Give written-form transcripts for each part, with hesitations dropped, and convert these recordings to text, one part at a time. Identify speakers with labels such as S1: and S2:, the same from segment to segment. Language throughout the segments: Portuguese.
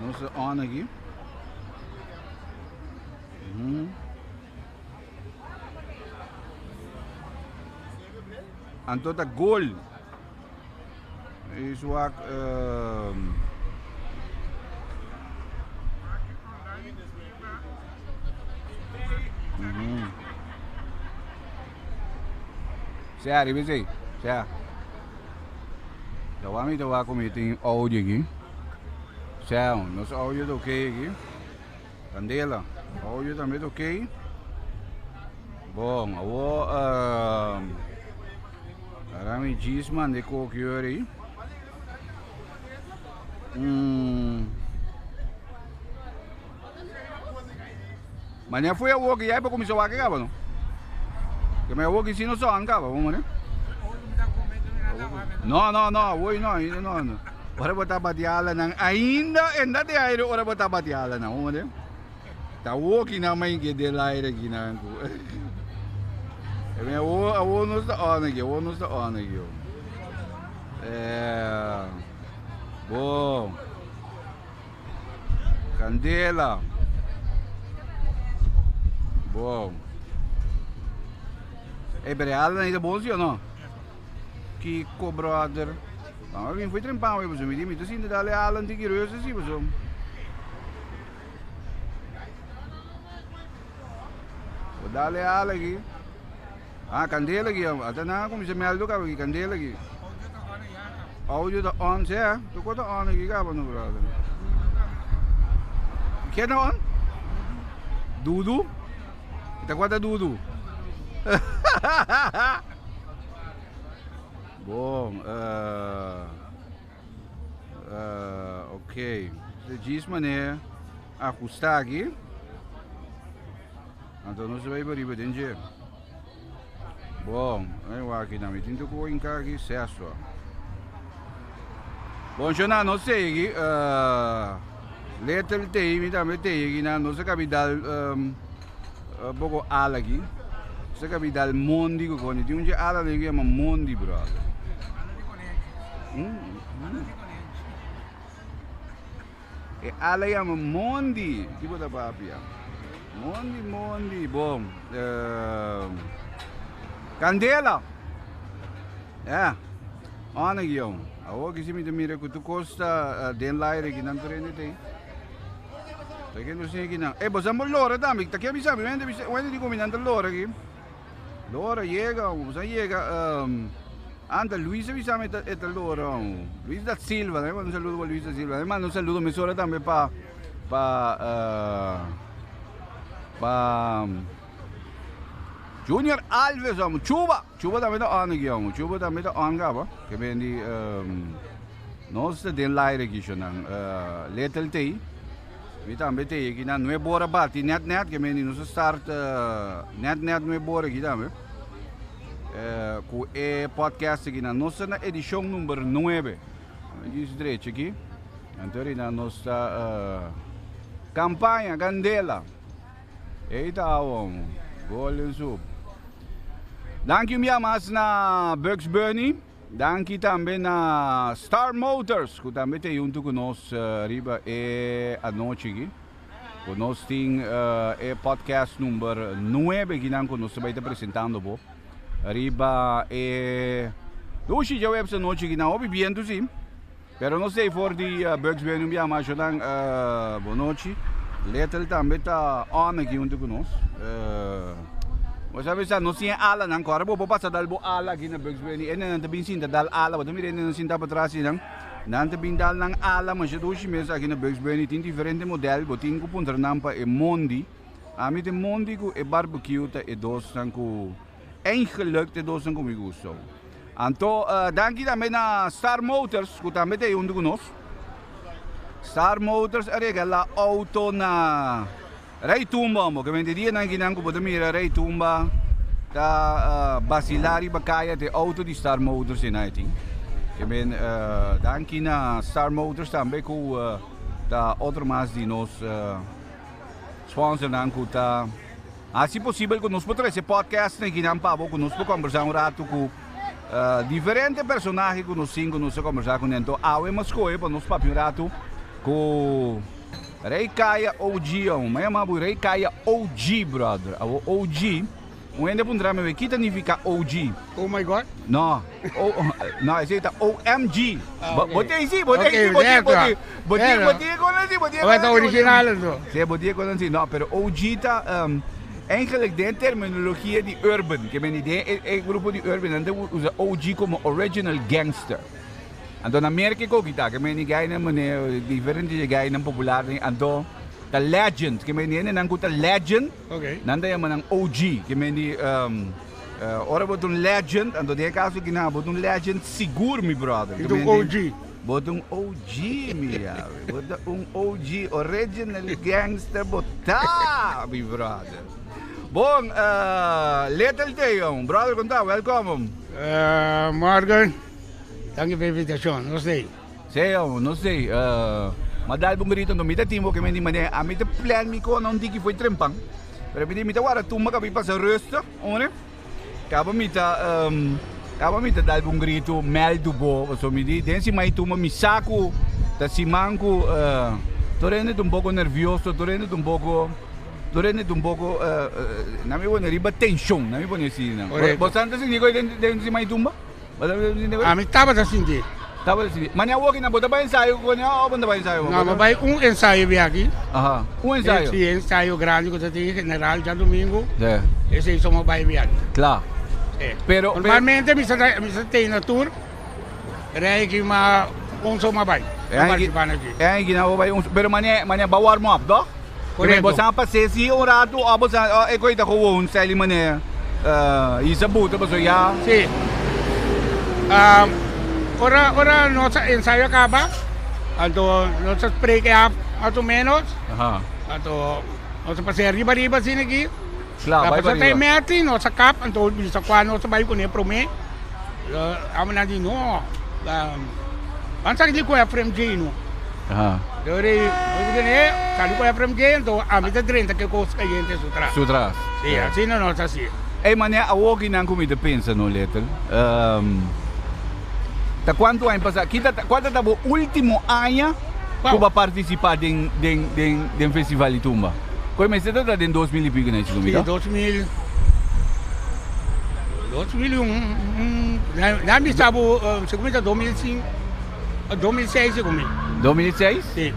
S1: Nossa on aqui. Anto da gol. Is wat Sério, você? Sério. Então, vamos lá com tem áudio aqui. Sério, nosso áudio é ok aqui. Candela, áudio também é ok. Bom, agora Arami Gisman de Kokiori. Mas não foi a walk e aí para começar a walk acaba não? Que me walk se não só acaba, vamos né? Não, hoje não, ainda não. Ora botar batiala nang ainda de aire ora botar batiala não, vamos né? Tá walk na mãe que de lá aqui na eu vou nos on aqui. Bom. Candela. Bom. Breala ainda bom sim ou não? Kiko brother. Alguém foi trempar, eu me disse, assim, de dar a de que eu sei, mas vou dar a aqui. Candela aqui, até não, como se me aldo aqui, candela aqui. Áudio da on, é? Tu conta on aqui, cara, no brother. Que é on? Dudu? Kita conta Dudu. Bom, ok. De diz maneira ajustar aqui. Então não se vai para dentro. Bom, eu aqui não me tinto com o aqui certo. Bom, já não sei aqui. Little Leito I também tem aqui na nossa capital. Pouco ala aqui. Nossa capital Mondi que conhece. Tem ala aqui chama Mondi, brother. E ala chama Mondi. Tipo da papia. Mondi. Bom. Candela. On aqui, ó. Agora que se me mira que tu costa den laire aqui não treine tem. Tá aqui não sei aqui não. Você é lora também. Tá aqui me sabe, onde de combinando lora aqui. Lora chega, anda Luisa me sabe é lora. Luisa da Silva, né? Um saludo para Luisa Silva. Mas um saludo me sora também para Junior Alves, Chuba também tá on aqui, Chuba também tá on, cara. Que vem de nós den laire aqui, Little Leito I. Vi também tem aqui, não é bora bate, net, que vem de nós start, net não é bora aqui também. Com o podcast aqui na nossa edição número 9. Diz direito aqui. Então, na nossa campanha Candela. Eita, Golden Soup. Dank minha mas na Bugs Bunny. Dank também na Star Motors, que também tem junto conosco riba a noite aqui. Conosco tem podcast número 9 que nós conosco vai estar apresentando po. Riba hoje já essa noite aqui não ouvi bem sim. Pero não sei for de Bugs Bunny minha mas já boa noite. Little também está on aqui junto conosco. Você sabe não tinha ala não, agora vou passar dalbo ala aqui na Bugs Bunny. Não tem sinta dal ala, mas também não sinta para trás não tem dal nang ala, mas já dois meses aqui na Bugs Bunny tem diferente modelo, botin ko punta nampa Mondi. Ami tem Mondi ko barbecue ta dos nang ko eigenlijk te dos nang ko me gusto. Então, dank também na Star Motors, que também tem junto conosco. Star Motors regala auto na REI Tumba, que vende dia na ginang ko pode mira REI Tumba da Basilari Bakaya de auto di Star Motors in Haiti. Que ben danki na Star Motors também com da outra mais de nós sponsor nan ko ta assim possível que nós podemos esse podcast na ginang pa bo conosco conversar rato com diferentes personagens que nós cinco nós conversar com então awe mas coi para nós papo rato com REI KAYA OG, mas é uma REI KAYA OG, brother. O OG, o ainda pondrá me que significa OG?
S2: Oh my God.
S1: Não, não, esse é OMG. Botei sim,
S2: Ok, certo.
S1: botei
S2: Ou é original, então?
S1: Sim, botei quando assim, não, pero OG tá eigenlijk de terminologia de urban, que bem ideia é grupo de urban, então usa OG como original gangster. Então na América que tá, que bem ninguém na maneira diferente de ninguém na popular, então the legend, que bem ninguém não conta legend, nanda é manang OG, que bem ora botam legend, então de caso que não botam legend seguro, meu brother.
S2: Então OG.
S1: Botam OG, minha, botam OG original gangster, botar, meu brother. Bom, Little Leito, brother, conta, welcome.
S2: Morgan, dank je voor de invitatie. Não sei.
S1: Sei, não sei. Madal bom grito no mita timbo que me di mané a mita plan mi ko non diki foi trempang. Pero pedi mita wara tumba ka pasa rusta, one. Kaba mita dal bom grito mel do bo, so mi di densi mai tumba mi saco da simanco torrendo un poco nervioso, torrendo un poco na mi pone riba tension, na mi pone assim, não. Bastante assim digo densi mai tumba.
S2: A mim estava assim de.
S1: Tava assim. Mas não é que não bota para ensaio, quando é bota para ensaio.
S2: Não, mas vai ensaio vem aqui.
S1: Aham. Ensaio.
S2: Esse ensaio grande que tem general já domingo.
S1: É.
S2: Esse aí só vai vir aqui.
S1: Claro.
S2: É.
S1: Pero
S2: normalmente me tem na tour. Rei que ma só vai.
S1: É que não vai pero mania ba warm up, do? Correto. Você passa se um rato, você é coisa com um sai mania. Isso buta para já.
S2: Sim. Ora nosso ensaio acaba, então nosso break up mais ou menos, então nosso passeio riba assim aqui,
S1: claro, vai
S2: para metro, nossa capa, então bisa quando nosso vai com ele para mim, amanhã de novo, antes de com a frame de novo, Dori, kali ko from Jay, então a mim tá 30 que coisa que a gente
S1: sutra.
S2: Sim, assim não nossa assim.
S1: Ei, mané, a walking não comida pensa no letter. Da quanto ano passado? Quanto tá o último ano que vai participar de festival de tumba? Como é que você está em 2000 e pico nesse comida?
S2: Sim, 2001. Na minha estava se comida 2005, 2006 se comida.
S1: 2006?
S2: Sim.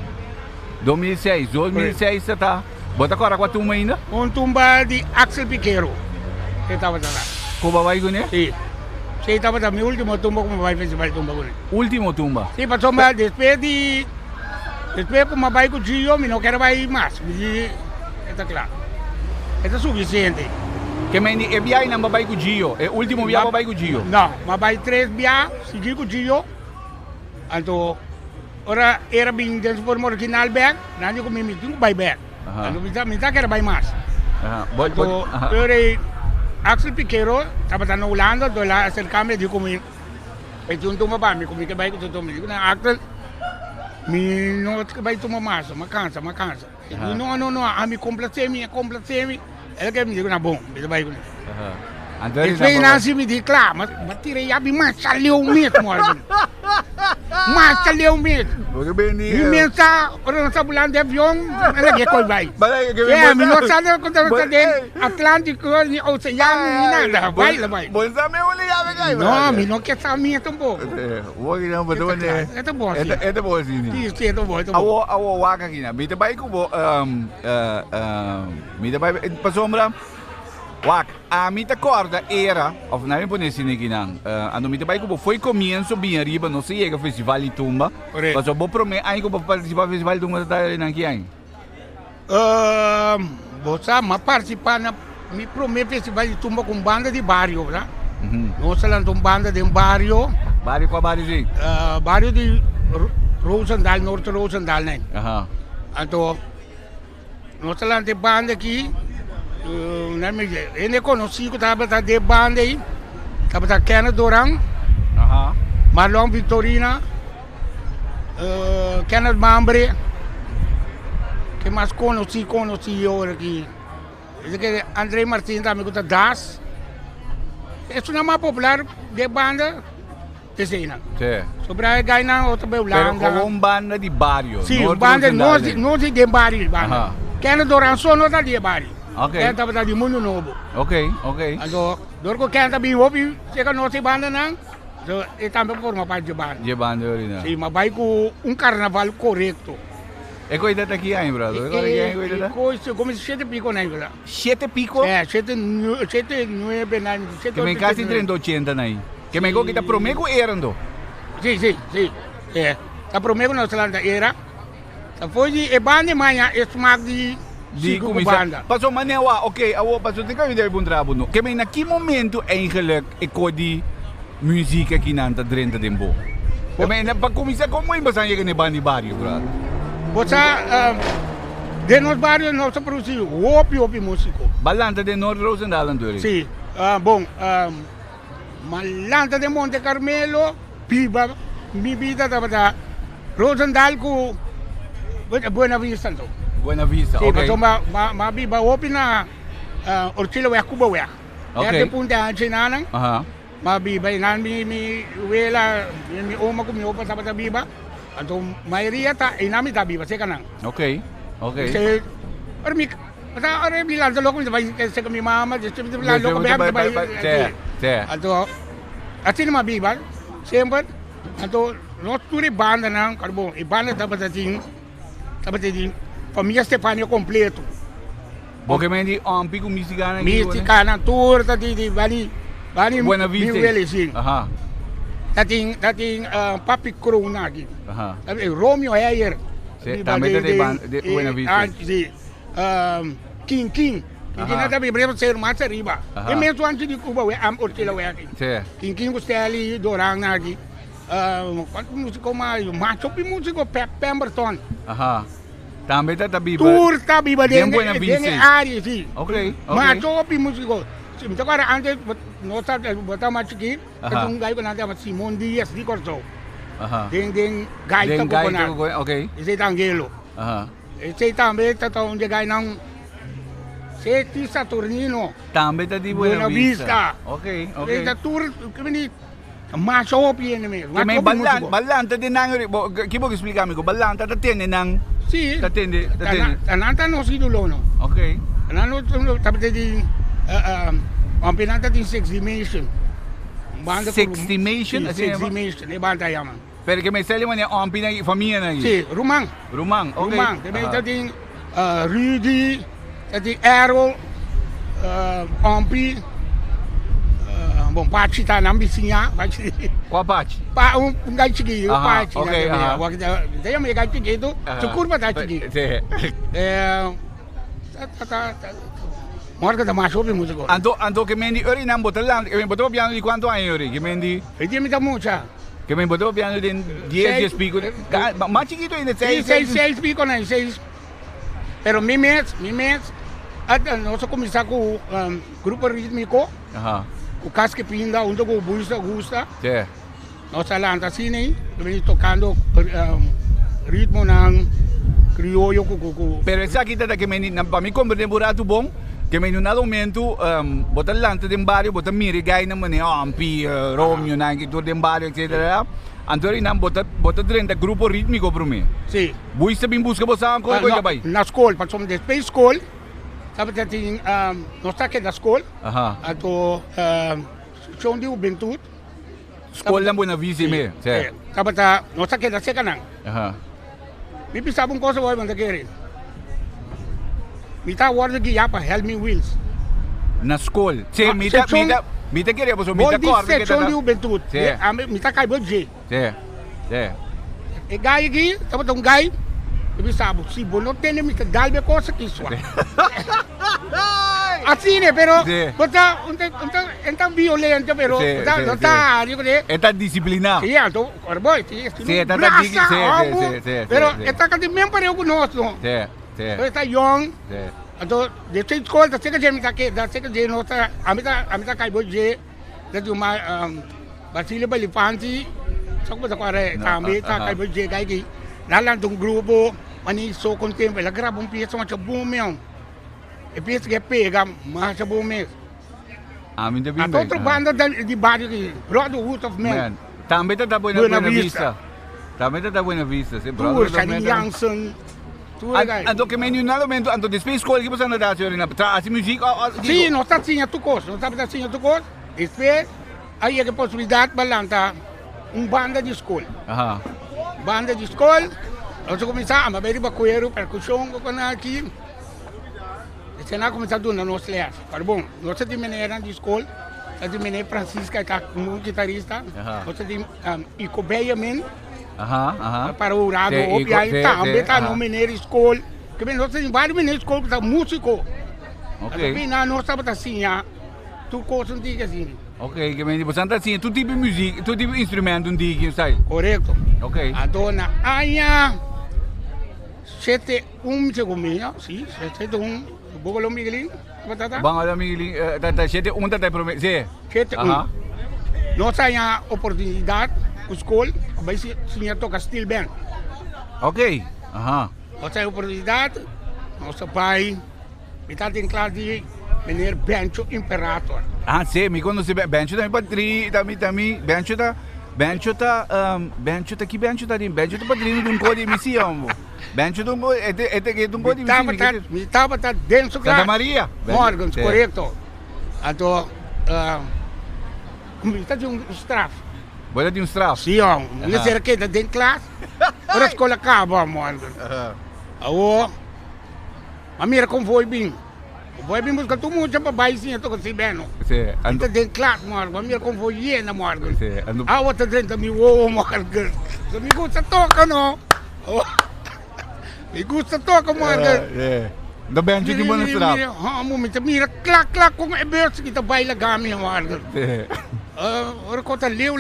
S1: 2006 você tá. Bota agora com a tumba ainda?
S2: Tumba de Axel Piqueiro. Que estava lá.
S1: Como vai com ele?
S2: Sim. Sim, estava na minha última tumba como vai festival tumba com ele.
S1: Último tumba?
S2: Sim, passou mas depois como vai com o Gio, eu não quero vai mais. Está claro. Está suficiente.
S1: Que me é viagem não vai com o Gio? É o último viagem vai com o Gio?
S2: Não, mas vai 3 viagens, seguir com o Gio. Então, ora era bem de forma original back, não é como me digo vai back. Então, me quero vai mais. Então, Axel Piqueiro estava na Holanda, do lá acercame de comigo. E tu não vai me comigo vai com tu comigo. Na Axel, me não vai tomar mais, mas cansa. Não, a me complacer-me. Ela quer me dizer na bom, ele vai com ele. Ele nasce me diz, claro, mas tirei a minha saleu mesmo, mas saleu mesmo. E me está falando de avião, ela quer que vai. É, me não sabe quando está dentro Atlântico, Oceano, nada, vai.
S1: Bom, sabe o que
S2: não, me não quer saber tampouco.
S1: O que não pode ver.
S2: É bom assim.
S1: É bom assim.
S2: Isso, é bom.
S1: A waka aqui, né? Me te vai com me te vai para sombra. Wak, a minha corda era, of na minha ponência aqui não, a minha pai como foi começo bem arriba, não sei é que festival de tumba, mas eu vou prometer aí como participar do festival de tumba da aqui aí.
S2: Você mas participar na me prometo festival de tumba com banda de bairro, né? Nós falamos de banda de bairro.
S1: Bairro qual bairro sim?
S2: Bairro de Rosendal, Norte Rosendal, né? Então, nós falamos de banda aqui. Ele conheci que estava de banda aí, estava Kenneth Dorang, Marlon Victorina, Kenneth Mambre, que mais conheci eu aqui. André Martins também que Das. É uma mais popular de banda, Tesina.
S1: Sì.
S2: Sobra gay na outra
S1: Pero
S2: beulanga.
S1: como un banda di barrio.
S2: Sì,
S1: no
S2: un banda
S1: Rudsel
S2: non si de bari banda. Kena doran sono da di bari.
S1: Ok.
S2: Kena taba di mundo novo.
S1: Ok.
S2: Also, dorko kena tabi hobi, seka no si banda nang. So, também forma parte de banda.
S1: Di banda original.
S2: Sim, mas vai com carnaval correto.
S1: E coisa daqui aí, brother?
S2: Coisa, como se 7 pico na igreja.
S1: 7 pico?
S2: 7, 9, 7,
S1: Que me casi 380 aí. Que me kita promego erando.
S2: Sim. Tá promego na Zelândia era. Tá foi de banda manhã, smaak die
S1: banda. Paso manewa, oké, paso tika weer daar bundrabo no. Que me na que momento eigenlijk ik hoor die muziek aqui nanta drenta dembo. Que me na pa começar como em basan yega ne bandi barrio, brother.
S2: Você de nos barrios nós produzimos hopi músico.
S1: Balanta de North Rosendal andore.
S2: Sim, bom, Malanta de Monte Carmelo, Piba, mi vida da Rosendal com Buena Vista então.
S1: Buena Vista,
S2: sim,
S1: ok.
S2: Então, ma Piba hopi na Orchila Wea Cuba Wea.
S1: Ok.
S2: De punta anche nanang. Ma Piba nan mi wela mi oma com mi opa sa Piba. Então, maioria tá inami tá Piba, sei kanang.
S1: Ok.
S2: Sei, orang bilang kalau aku sampai ke kami mama, jadi bilang lo kami sampai. Atau, asin mah bibar, sempre, atau nós tudo banda não, carbo, e banda dapat ting, família Stefania completo.
S1: Porque me di ampi com Michigan.
S2: Michigan tour tadi di Bali,
S1: Buena Vista.
S2: Tadi papi corona lagi. Romeo Heyer.
S1: Também de Buena Vista.
S2: King. King nada bem breve ser mais riba. E mesmo antes de Cuba, o am ortila o aqui. King Costelli, Dorang aqui. Quanto músico mais, macho músico Pemberton.
S1: Também tá biba.
S2: Tour tá biba dentro
S1: Buena Vista.
S2: área sim.
S1: Ok.
S2: Macho músico. Então agora antes nós tá botar mais aqui, um gajo na tema Simon Dias de Corso. Den gaita ko na.
S1: Okay.
S2: Ise tangelo. Ise tambe ta onde gai nang Seti Saturnino.
S1: Tambe ta di Buena Vista. Okay.
S2: Ita tour kini maso piene me.
S1: Que me ballanta de nang que vou explicar amigo, ballanta ta tiene nang.
S2: Sì.
S1: Ta tiene.
S2: Tananta no sidulo no.
S1: Okay.
S2: Tanano tapete di Pinata di Six Dimension.
S1: Six Dimension?
S2: Six Dimension, e banda yaman.
S1: Perché mi stai lì ampi na famiglia na.
S2: Sì, Rumang,
S1: okay.
S2: Rumang, deve tadi Rudy, tadi Errol, ampi, bom Pachi tá na vizinha, Pachi.
S1: Qual Pachi?
S2: Gai chigi, Pachi.
S1: Okay.
S2: Daí me gai chigi tu, curva tá chigi.
S1: Sì.
S2: Morga da macho bi musico.
S1: Ando che mendi ori nan botellan, che me boto piano di quanto hai ori, che mendi.
S2: Vedi mi da mucha.
S1: Che me boto piano di 10 pico. Ma chiquito in
S2: 6 pico na 6. Pero mi mes, at nós começar com grupo rítmico. O casque pinda, onde o gusta.
S1: Sì.
S2: Nós alanta assim, né? Vem tocando ritmo ng criollo cu.
S1: Pero essa aqui tá que me para mim como demorado bom. Que me num momento botar lante de barrio, botar miri gai na mane ampi Romeo na que todo de barrio etc. Antori nam botar 30 grupo rítmico para mim.
S2: Sim.
S1: Buista bem busca botar com coisa vai.
S2: Na escola, passamos depois escola. Sabe que tem nós tá aqui na escola. Ato chão de juventude.
S1: Escola na Buena Vista me.
S2: Sabe tá nós tá aqui na secanang. Me pensava coisa vai mandar querer. Mita warda gi yapa help me wheels.
S1: Na escola. Sim, mita queria você mita corda
S2: que tá. Juventude. Mita cai bodje.
S1: Sim.
S2: E gai gi, tava um gai. Eu pensava, se bono tem mita galbe coisa que isso. Assim, né, pero bota então violento, pero tá, digo de.
S1: Está disciplinado.
S2: Sim, então, corboy, sim.
S1: Está
S2: Pero está que mesmo para eu conosco.
S1: Sim.
S2: Está young. Então, de ter escola, da seca de mita que, da seca de nota, a mita cai bodje, da de uma Basile Balifanti, só que agora também tá cai bodje gai que lá de grupo, mani so contempla, ela grava peça uma bom mesmo. E peça que pega, mas bom mesmo.
S1: Minta bem.
S2: A outra banda de bairro que Brotherhood of Man.
S1: Também tá Buena Vista. Também tá Buena Vista. Você
S2: Tour, Shani Jansen.
S1: Ando que menu nada momento ando depois escola que você anda da senhora na trás música.
S2: Sim, nós tá tinha tu coisa, nós tá tinha tu coisa. Depois aí é que possibilidade balanta banda de escola.
S1: Aham.
S2: Banda de escola. Nós começamos a ver bacueiro, percussão com aqui. E se nós começamos a dar nos leas. Mas bom, nós temos maneira de escola. Nós temos maneira Francisca, que é um guitarrista. Nós temos Ico Beyamin. Para o lado, e aí também está no maneira escola. Que bem, nós temos vários maneiras de escola que são músicos.
S1: Ok.
S2: Nós estamos assim, tu coisa não diga assim.
S1: Ok, que bem, você anda assim, tu tipo de música, tu tipo de instrumento, diga, sai.
S2: Correto.
S1: Ok.
S2: A dona Anya, 7-1 segundinho, sim, 7-1. Bogolo Miguelin, batata?
S1: Bangala Miguelin, tata 7-1 tata promete, sim.
S2: 7-1. Nós temos a oportunidade, a escola, vai se tocar steel band.
S1: Ok. Aham.
S2: Nós temos a oportunidade, nosso pai, está em classe de Menir Bencho Imperator.
S1: Ah, sim, me conosce Bencho também padrinho, também Bencho tá que Bencho tá de Bencho tá padrinho de código de missão. Bencho de um código de missão.
S2: Me estava dentro
S1: Santa Maria.
S2: Morgan, correto. Então, está de straf.
S1: Boa de straf.
S2: Sim, não sei que dentro de classe. A escola acaba, Morgan. A minha convoio bem. Vai bem buscar todo mundo para baixo, eu estou recebendo.
S1: Sim.
S2: Então dentro classe, Morgan. A minha convoio na Morgan.
S1: Sim.
S2: A outra dentro me Morgan. Me gusta toca, não? Me gusta toca, Morgan.
S1: Do Bencho de Buena Straf.
S2: Mira, clac, com é berço que está baila gami, Morgan. Ora conta leu.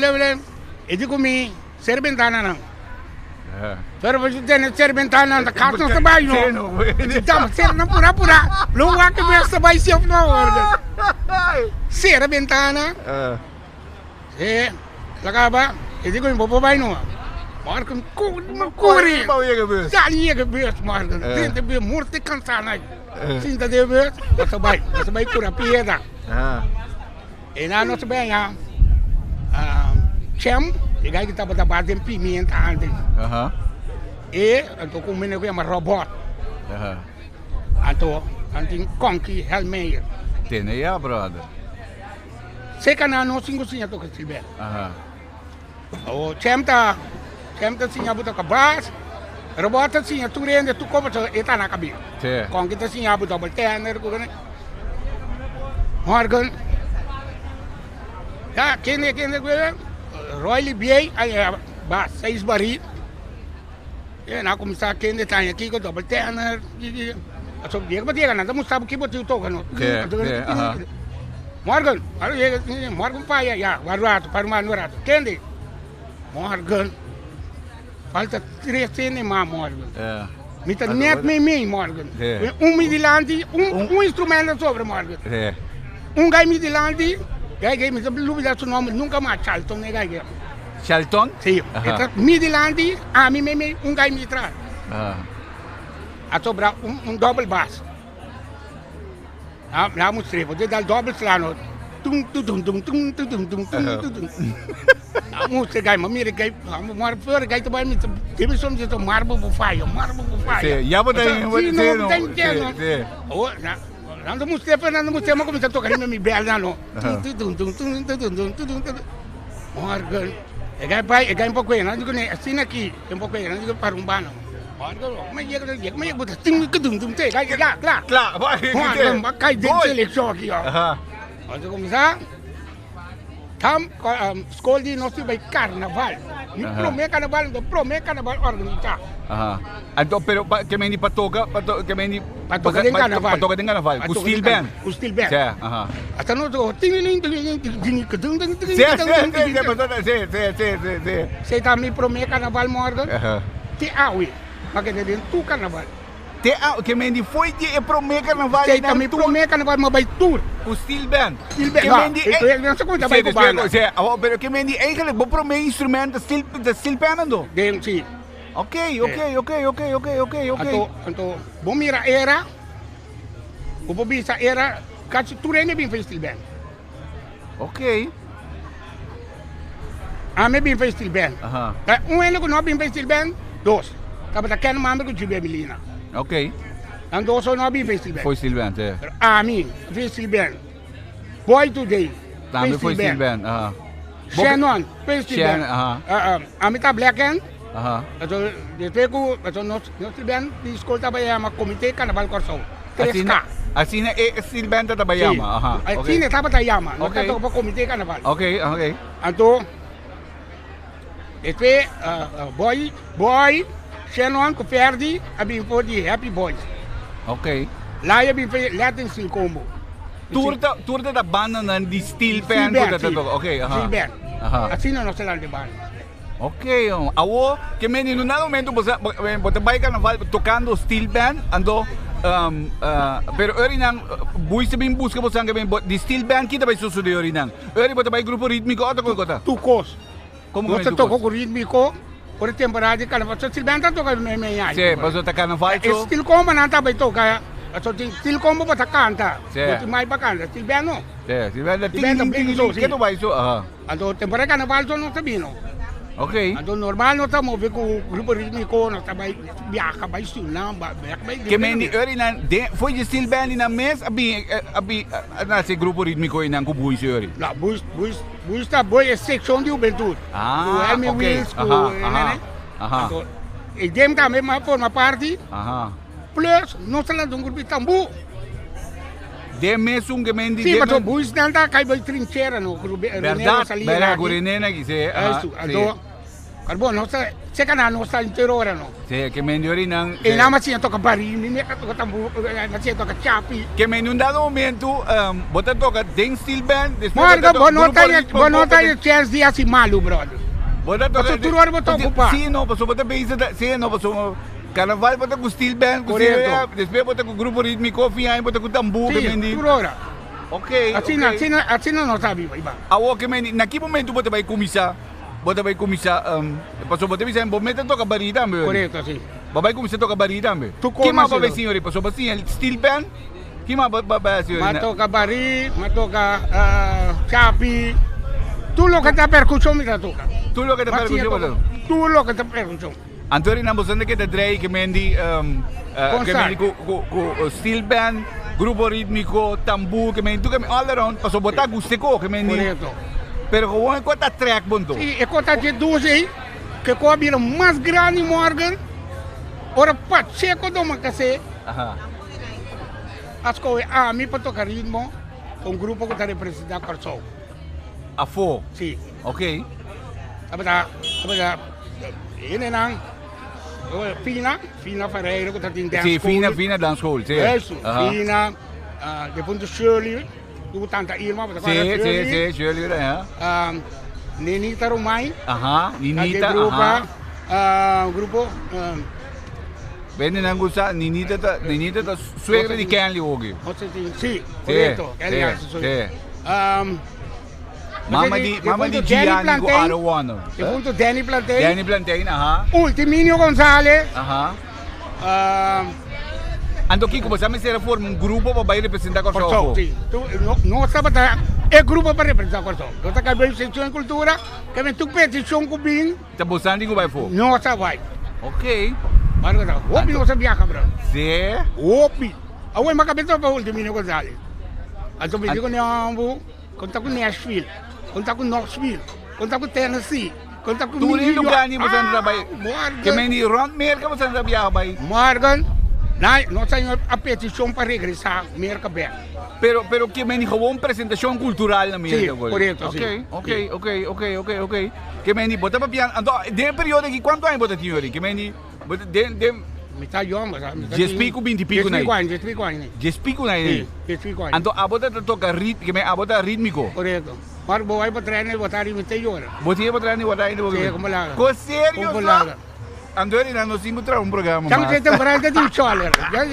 S2: E digo me, serbentana não. Pero você tem serbentana na casa não trabalha não. Então, ser não pura. Não há que ver se vai ser não, Morgan. Serbentana. Lagaba, e digo me vou vai não. Morgan, corre. Salinha que berço, Morgan. Tenta ver morto e cansado aí. Sinta de ver, você vai curar pieda. E na nossa bem Chem, e aí que estava trabalhando pimenta antes. E eu com menino que chama robot. Então, antes Conky Helmeyer.
S1: Tem aí, brother.
S2: Sei que não cinco sim eu tô com Silber. O Chem tá sim a botar cabras. Robot tá sim a tu rende tu como está na cabeça. Conky tá sim a botar baltener com né. Morgan. Quem é Roy Libier, aí ba 6 baril. E na começar quem detalhe aqui com double tenor. Só dia que dia nada mostrava que botou toca não. Morgan, Morgan pai já, barato para mais barato. Quem Morgan. Falta 3 cenas mais Morgan. Me tá net me Morgan. Midilante, instrumento sobre Morgan. Gai Midilante. Gai me dúvida seu nome nunca mais Charlton né gai.
S1: Charlton?
S2: Sim. Midilante, a mim gai me traz. A sobra double bass. Lá mostrei, vou dar double slano. Tum. A música gai, mira gai, mora fora gai também me teve som de marbo bufaio.
S1: Sim, já botei,
S2: Nando mostrei mas começar a tocar me bela não. Morgan. É gai um pouco aí, não digo nem assim aqui, um pouco aí, não digo para bano. Morgan, mas ia botar claro. Morgan, cai dentro seleção aqui, ó. Quando começar, escola de nós vai carnaval. Promete carnaval organizar.
S1: Então, pero que me para tocar em carnaval. Com steel band.
S2: Com steel band. Até nós Você tá me promete carnaval Morgan? Te aui. Mas que dentro tu carnaval.
S1: Que me foi de promete carnaval.
S2: Você tá me promete carnaval mas vai tour.
S1: Com steel band.
S2: Não sei como vai com banda.
S1: Pero que me eigenlijk vou promete instrumento da steel band ando.
S2: Dentro sim.
S1: Ok.
S2: Então, bom mira era. O bobisa era quase tudo ainda bem fez steel band.
S1: Ok.
S2: Ame bin fez steel band.
S1: Aha.
S2: Único não bin fez steel band, dois. Tava querendo mamar com Jibé Milina.
S1: Ok.
S2: And dois não bin fez steel band.
S1: Foi steel band, é.
S2: Ami fez steel band. Boy today.
S1: Também foi steel band. Aha.
S2: Shannon fez steel band.
S1: Aha.
S2: Ami tá black hand.
S1: Aha.
S2: Então, depois que nós steel band, de escola trabalhar uma comitê carnaval Corsão. 3K.
S1: Assim é steel band da Bayama. Aha.
S2: Assim estava Tayama. Nós
S1: Okay.
S2: estamos para comitê carnaval.
S1: Ok, ok.
S2: Então, depois, boy, Shannon, que perde, a bin for the Happy Boys.
S1: Ok.
S2: Lá eu bin fez Latin Steel Combo.
S1: Turda da banda nan di steel
S2: Steel
S1: band
S2: band,
S1: ko
S2: sim.
S1: okay, aha.
S2: Steel band.
S1: Aha.
S2: Assim nós estamos de banda.
S1: Okay, awo que meni no nada momento bota vai carnaval tocando steel band ando pero orinang buis bem busca você bem di steel band kita vai suceder orinang. Ori bota vai grupo rítmico ou coisa.
S2: Tucos.
S1: Como
S2: Nós tocamos com rítmico. Por temporada de carnaval, steel band está tocando no meia.
S1: Sim, mas o carnaval so.
S2: Steel Combo não está para tocar. Steel Combo para cantar.
S1: Sim.
S2: Não mais para cantar. Steel band não.
S1: Sim, steel band
S2: Steel band bem so, sim.
S1: Que tu vai so, aha.
S2: Então temporada de carnaval não está vindo.
S1: Okay.
S2: Então normal nós estamos ver com o grupo rítmico, nós estamos viajar para isso não,
S1: Que meni orinang foi de steel band na mes abi na se grupo rítmico inang kubuy si ori.
S2: Lá, bus está boa é secção de juventude.
S1: Ah,
S2: o Helmi
S1: okay.
S2: Wills,
S1: Aha.
S2: Então, e dem também forma parte.
S1: Aha.
S2: Plus, nós estamos um grupo de tambu.
S1: De mesum que mendi
S2: Sim, mas o bus não está caindo trincheira no grupo.
S1: verdade, verdade, gurinena que se.
S2: Isso, então, carbono, nós se canal nós está inteiro hora não.
S1: Se que mendi orinang.
S2: E não mas toca barini, nem toca tambu, mas toca chapi.
S1: Que mendi um dado momento, bota toca den steel band,
S2: Marga, bonota a chance de assim malu, brother.
S1: Bota toca.
S2: Mas tu hora botou ocupar.
S1: Sim, não, passou bota bem, sim, não, passou. Carnaval bota com steel band, com depois bota com grupo rítmico, fim bota com tambu, que mendi.
S2: Sim, hora.
S1: Ok.
S2: Assim não sabe, iba.
S1: Awo que mendi, naquele momento bota vai começar. Bota vai começar, passou bota bisa em momento toca barita, meu.
S2: Correto, sim.
S1: Babai começar a tocar barita, meu. Que mais babai senhor, passou assim, steel band. Que mais babai senhor?
S2: Matoka bari, matoka chapi. Tudo que tá percussão me toca.
S1: Tudo que tá percussão.
S2: Tudo que tá percussão.
S1: Antori na bosanda que da Drey que mendi com steel band, grupo rítmico, tambu, que mendi tu que all around, passou botar gusteco que mendi.
S2: Correto.
S1: Pero como é quanta track bonto.
S2: Sim, é quanta de 12 que cobre mais grande Morgan. Ora pacheco do macacê.
S1: Aha.
S2: As coisas me para tocar ritmo, grupo que está representando a Corsão.
S1: A fo.
S2: Sim.
S1: Ok.
S2: Abada, ini nang Fina Ferreira que está em dance
S1: Sim,
S2: school.
S1: fina dance school, sim.
S2: Isso, Fina, depois do Shirley, do tanta Irma,
S1: Sim, Shirley,
S2: Nenita Romay.
S1: Aha, Ninita,
S2: grupo
S1: Vende nang gusa, Ninita ta suegra di Kenley hogi.
S2: Sì, corretto.
S1: Mama di Gianni go Arowana.
S2: E punto Danny Plantain.
S1: Danny Plantain, aha.
S2: Ultiminio Gonzalez.
S1: Aha. Ando aqui como sabe se forma grupo para vai representar a Corsão.
S2: Sim. Não sabe tá é grupo para representar a Corsão. Eu tá cabelo seção de cultura, que me tu petição com bem.
S1: Tá buscando que vai for.
S2: Não sabe.
S1: Ok.
S2: Marga, opi não sabia cabra.
S1: Sim.
S2: Opi. Awai makabento para Ultiminio Gonzalez. Ato bigo ni ambu, conta com Nashville, conta com Knoxville, conta com Tennessee, conta com
S1: New York. Tudo lugar ni você não trabalha.
S2: Morgan.
S1: Que mendi Ron Mer que você não trabalha vai.
S2: Morgan. Nós temos a petição para regressar América bem.
S1: Pero que mendi uma apresentação cultural na América.
S2: Sim, correto, sim.
S1: Ok. Que mendi bota para piano. Então, de período aqui quanto ano bota tinha ali? Que mendi
S2: Está jovem, sabe?
S1: Jespico 20 pico nai.
S2: Jespico anos.
S1: Jespico nai.
S2: Jespico anos.
S1: Então, a bota toca ritmo, que me a bota rítmico.
S2: Correto. Mas boa para treinar, botar em interior.
S1: Botinha para treinar, botar em interior.
S2: Sim, como lá.
S1: Com sério?
S2: Como lá.
S1: Andori na nós temos um programa.
S2: Estamos em temporada de choler. Já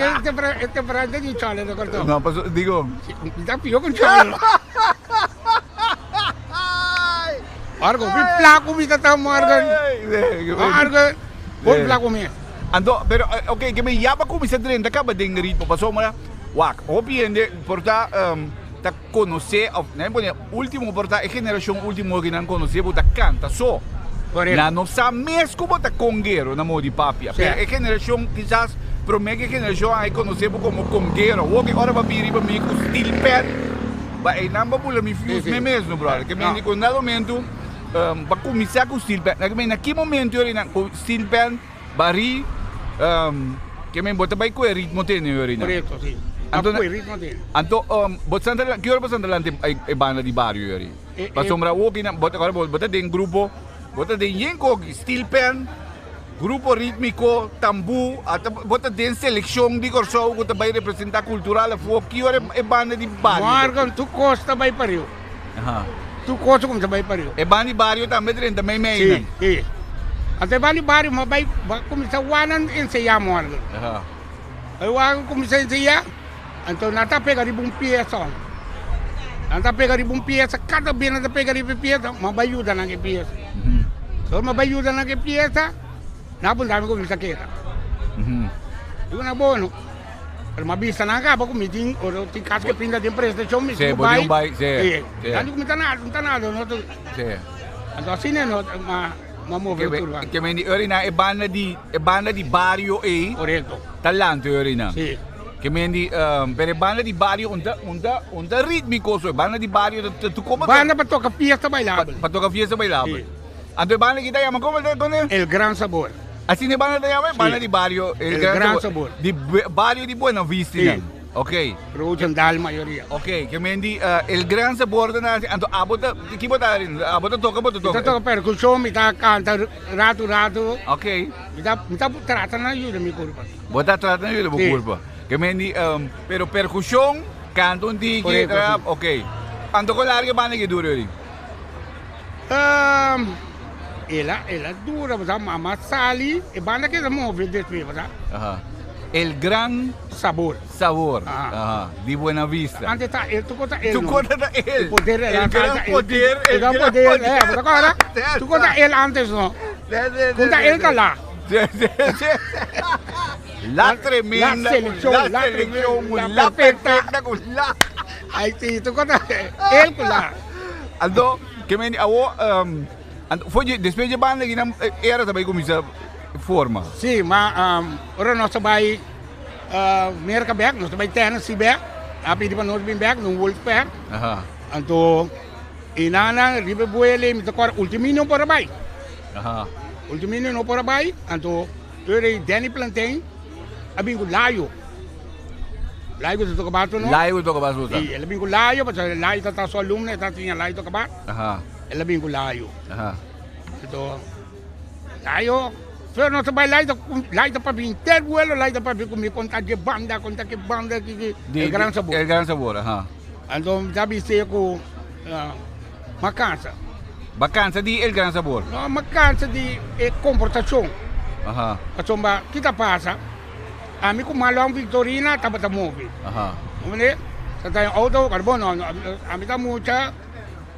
S2: é temporada de choler, correto?
S1: Não, passou, digo.
S2: Está pior com choler. Margo, vi placo, vi tata Morgan. Margo, bom placo mesmo.
S1: Ando, pero ok, que me llama como se tren, acaba de ritmo, passou uma wak. Opi ende porta bota conhecer, né, último porta a geração último que não conhecer, bota canta só. Na não sabe mesmo como bota congueiro na mão de papia. A geração quizás promete a geração aí conhecer como congueiro. O que agora vai vir para mim com steel pen, vai não vai pular me fuse mesmo, brother. Que me diz quando no momento para começar com steel pen, naquele momento eu com steel pen, bari, que me bota vai com o ritmo tene eu
S2: Correto, sim.
S1: Anto, que hora passando lá a banda de barrio yori? Para sombra o que na bota agora bota tem grupo, bota tem yenko steel pen, grupo rítmico, tambu, até bota tem seleção de corso que vai representar cultural a folk que hora é banda de barrio.
S2: Marcam tu costa vai pariu. Tu costa como vai pariu.
S1: É banda de barrio também meio.
S2: Sim. Até banda de barrio mas vai começar wanan ensaiar morgan. Aí o começar a ensaiar. Então, nós estamos pegando uma peça. Nós estamos pegando uma peça, cada vez nós estamos pegando uma peça, mas vai ajudar naquela peça. Então, mas vai ajudar naquela peça, nós vamos com isso aqui. Isso não é bom. Mas vista na capa, como tem caso que pinta de emprestação, mas
S1: não vai.
S2: Não está nada. Então, assim, mas mover tudo.
S1: Que me diz, é banda de barrio aí.
S2: Correto.
S1: Talento, Orina.
S2: Sim.
S1: Que me diz, per banda di barrio, onda ritmico, so banda di barrio, tu como
S2: banda para tocar fiesta bailável.
S1: Para tocar fiesta bailável. Anto banda que llama como
S2: El Gran Sabor.
S1: Assim é banda llama banda di barrio,
S2: El Gran Sabor.
S1: Di barrio di Buena Vista. Ok.
S2: Produção da maioria.
S1: Ok, que me diz, El Gran Sabor na anto abota, que botar, abota toca.
S2: Toca percussão, me tá canta rato.
S1: Ok.
S2: Me tá trata na ajuda me curva.
S1: Bota trata na ajuda me curva. Que me diz, pero percussão, canto tiki, ok. Anto ko larga banda que dura ali?
S2: Ela dura, mas a sali, e banda que move desde
S1: Ajá. El Gran
S2: Sabor.
S1: De Buena Vista.
S2: Antes está ele, tu conta ele.
S1: Tu conta ele.
S2: O poder é
S1: el gran poder.
S2: El gran poder, agora. Tu conta ele antes, não? Conta ele tá lá.
S1: La tremenda, la perfecta con la.
S2: Aí sim, tu conta ele com lá.
S1: Ando, que me foi depois de banda que não era também como essa forma.
S2: Sim, mas agora nós vai merca back, nós vai Tennessee back, api di nós bem back, no Wolf back. Então, inana ribe buele, me tocar ultimino para bai. Ultimino no para bai, então eu Danny Plantain, abingo laio. Laio tu kabato no?
S1: Laio tu kabato.
S2: Sì, ele abingo laio, perché laio tá só alumno, tá tinha laio tu kabat. Ele abingo laio. Então, laio, se não vai laio para vir ter vuelo, laio para vir comigo contar que banda que é Gran Sabor.
S1: É Gran Sabor,
S2: Então, já vi com vacanza.
S1: Vacanza di El Gran Sabor.
S2: No, vacanza di comportação. Insomma, kita passa, ami ko malawang Victorina, tapos movie. Umane, sa tayong auto, carbono, ami ta mucha,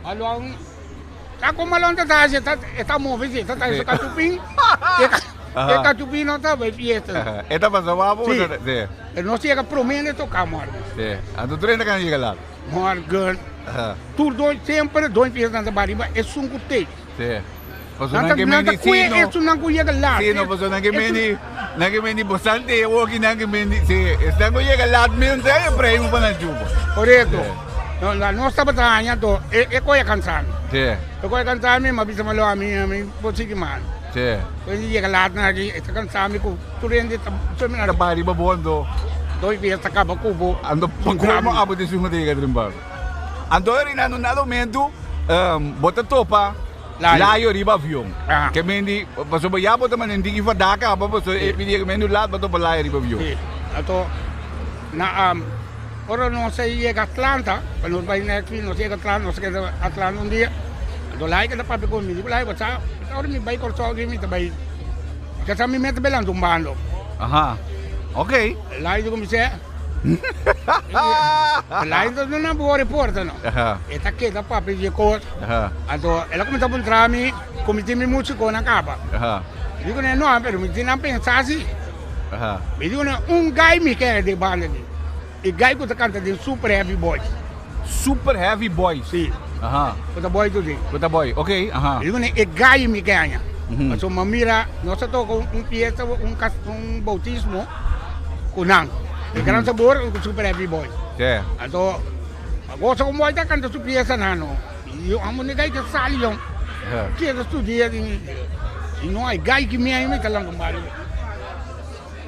S2: malawang, ako malawang tatasi, ita movie siya, tayo sa katuping, katuping na ta, may fiesta.
S1: Ita pasaba po?
S2: Sí. No siya ka promene to kamar.
S1: Sí. Ando treina ka niya galat?
S2: Morgan. Tur doon, sempre doon fiesta na bariba, é sungkutei.
S1: Sí. Paso nang kemeni sino.
S2: Eso nang kuya galat.
S1: Sino paso nang kemeni bosante walking nang kemeni si están kuya galat min sa pre mo pa ng jubo.
S2: Correcto. No, la nostra battaglia to e kuya kansan.
S1: Sí.
S2: E kuya kansan mi mabisa malo ami posiki man.
S1: Sí.
S2: Kuya galat na gi esta kansan mi ko turende ta
S1: na bari ba bondo.
S2: Doi fiesta ka ba kubo.
S1: Ando pagkumo abo de sungo de gadrimbar. Ando rin ano na momento bota topa layo riba avião. Que mendi, paso ba yabo taman hindi ki fadaka, paso pidi que mendi lahat ba to pa layo riba avião.
S2: Ato na ora no se llega Atlanta, quando vai next week no se llega Atlanta, no se queda Atlanta un día. Do layo ka pa ko mi di layo basta. Ora mi vai corso mi tabay. Kasi mi mete belang tumbando.
S1: Ok.
S2: Layo ko mi se. Lain to na buo report no. Eta kita pa pedi ko. Ato ela come ta puntrami, come ti mi musico na capa. Dico no, pero mi tinam pensasi. Mi dico un guy mi che de banda di. E guy ko ta canta di Super Heavy Boys.
S1: Super heavy boys.
S2: Sim.
S1: Aham.
S2: Kota boy tudo.
S1: Kota boy, ok. Aham.
S2: Digo, é gai me ganha.
S1: Uhum.
S2: Mas uma mira, nós estou com pieza, bautismo, com não. O grande sabor, o super heavy boy.
S1: É.
S2: Então, agora como vai dar canto su pieza não. E eu amo negai que sali eu. Que é estudia e não é gai que me aí me talang kembali.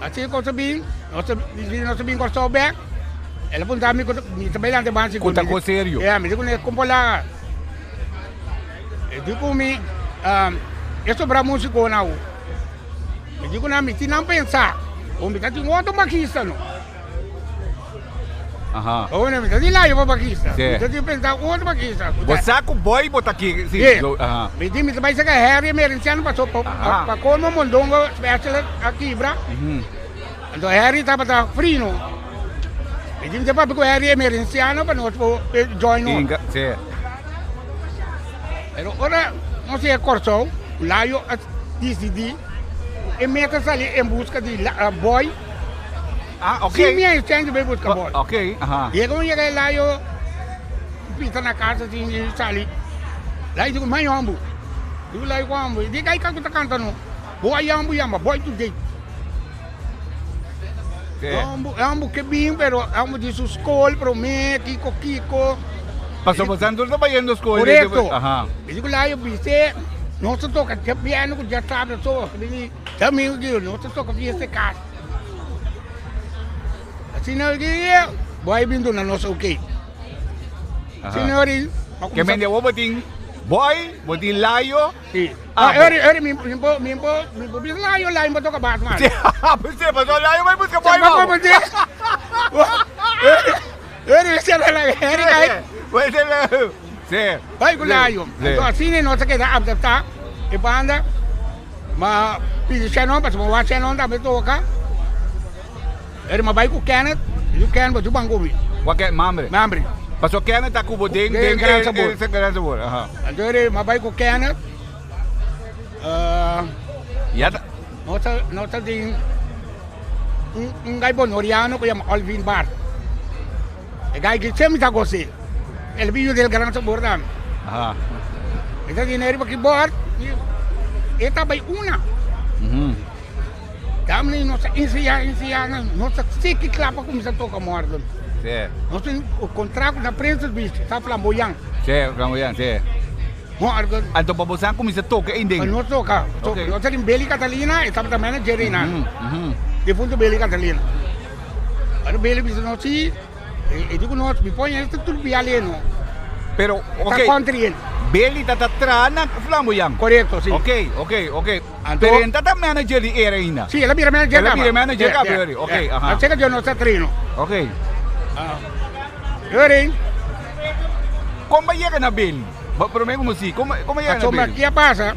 S2: Assim que eu sabia, nós sabia que eu estou bem. Ela pun kami ko sabay lang taban siguro.
S1: Kunta ko seryo.
S2: Yeah, me digo ne kumpola. Digo mi eso bra músico na o. Me digo na mi tinang pensa. O mi tati ngoto makista no.
S1: Aham.
S2: O ne mi tati layo pa makista.
S1: Sí.
S2: Mi tati pensa ngoto makista.
S1: Você com boy bota aqui. Sim.
S2: Aham. Me digo mi sabay sa Harry Americano pa so pa como mondongo special aqui bra. Então Harry tava free no. E dico se proprio Harry Americano per non join no.
S1: Sì.
S2: Però ora non si è accorto, l'aio decidi e mette sali in busca di boy.
S1: Ah, ok.
S2: Sì, mi scende per busca boy.
S1: Ok, aha.
S2: E quando llega l'aio, pita na casa di sali. L'aio dico, ma io ambu. Dico l'aio ambu. Dico, ai kako ta cantano. Boy ambu yamba, boy today. Ambo que bem, pero ambo de sua escola, para mim, Kiko.
S1: Passou passando tudo bem na escola.
S2: Correto.
S1: Aham.
S2: Eu digo lá, eu disse, não se toca, já piano, já sabe, só. Também eu digo, não se toca, fiz esse caso. Assim, eu digo, boy, vindo na nossa ok. Senhores,
S1: que me deu botin boy, botin laio.
S2: Sim. Eri, me laio, laio, me toca baixo, mano.
S1: Você passou laio, vai buscar boy,
S2: não. Eri, você não é, Eri, cai.
S1: Vai ser lá. Sim.
S2: Vai com laio. Então, assim, nós aqui da adaptar, e banda, mas pedi não, mas o watch não dá para tocar. Eri, mas vai com o Kenneth, e o Kenneth, mas o banco.
S1: Qualquer mamre. Passou Kenneth, tá com o boding, tem grande sabor. Aham.
S2: Então, Eri, mas vai com o Kenneth. Nota tem gai bonoriano que chama Alvin Bar. É gai que sempre está gostando. Ele viu dele grande sabor também. Então tem nele para keyboard. Ele tá bem uma. Também nossa ensaiar, nossa sei que clapa como se toca morto.
S1: Sim.
S2: Nós tem o contrato na prensa bicho, tá flamboyant.
S1: Sim, flamboyant, sim.
S2: Morgan.
S1: Então, para você começar a tocar em dentro?
S2: Não toca. Nós temos Beli Catalina e estava também na Jerina. Defunto Beli Catalina. Aí Beli disse, não, sim. E digo, não, me põe esse tudo bialeno.
S1: Pero, ok.
S2: Está contra ele.
S1: Beli está atrás na flamboyant.
S2: Correto, sim.
S1: Ok. Pero ele está manager de era ainda?
S2: Sim, ela vira manager.
S1: Ela vira manager, ok.
S2: Ela chega de nosso treino.
S1: Ok.
S2: Ori.
S1: Como vai chegar na Beli? Pero mesmo assim, como é que
S2: é o que passa?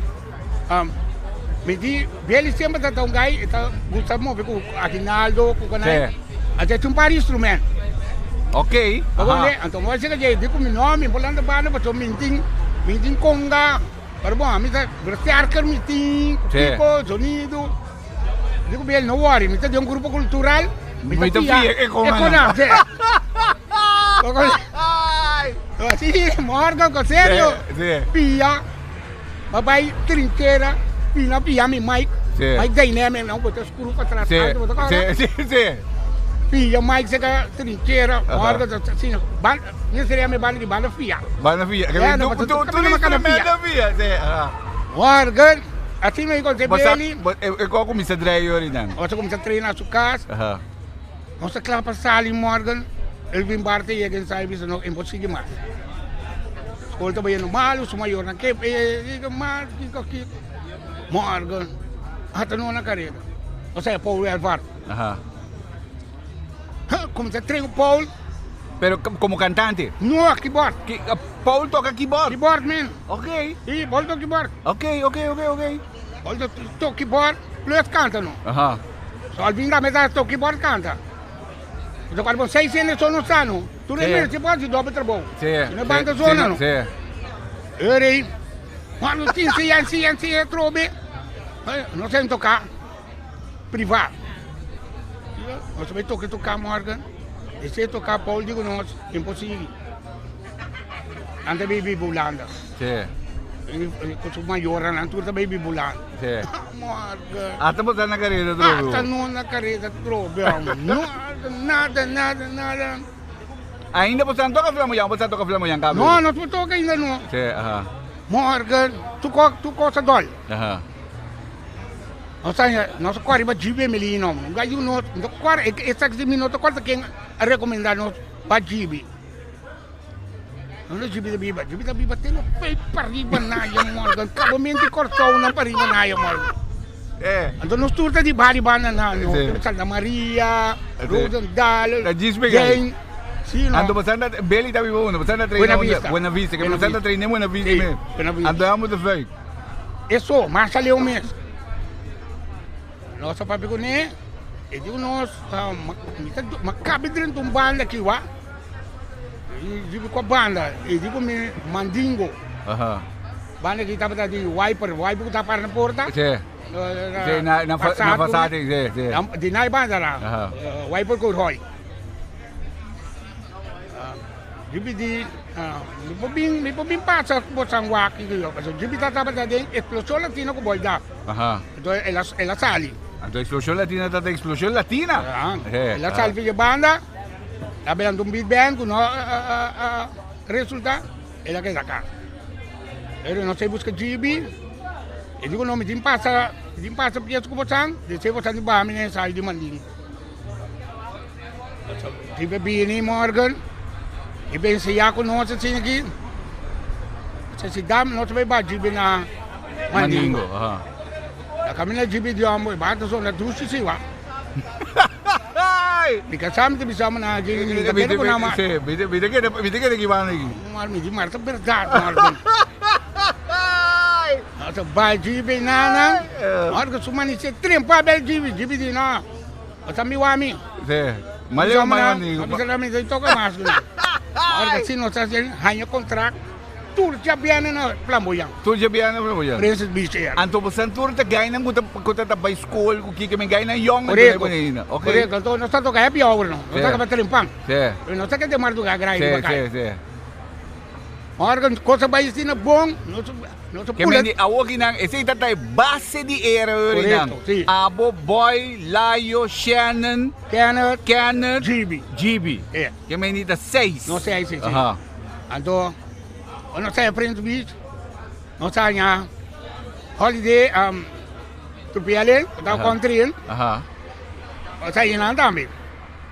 S2: Me diz, ele sempre está um gai, está gostando muito com o Aguinaldo, com o Canai. Até tem um par de instrumentos.
S1: Ok.
S2: Então, você chega de digo meu nome, falando banda, para o minting conga, para bom, me dá cercar minting, tipo, sonido. Digo bem, não worry, me dá de um grupo cultural, me dá
S1: é com
S2: assim, Morgan, com sério, pia, papai, trincheira, pia, me Mike, Mike dynamic, não, botar escuro para trás,
S1: sim.
S2: Pia, Mike, chega trincheira, Morgan, assim, não seria me banda de banda fia.
S1: Banda fia, tu instrumento fia, sim.
S2: Morgan, assim me encontrei ele.
S1: E qual começa a treinar original?
S2: Você começa a treinar na sua casa, você clapa sali, Morgan. Ele vem parte e ele sabe que não é impossível mais. Escolta bem no malo, o maior na que diga mal, que Morgan, até não na carreira. Ou seja, Paul Elvar. Como se treina o Paul?
S1: Pero como cantante?
S2: No, keyboard.
S1: Paul toca keyboard?
S2: Keyboard, man.
S1: Ok.
S2: Sí, Paul toca keyboard.
S1: Ok.
S2: Paul toca keyboard, plus canta no. So, al fin da metà toca keyboard canta. Então, quando você ainda só não está, não. Tu nem mesmo, você pode dar para trabalho.
S1: Sim.
S2: Não banda zona, não.
S1: Sim.
S2: Eri, quando tem ciência, trobe, não sei tocar privado. Nós também tocar Morgan, e se tocar Paul, digo nós, impossível. ante baby bulanda.
S1: Sì.
S2: Su mayora na tuta baby bulanda.
S1: Sì.
S2: Morgan.
S1: Ato mo sa nakarita trovo?
S2: Non na careta trovo. Nada.
S1: Ainda po saan to ka flamoyang? Po saan to ka flamoyang kami?
S2: No, non si tocca ainda no.
S1: Sì, aha.
S2: Morgan, tu cosa dol?
S1: Aha.
S2: Nós corre ba jibe melino. Gayo no, corre exactly minuto corta quem recomendar nos ba jibe. Ano jibe da biba telo pay pariba na yung Morgan. Kabomenti cortão na pariba na yung Morgan. Ando nos turta di bali bana na no. Santa Maria, Rodendal,
S1: La gisbe gay.
S2: Sì, no.
S1: Ando pasando Beli da vivo uno, pasando
S2: Buena Vista.
S1: Buena Vista, que pasando treine Buena Vista me. Andamos de fake.
S2: Eso, mas saliu mês. Nossa papi ko ne, edi nós makabe dentro um banda aqui wa. Digo com a banda, edi com me mandingo.
S1: Aha.
S2: Banda que tava de wiper que tá para na porta.
S1: Sì. Sì, na passate, sì.
S2: Di nai banda lá. Wiper ko roy. Dibi mi po bin passa po sangwak io. Dibi tava de explosão latina ko bolda.
S1: Aha.
S2: Então ela sali.
S1: Anto explosión latina tata explosión latina.
S2: La salvi di banda, abbiamo un big band con risulta e la che da casa. E non sei busca GB e dico non mi impassa piazza come sang, dicevo sta di bambini sai di mandini. Ti bebini Morgan. E ben se ya con noi c'è qui. Se si dam non si va GB na mandingo.
S1: Aha.
S2: La camina GB di amo e basta sono tutti si va. Perché sempre bisogna na GB
S1: Vede che gimana iki?
S2: Mi di Marta verdade, Marta. Vai GB nana. Marta sumani se trimpa bel GB di na. Ota mi wami.
S1: Sì. Ma io mai
S2: Ma bisogna mi dai tocca mas. Marta si non sa se hanno contratto. Tur já viene na flamboyant.
S1: Tur já viene na flamboyant.
S2: Princess Beach Air.
S1: Anto bosan tur ta gay nang kuta ta by school ku kike men gay na yong na
S2: Correcto.
S1: Okay.
S2: Correcto. Entonces no está toca happy hour no. No está para trimpang.
S1: Sì.
S2: Pero no está que te mardo ga grai
S1: Sì,
S2: ba kai.
S1: sì.
S2: Organ cosa ba isina bong. No so
S1: Che mendi awoki nang ese tatay base di era ori nang.
S2: Sì.
S1: Abo Boy, Layo, Shannon,
S2: Kenneth,
S1: GB. Che mendi ta 6.
S2: No sé ahí sí.
S1: Aha.
S2: Anto no sé Prince Beach. No sé ya holiday Tupialen, ta country.
S1: Aha.
S2: O sea, yun lang dami.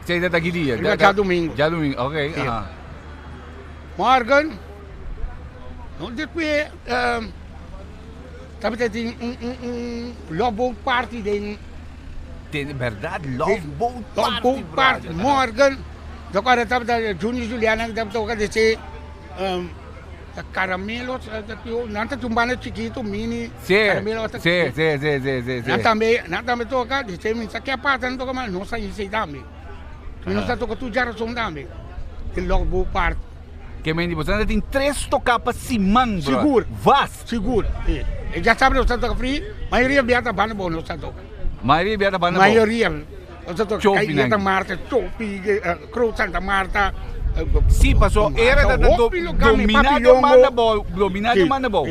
S1: Sei ta gidia.
S2: Ya domingo.
S1: Ya domingo. Okay.
S2: Sì.
S1: Aha.
S2: Morgan. Non di qui tapos love boat party din.
S1: Verdad, love boat
S2: Party. Morgan. Dopo era tapos Junior Juliana tapos ka desse caramelo, nanta tumbana chiquito mini caramelo.
S1: Sì.
S2: Nanta toca desse mi sa che parte non toca ma non sai se dami. Non sta toca tu già son dami. Il love boat party.
S1: Che mendi bosan in 3 capa simang, bro.
S2: Seguro.
S1: Vas.
S2: Seguro. E già sabe lo stato free, maioria viata bana buono lo stato.
S1: Maioria viata bana
S2: buono. Maioria. Lo stato
S1: Chopi
S2: Santa Marta, Chopi, Cruz Santa Marta.
S1: Sì, passò era da dominato Manabo.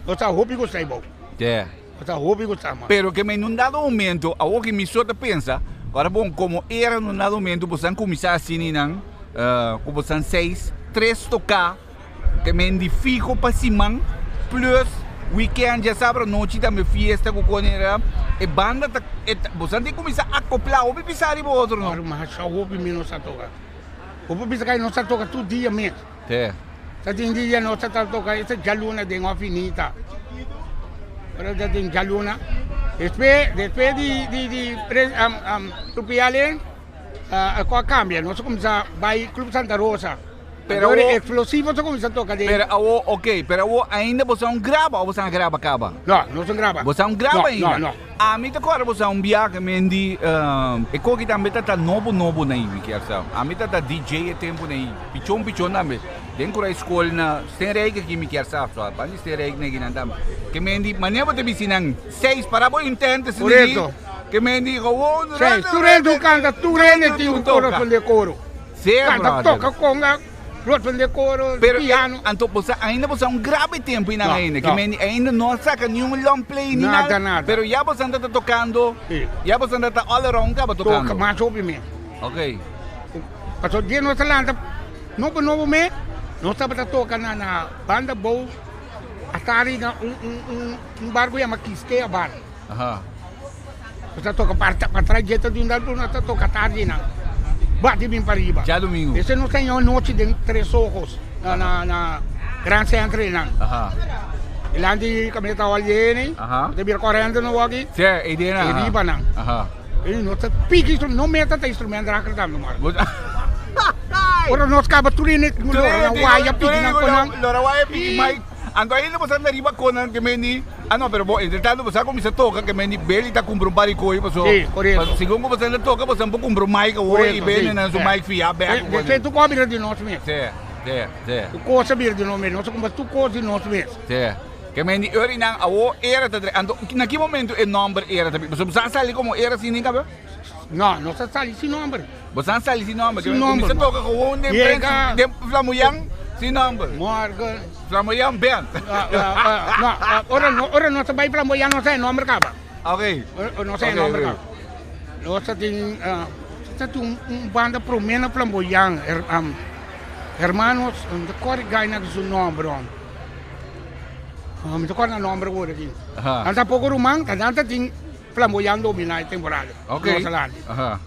S2: Lo sta hopi ko sai bo.
S1: Yeah.
S2: Lo sta hopi ko sama.
S1: Pero que me num dado momento, a o que me só pensa, agora bom, como era num dado momento, bosan começar assim nang, como bosan 6, 3 tocar, que me fijo para simang, plus weekend já sabe, noite também fiesta com conera, e banda tá, bosan tem que começar a acoplar, ou pisar e outro não.
S2: Mas só hopi me não sa toca. Hopi bisa kai não sa toca todo dia mesmo.
S1: É.
S2: Sa dia não sa toca, essa jaluna de uma finita. Pero já tem jaluna. Depois de Tupialen, a cambia, nós começamos vai Club Santa Rosa. Pero agora explosivo só começa a tocar de.
S1: Pero ainda você grava ou você grava acaba?
S2: Não grava.
S1: Você grava ainda?
S2: Não.
S1: A mim tá agora você viagem mendi e coque também tá novo na aí, que é só. A mim tá DJ e tempo na aí. Pichon também. Dentro da escola na sterei que me quer só, bani sterei na ginandam. Que mendi maneira de bisinang 6 para bom intento se
S2: dizer.
S1: Que mendi go
S2: 6, tu rende canta, tu rende ti un coro con le coro.
S1: Sì,
S2: canta toca conga. Rot van de coro,
S1: Pero
S2: piano.
S1: anto ainda você grave tempo
S2: No,
S1: ainda, que
S2: no.
S1: ainda não saca nenhum long play nem
S2: Nada,
S1: nada.
S2: nada.
S1: Pero já você anda tocando,
S2: Sim.
S1: já você anda all around ka ba
S2: Toca
S1: tocando.
S2: mais sobre mim.
S1: Okay.
S2: Pasó dia nossa landa, novo me, nós estamos a tocar na banda boa, até ali na barco chama Quisque a bar.
S1: Aha.
S2: Nós toca para trás dieta de lado, nós toca tarde na bate bem para riba.
S1: Já domingo.
S2: Esse não tem uma noite de 3 ojos na Grand Centre lá.
S1: Aha.
S2: E lá de caminhão olhando,
S1: Aha.
S2: de vir correndo no aqui,
S1: Sim, ideia na.
S2: e riba não.
S1: Aha.
S2: E nós pique instrumento, não meta até instrumento lá que estamos no mar.
S1: Você-
S2: Ora nós acaba tudo no na waia pique na conang.
S1: Lora waya pique
S2: Ih.
S1: mai. Ang ainda você anda riba konan que meni. Ano pero bo entretanto você começa a tocar que meni beli tá comprar um baricoi passou.
S2: Sim, correto.
S1: Segundo você anda toca você não compra um mic ou e
S2: Correto,
S1: bem
S2: sim.
S1: na seu
S2: É.
S1: mic fia back.
S2: Você tu cobre de nós mesmo.
S1: Sim.
S2: Tu coça bir de nós mesmo. Nós como tu coça de nós mesmo.
S1: Sim. Que meni ori nang awo era tá ando na que momento é number era tá. Você sabe sali como era assim ninguém.
S2: Não, nós está ali sem número.
S1: Você sali sin number.
S2: Sin number,
S1: Começa a tocar com um
S2: Chega.
S1: de flamboyant sin number.
S2: Morgan.
S1: Flamboyant band.
S2: Não, ora nós vai para moia nós é número caba.
S1: Okay.
S2: Nós é
S1: Ok,
S2: número
S1: ok.
S2: caba. Nós tem banda promena flamboyant, hermanos, de cor gaina que su nombre. Me tocou na nombre agora aqui.
S1: Aha.
S2: Anta pouco rumang, anta tem flamboyant dominar temporário.
S1: Okay.
S2: Nossa lá.
S1: Aha.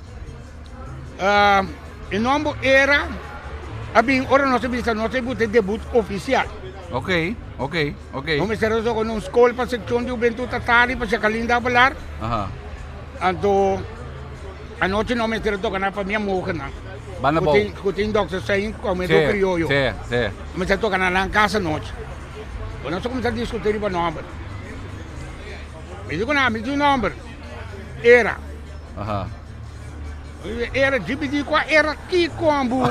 S2: O nome era, ora nós temos debut oficial.
S1: Okay.
S2: Nós estamos com uma escola para a secção de juventude Tatari, para a Kalinda a falar.
S1: Aha.
S2: Então, a noite nós estamos tocando para minha moça.
S1: Banda bom.
S2: Tem Dr. Sain, como é do crioulo.
S1: Sim.
S2: Nós estamos tocando lá em casa à noite. Nós começamos a discutir o nome. Me digo o nome. Era.
S1: Aha.
S2: Era dividir com era aqui como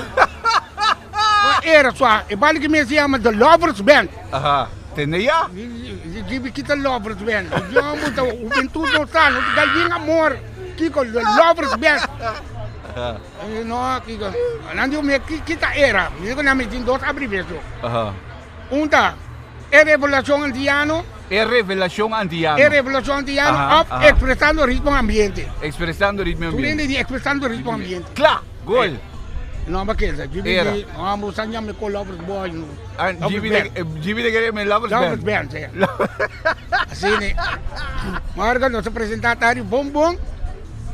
S2: era só e vale que me chama The Lovers Band
S1: Aha. Tenaya?
S2: dividir kita Lovers Band já muda o juventude não está não galinha amor que com The Lovers Band não que não me kita era me digo na me tem dois abreviações
S1: Aha.
S2: uma é revelação antiano
S1: É revelação antiano.
S2: é revelação antiano
S1: Aha,
S2: of
S1: aha.
S2: expressando ritmo ambiente
S1: Expressando ritmo
S2: tu
S1: ambiente.
S2: lembra de expressando ritmo ambiente
S1: Claro. Gol.
S2: não baqueza
S1: Era.
S2: dividir não mo sanya me com Lovers Boy no
S1: GB de querer me Lovers
S2: Lovers
S1: Band.
S2: Band, sim. Assim, né? Marca, nós apresentamos bombom.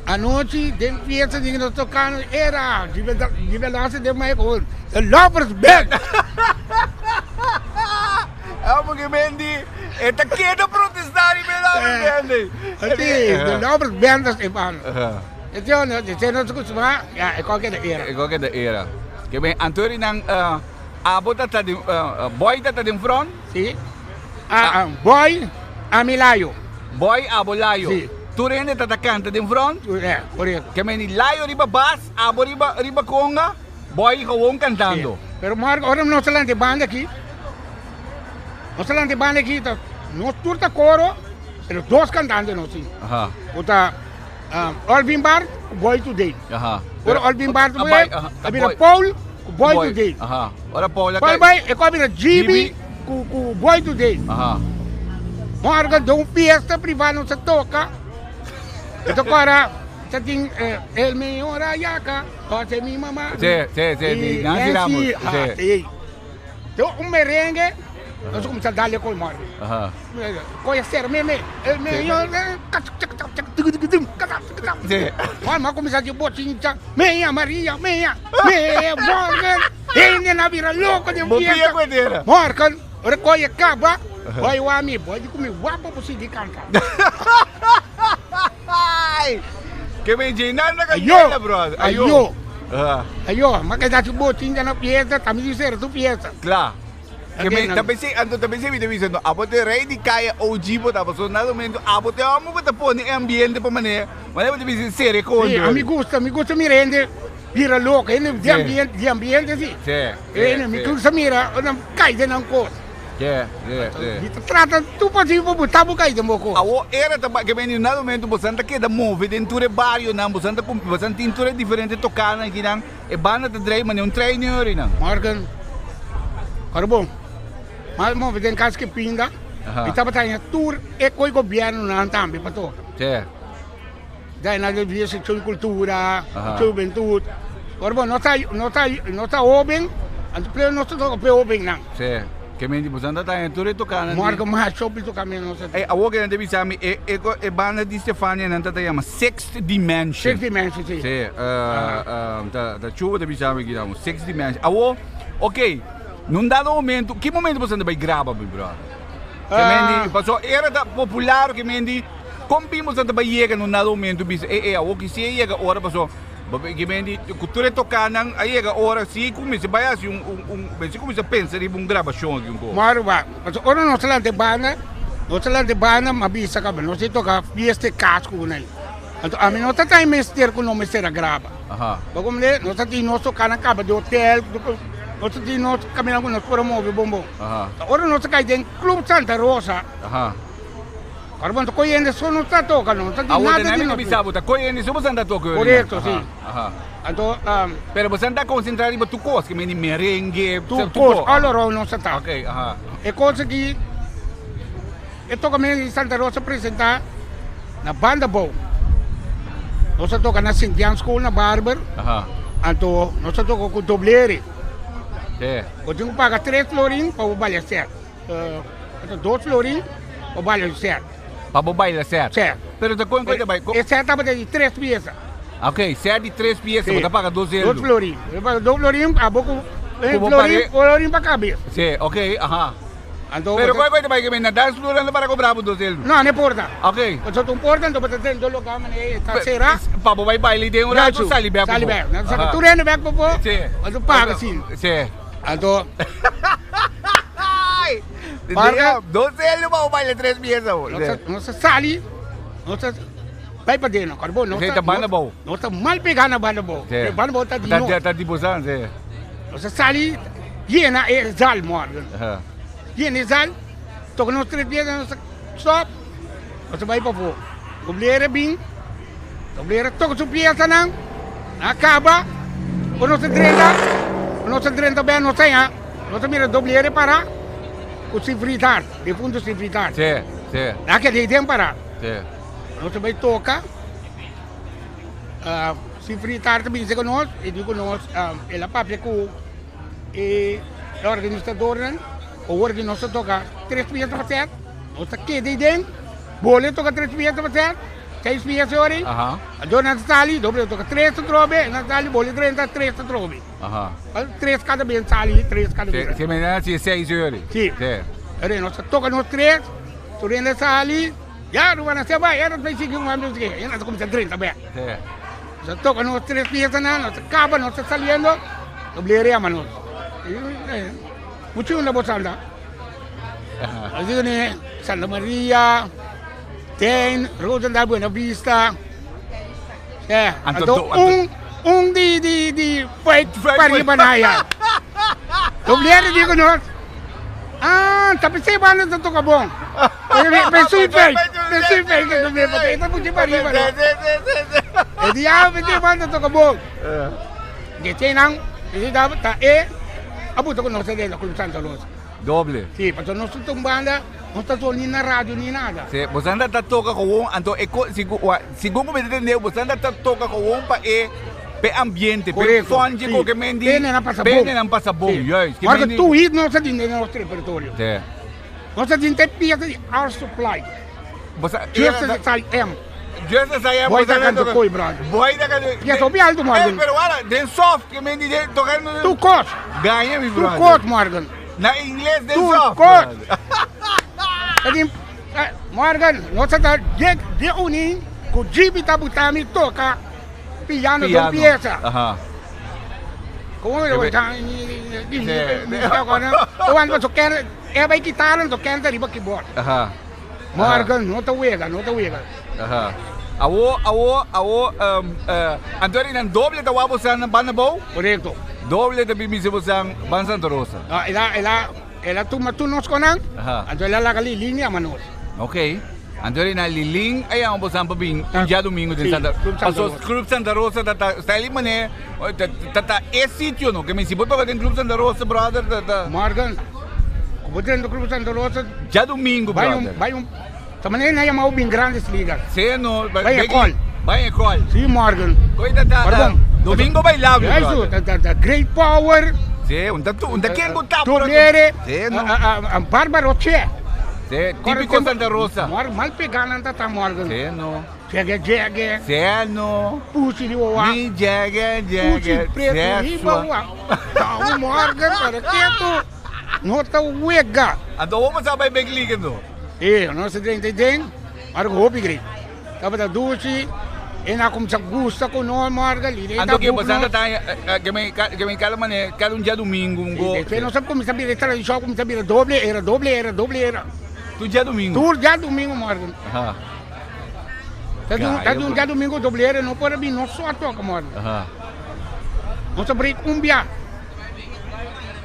S2: À noite, tem fiesta de nós tocando. Era de verdade de mais coisa. The Lovers Band.
S1: Porque Mendy, esta queda protestar e me Lovers Band.
S2: Assim, The Lovers Band, Stefano.
S1: Aha.
S2: Então, nós costumamos, é qualquer era.
S1: Ikaw kada era. Kaya may antori ng abo tata din boy tata din front,
S2: Sim. Boy, Amilayo.
S1: boy abo layo.
S2: Si.
S1: Turene tata canta din front.
S2: É, por isso.
S1: Kaya may ni layo riba bass, abo riba conga, boy kawong cantando.
S2: Pero Marco, ahora nós falamos de banda aqui. Nós falamos de banda aqui, nós turta coro, pero dois cantantes nós sim.
S1: Aha.
S2: Uta Alvin Bar, Boy Today.
S1: Aha.
S2: Ora Alvin Bar
S1: boy,
S2: Today, abira Paul, Boy Today.
S1: Aha. Ora Paul
S2: Paul Boy, e ko abira GB, ku Boy Today.
S1: Aha.
S2: Marga dong fiesta privada sa toka. Ito para sa ting El Mayor Ayaka, Jose mi mamá.
S1: Si, Nancy Ramos. Si.
S2: Ito un merengue, nós começamos a dar-lhe com o Marga.
S1: Aha.
S2: Conhecer meme, El Mayor,
S1: Si.
S2: Mas começar de botinha, meia Maria, meia Morgan, ele na vira louco de
S1: Bopia
S2: fiesta.
S1: kwedera.
S2: Morgan, recolhe acaba, vai o ami, pode comer guapo para você cantar.
S1: Ay! Kaya may jinan na
S2: Ayo,
S1: kanya bro.
S2: ayo,
S1: Aha.
S2: ayo, makita de botinha na fiesta, também dizer tu fiesta.
S1: Claro. Que
S2: Again,
S1: me tapos si ando tapos si video no abote REI di KAYA OG po tapos so nado momento abote amo ko tapo ni ambiente pa mané. Wala mo dibi sere ko.
S2: Sí, a mí gusta mirende, vira louco, ele de ambiente sim.
S1: Sí.
S2: Ele me gusta mira, não cai de não coisa.
S1: Yeah.
S2: Dito trata tu pode botar bo cai de moco.
S1: Awo era taba que me nado momento bosanta que da move dentro de barrio na bosanta tintura diferente tocana ginang e bana de drei man un trainer ina.
S2: Morgan, Carbon. Mas mo veden kas que pinda. Kita batanya tour e coi governo na tambi pato.
S1: Certo.
S2: Daí na devia se cultura, juventude. Carbon nota open, anto pleo nota toca open na.
S1: Certo. Que mendi busanda tá em tudo tocando.
S2: Marca mais shopping to caminho não
S1: sei. A outra não deve saber é banda de Stefania não tá chama Sixth Dimension.
S2: Sixth Dimension sim.
S1: Sim. Da chuva deve saber que damos Sixth Dimension. Ok. Num dado momento, que momento você vai gravar, meu brother? Que mendi, passou era da popular que mendi, como vimos anda vai chegar num dado momento, bis o que se chega hora passou. Que mendi, cultura tocando, aí chega hora se começa vai assim se começa a pensar em gravação aqui pouco.
S2: Maruba, mas ora não se lá de banda, mas bisa que não se toca fiesta casco né. Então a mim não tá em mestre com não mestre grava. Como le, não tá em nosso canal caba de hotel, não tá em nosso caminhão com nós promove bombom. Ora não se cai dentro Clube Santa Rosa. Carbon to coyende só não tá tocando, não tá nada de
S1: não bisa buta, coyende só você anda tocando.
S2: Correto, sim. Então,
S1: pero você anda concentrado em tu coisa, que mendi merengue,
S2: tu coisa, all around não se tá.
S1: Ok,
S2: é coisa que eu toco em Santa Rosa apresentar na banda boa. Nós toca na Sintian School na Barber. Então, nós toca com dobleire. Eu tenho que pagar 3 florins para o baile certo. Então, 2 florins para o baile certo.
S1: Para o baile certo?
S2: Certo.
S1: Pero de quanto vai?
S2: É certo para de 3 peças.
S1: Ok, certo de 3 peças, você paga 12 euros.
S2: 2 florins. Eu pago 2 florins, a boca, florim para a cabeça.
S1: Sim, ok, Pero qual coisa vai que me dar explorando para comprar por 12 euros?
S2: Não importa.
S1: Ok.
S2: Eu só importa, então para ter 2 lugares, está será.
S1: Para o baile tem rato, sali bem.
S2: Sali bem. Tu rende bem para o
S1: Sim.
S2: Mas tu paga sim.
S1: Sim.
S2: Então...
S1: Paga 12 euros para o baile 3 peças.
S2: Nossa sali, nossa vai para dentro, carbon.
S1: Nossa banda boa.
S2: Nossa mal pegar na banda boa. Banda boa está de novo.
S1: Está de bosan, sim.
S2: Nossa sali, llena é zal, Morgan. Llena é zal, toca nos 3 peças, nossa stop. Nossa vai para fora. Dobleira bem, dobleira toca sua peça não, acaba, o nosso 30 bem, nossa mira dobleira para o se fritar, de fundo se fritar.
S1: Sim.
S2: Naquele tempo para.
S1: Sim.
S2: Nós vai tocar, se fritar também se nós, e digo nós, ela papel com e o organizador, o organizador toca 3 peças para ser, nós aqui de dentro, boleh toca 3 peças para ser, 6 peças hoje, a dona Natali, doble toca 3 trobe, Natali boleh 33 trobe. 3 cada vez sali, 3 cada vez.
S1: Se me dá 6 euros.
S2: Sim. Aí nós toca nos 3, tu rende sali, já não vai ser vai, era vai seguir amigo que, já nós começa 30 bem. Nós toca nos 3 peças nós acaba nós saliendo, dobleria manos. Muito na botanda. Assim né, Santa Maria, tem Rosendahl Buena Vista. Então de Paribanaya. Dobleira digo nós. Tá percebendo que toca bom. Pensei que não me botei, tá muito pariba. É diabo que toca bom. Que tem não, ele dá tá abuto com nós dentro com Santa Rosa.
S1: Doble.
S2: Sim, porque nós estamos banda, não está nem na rádio nem nada.
S1: Sim, você anda toca com um, então segundo me entendeu, você anda toca com um para ambiente, para som de qualquer mendi.
S2: Pena não passa bom. Agora tu ir não está dentro do nosso repertório.
S1: Sim.
S2: Nós estamos dentro peça de Our Supply. Just as I am. Boy da canto coi, brother.
S1: Boy da canto.
S2: Já soube alto, Morgan.
S1: Pero olha, den soft que mendi tocando.
S2: Tu cost.
S1: Ganha, mi brother.
S2: Tu cost, Morgan.
S1: Na inglês den soft.
S2: Tu cost. Morgan, nós estamos de unir com o Jibi Tabutami toca piano de peça. Como eu vou estar agora, eu ando tocando, vai guitarra, tocando riba keyboard. Morgan, não tá wega.
S1: Antônio, não doble da wabo sa banda bow?
S2: Correto.
S1: Doble da bimisi mo sa Ban Santa Rosa.
S2: Ela tu nos konan. Anto ela lagali linya manos.
S1: Okay. Andori na Liling, ay ang bosan pa bing dia domingo de
S2: Sim,
S1: Santa
S2: Clube Santa
S1: Rosa.
S2: Rosa.
S1: Clube Santa Rosa está ali mané, tá esse sítio não, que me se bota para Clube Santa Rosa, brother,
S2: Morgan, kebetulan do Clube Santa Rosa,
S1: dia domingo, brother.
S2: vai também nem é mau bem grandes ligas.
S1: Sim, no,
S2: Vai a call.
S1: Vai a call.
S2: Sim, Morgan.
S1: Coisa
S2: Pardon.
S1: domingo vai lá,
S2: É isso, great power.
S1: Sim, onde quem botar
S2: por Tolere,
S1: Sim, no.
S2: Bárbaro Che.
S1: Sim, típico Santa Rosa.
S2: Mal pegando tá Morgan.
S1: Sim, no.
S2: Jega.
S1: Sim, no.
S2: Puxa de boa.
S1: Mi jega.
S2: Puxa preto, riba, tá Morgan, para quieto. Nota uega.
S1: Então vamos saber bem ligando.
S2: Não se tem. Marco hopi great. Tava da duche. E na como sa gusta ko no Morgan.
S1: Ando que bastante tayo, que me cala mané, cada dia domingo go.
S2: Não sabe como sabia de tradição, como sabia doble era.
S1: Tu dia domingo.
S2: Tu dia domingo, Morgan.
S1: Aha.
S2: Tá dia domingo doble era, não pode vir, não só toca, Morgan.
S1: Aha.
S2: Não se break cumbia.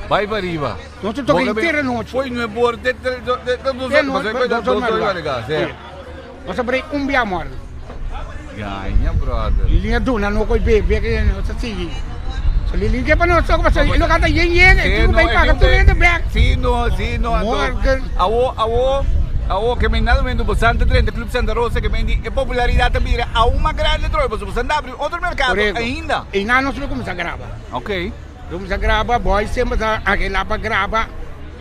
S1: Vai para riba.
S2: Não se toca inteira noite.
S1: Foi no borde de
S2: Não se break cumbia, Morgan.
S1: Ganha, brother.
S2: Lilinha duna, não coi bebe, que não se sigue. So lilinha pa no, so ko sa ilo kata yen, tu vai paga tu rende black.
S1: Sino.
S2: Morgan.
S1: Awo que me nada vendo bastante trend Clube Santa Rosa que me é popularidade também a uma grande tropa, você anda abrir outro mercado ainda.
S2: E não nós vamos começar a gravar.
S1: Ok.
S2: Vamos a gravar, boy, sempre tá aqui lá para gravar.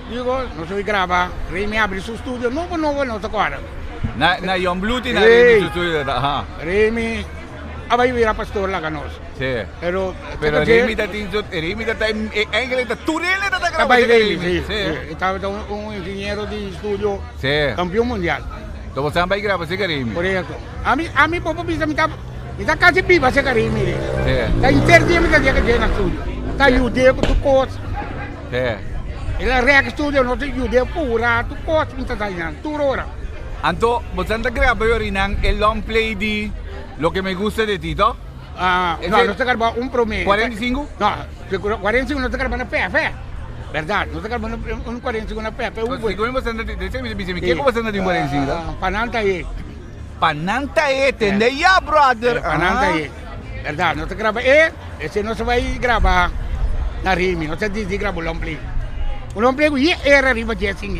S2: Digo, nós vamos gravar, Rei me abre seu estúdio, novo, não tá agora.
S1: Na Young Bluetooth na Rei do estúdio, aha.
S2: Rei me abay vira pastor lá canos.
S1: Sim.
S2: Pero
S1: Rei me tá ainda turele tá gravando.
S2: Abay Rei, sim. Estava engenheiro de estúdio, campeão mundial.
S1: Então você vai gravar esse Karimi.
S2: Correto. A mim popo bisa me tá quase viva esse Karimi.
S1: Sim.
S2: Tá interdia me tá dia que na estúdio. Tá judeu com tu cos.
S1: Sim.
S2: Ele é rec estúdio, não tem judeu pura, tu cos me tá dando, tu ora.
S1: Anto, você anda gravando orinang el long play de Lo que me gusta de ti, ¿no?
S2: No te graba un promedio.
S1: 45?
S2: No, 45 no te graba una fe. ¿Verdad? No te graba un 45 una fe.
S1: ¿Qué cosa anda de 45?
S2: Pananta y.
S1: Pananta y, ¿entendés ya, brother?
S2: Pananta y. ¿Verdad? No te graba ese no se va a grabar na rimi, no se dice graba un ombligo. Un ombligo y era arriba Jessing.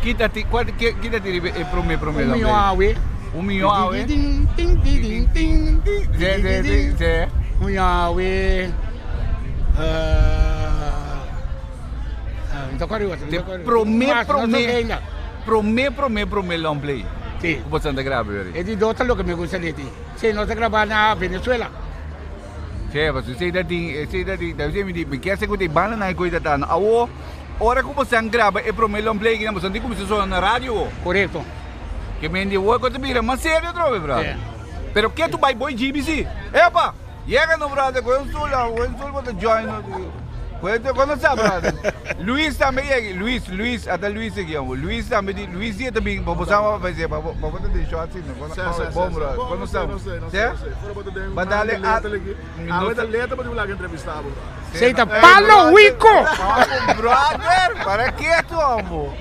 S1: Quítate el promedio.
S2: Un millón, ting.
S1: Sí.
S2: Un millón,
S1: Promé long play.
S2: Sí.
S1: ¿Cómo se anda grabando?
S2: Es de dos lo que me gusta de ti. Sí, no se graba en Venezuela.
S1: Sí, pues usted me quer ser que bala na coisa tá. Ora como se grava e promé long play que não você como se soa na rádio.
S2: Correto.
S1: Que me indi o coisa vira mais sério trove, brother. Pero que tu vai boy GBC? Epa, llega no brother, com o join. Quando sabe, brother. Luiz também é, Luiz, até Luiz aqui, Luiz também, Luiz ia também, para você fazer, para você deixar assim, bom, brother. Quando sabe? Certo? Badale
S3: a letra para divulgar entrevistado.
S2: Seita palo Wico.
S1: Brother, para que tu amo?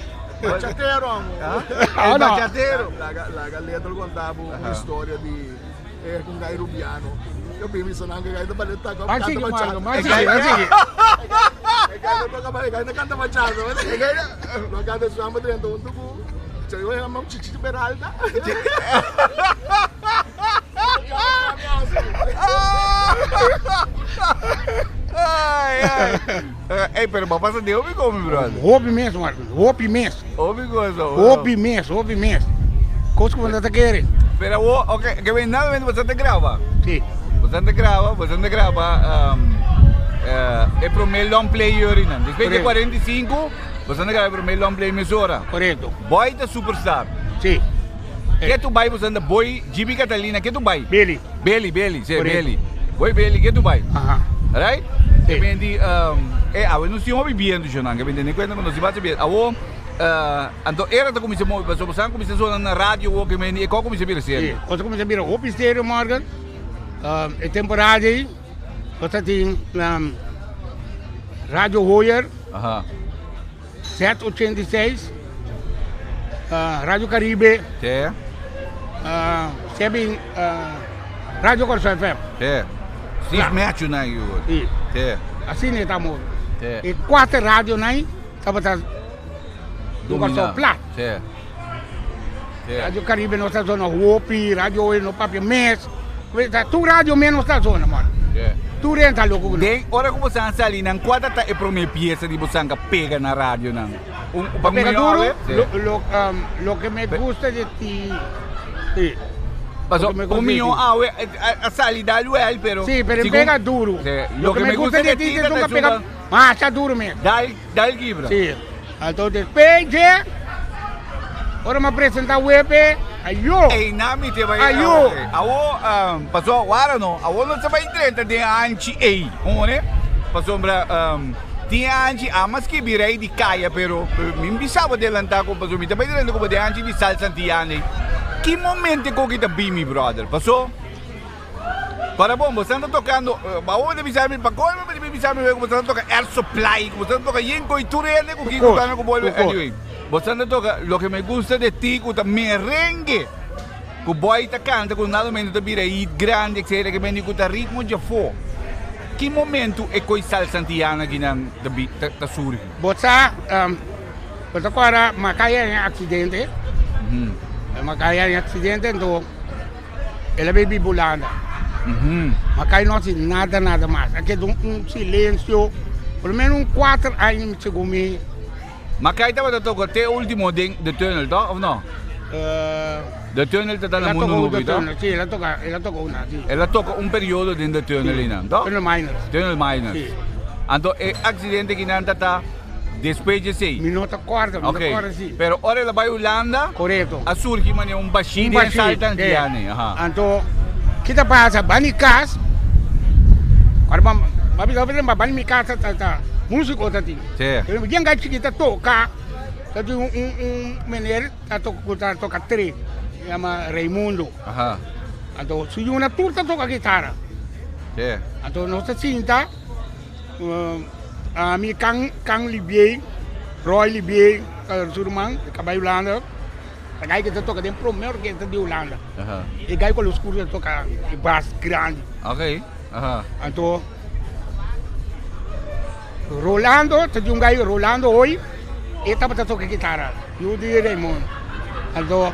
S3: Bachateiro, amor.
S1: É bachateiro.
S3: La letra contava uma história de com Gai Rubiano. Eu pensei na Gai da baleta com
S2: Mas sigue.
S3: Gai da canta machado. Não canta samba dentro do cu. Eu ia amar chichi beralda.
S1: Ei, pero papá se deu me come, brother.
S2: Roupe mesmo, Marcos. Roupe mesmo.
S1: Ouve
S2: mesmo. Coisa que você tá querendo.
S1: Pero ok, que vem nada, você te grava.
S2: Sim.
S1: Você te grava é pro meu long play orina. Depois de 45, você te grava pro meu long play mesura.
S2: Correto.
S1: Boy da superstar.
S2: Sim.
S1: Que tu vai, você anda boy, Jimmy Catalina, que tu vai?
S2: Belly,
S1: sim, Belly. Boy Belly, que tu vai? Right?
S2: Sim.
S1: Que vendi, não estamos vivendo, Jonan, que vendi, nem quando nós vamos ver. Então, era da comissão, você começou na rádio, ou que vendi, qual comissão vira ser?
S2: Sim. Você começa a virar roupa estéreo, Morgan. É temporada aí. Você tem Rádio Royer. 786. Radio Caribe,
S1: Sì.
S2: Sebing Radio Corso FM.
S1: Sì. Si
S2: Là.
S1: smercio na io.
S2: Sì.
S1: Sì.
S2: Assim estamos.
S1: Sì.
S2: E 4 rádios aí, estamos do Corso Plat.
S1: Sì. Sì.
S2: Radio Caribe não está zona Wopi, Radio Oil no Papia Mes. Tu radio menos está zona, mano.
S1: Sì.
S2: Tu renta louco.
S1: Dei, ora come stanno salendo, in quadra è per me pieza di Bosanga pega na radio na.
S2: Pega duro, lo que me gusta de ti. Sí.
S1: Paso, un mio a sali da UL però.
S2: Sì, per pega duro.
S1: Sì.
S2: Lo que me gusta de ti es nunca pega. Ma está duro mesmo.
S1: Dal Gibra.
S2: Sì. Entonces, page. Ora me apresenta web. Ayo.
S1: E nami te vai.
S2: Ayo.
S1: Awo paso guarda no. Awo non sa 30 de anci e. One? Paso ti anci amas che REI di KAYA però mi bisava dell'antaco paso mi te vai direndo come de anci di salsa antiani. Che momento con che da bimi brother. Paso? Para bombo, stanno toccando, ma ora mi sembra il pagone, ma mi sembra come stanno toccando air supply, come stanno toccando yenko i turene con chi stanno con vuelve. Anyway, stanno toccando lo che mi gusta di ti con merengue. Con boy ta canta con nada meno da REI grande, eccetera, che mendi con ritmo già fu. Che momento è coi salsa antiana che nan da beat ta suri.
S2: Botsa agora Makaya em acidente. Makaya em acidente, então ela veio bibulanda. Makaya não tinha nada mais. Aqui silêncio, pelo menos 4 anos chegou me.
S1: Makaya estava tocando até o último de tunnel, tá? Ou não? De tunnel está no mundo nuovo, tá?
S2: Sì, ela tocou una, sì.
S1: Ela tocca un periodo dentro del tunnel in tá?
S2: Tunnel miners.
S1: Tunnel miners.
S2: Sì.
S1: Ando è accidente che nanta ta despeje sei.
S2: Minuto quarto, sì.
S1: Però ora la vai Olanda.
S2: Corretto.
S1: A surgi mane un bashid e salta antiani.
S2: Anto kita passa bani kas. Karena bisa bilang bani mi casa tata musik tadi.
S1: Sì.
S2: Dia nggak kita toca. Tadi mener kita toca tre. Chiama Raimundo. Anto su una turta toca chitarra.
S1: Sì.
S2: Anto nostra cinta mi Kang Libier, Roy Libier, Surman, Cabay Holanda. Kaya kita toca dentro primeiro orquestra de Holanda. E kaya com os cursos toca bass grande.
S1: Ok.
S2: Anto Rolando, tadi um gajo Rolando hoje, eta para tocar guitarra. Eu de Raimundo. Anto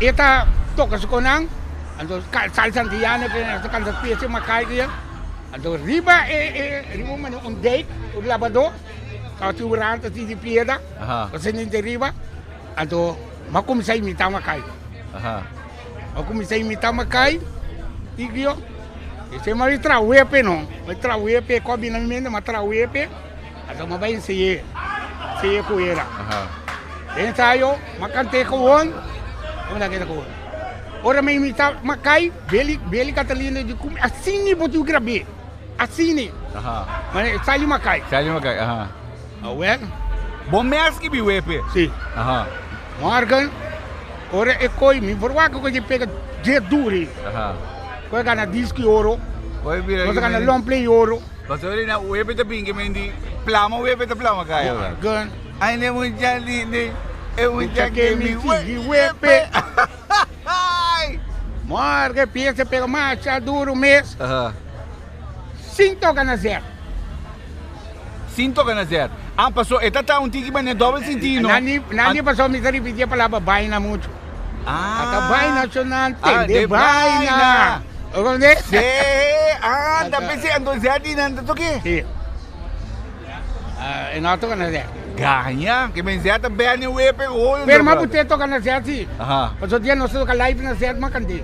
S2: eta toca sekonang, anto salsa antiana que nós canta piece macai dia. Anto riba riba mano un date, un lavador, kau ranta di pieda, kasi ninte riba. Anto makum sa imita macai. Makum sa imita macai, igio. Esse mas trauepe não, mas trauepe combinamento, mas trauepe, anto mabai se coera. Ensaio, macante com Una kita ko. Ora may imita macai, beli Catalina de cum assim botiu grabe. Assim. Mas sali macai.
S1: Sali macai,
S2: Well.
S1: Bom mês que biwepe.
S2: Sim. Morgan. Ora e coi mi forwa ko je pega je duri. Ko gana disco ouro.
S1: Ko bira.
S2: Ko gana long play ouro.
S1: Pasori na wepe ta pingue mendi plama wepe ta plama kaya.
S2: Gan.
S1: Ai ne mo jali eu já
S2: que me wepe. Morga, pensa, pega marcha, duro mês. Cinto gana zero.
S1: Cinto gana zero. Passou, tá um tiki mas double sentido.
S2: Nani passou me repetir para lá baina muito. Ata baina nacional de baina. Onde?
S1: Sim. Tá pensando zero dinando to que?
S2: Sim. E não to gana zero.
S1: Ganha, que men zero bem no wepe o.
S2: Pero mas você toca na zero sim. Passou dia nós toca live na zero mas cante.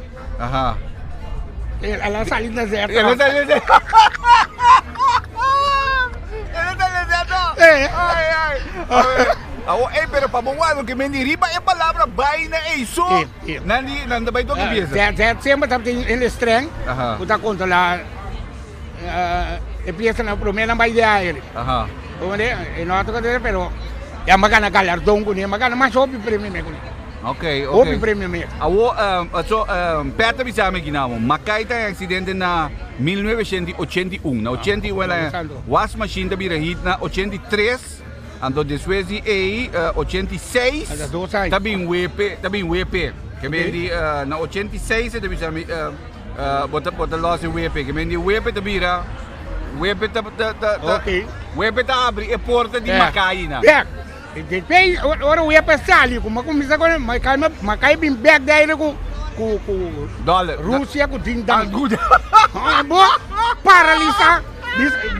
S2: Ela saiu na zero.
S1: Ela saiu na zero. Pero pamonguado que me diriba é palavra baina é isso. Nanda vai tocar pieza.
S2: Zero sempre tá em estranho. O tá conta lá. E pieza na primeira vai de aire. E não toca dele, pero ya magana galardão com ele, magana mais óbvio prêmio mesmo.
S1: Ok.
S2: Óbvio prêmio mesmo.
S1: Perto de sabe que não, Macai tem acidente na 1981. Na 81 ela was machine da birahit na 83. Ando después de aí, 86,
S2: Ada 2 anos.
S1: também WP. Que me di, na 86, também sabe, bota loss em WP. Que me di, WP também era, WP tá abre a porta de Macaína.
S2: Depois, ora o EPA sali, como começa com Macai bem back daí com
S1: Dólar.
S2: Rússia com Dindang. Boa, paralisa.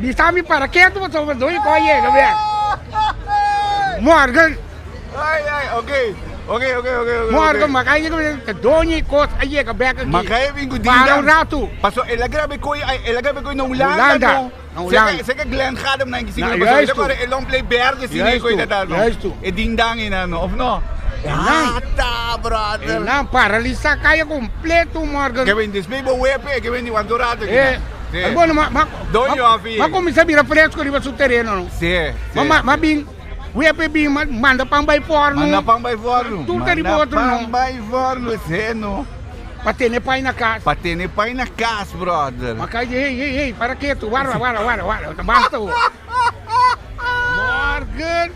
S2: Bisa para quieto, você vai doir com aí, tá vendo? Morgan.
S1: Ok.
S2: Morgan, Macai que doni cos aí que back aqui.
S1: Macai vem com
S2: Para um rato.
S1: Passou, ela grava coi na Holanda. Você que Glenn Gadam na que siguro passou. Agora ele não play verde sim coi da não. É dindang ina no, of no? Tá, brother.
S2: Não, paralisa caia completo, Morgan.
S1: Que vem despeio o WP, que vem de Wandorato.
S2: Bueno, mas começa a virar fresco riba sul terreno, não?
S1: Sim.
S2: Mas bem, o EPA bem manda pambai forno.
S1: Manda pambai forno.
S2: Tudo tá de outro, não?
S1: Pambai forno, sim, não.
S2: Para ter pai na casa.
S1: Para ter pai na casa, brother.
S2: Mas cai, ei, para que tu? Guarda, basta. Morgan.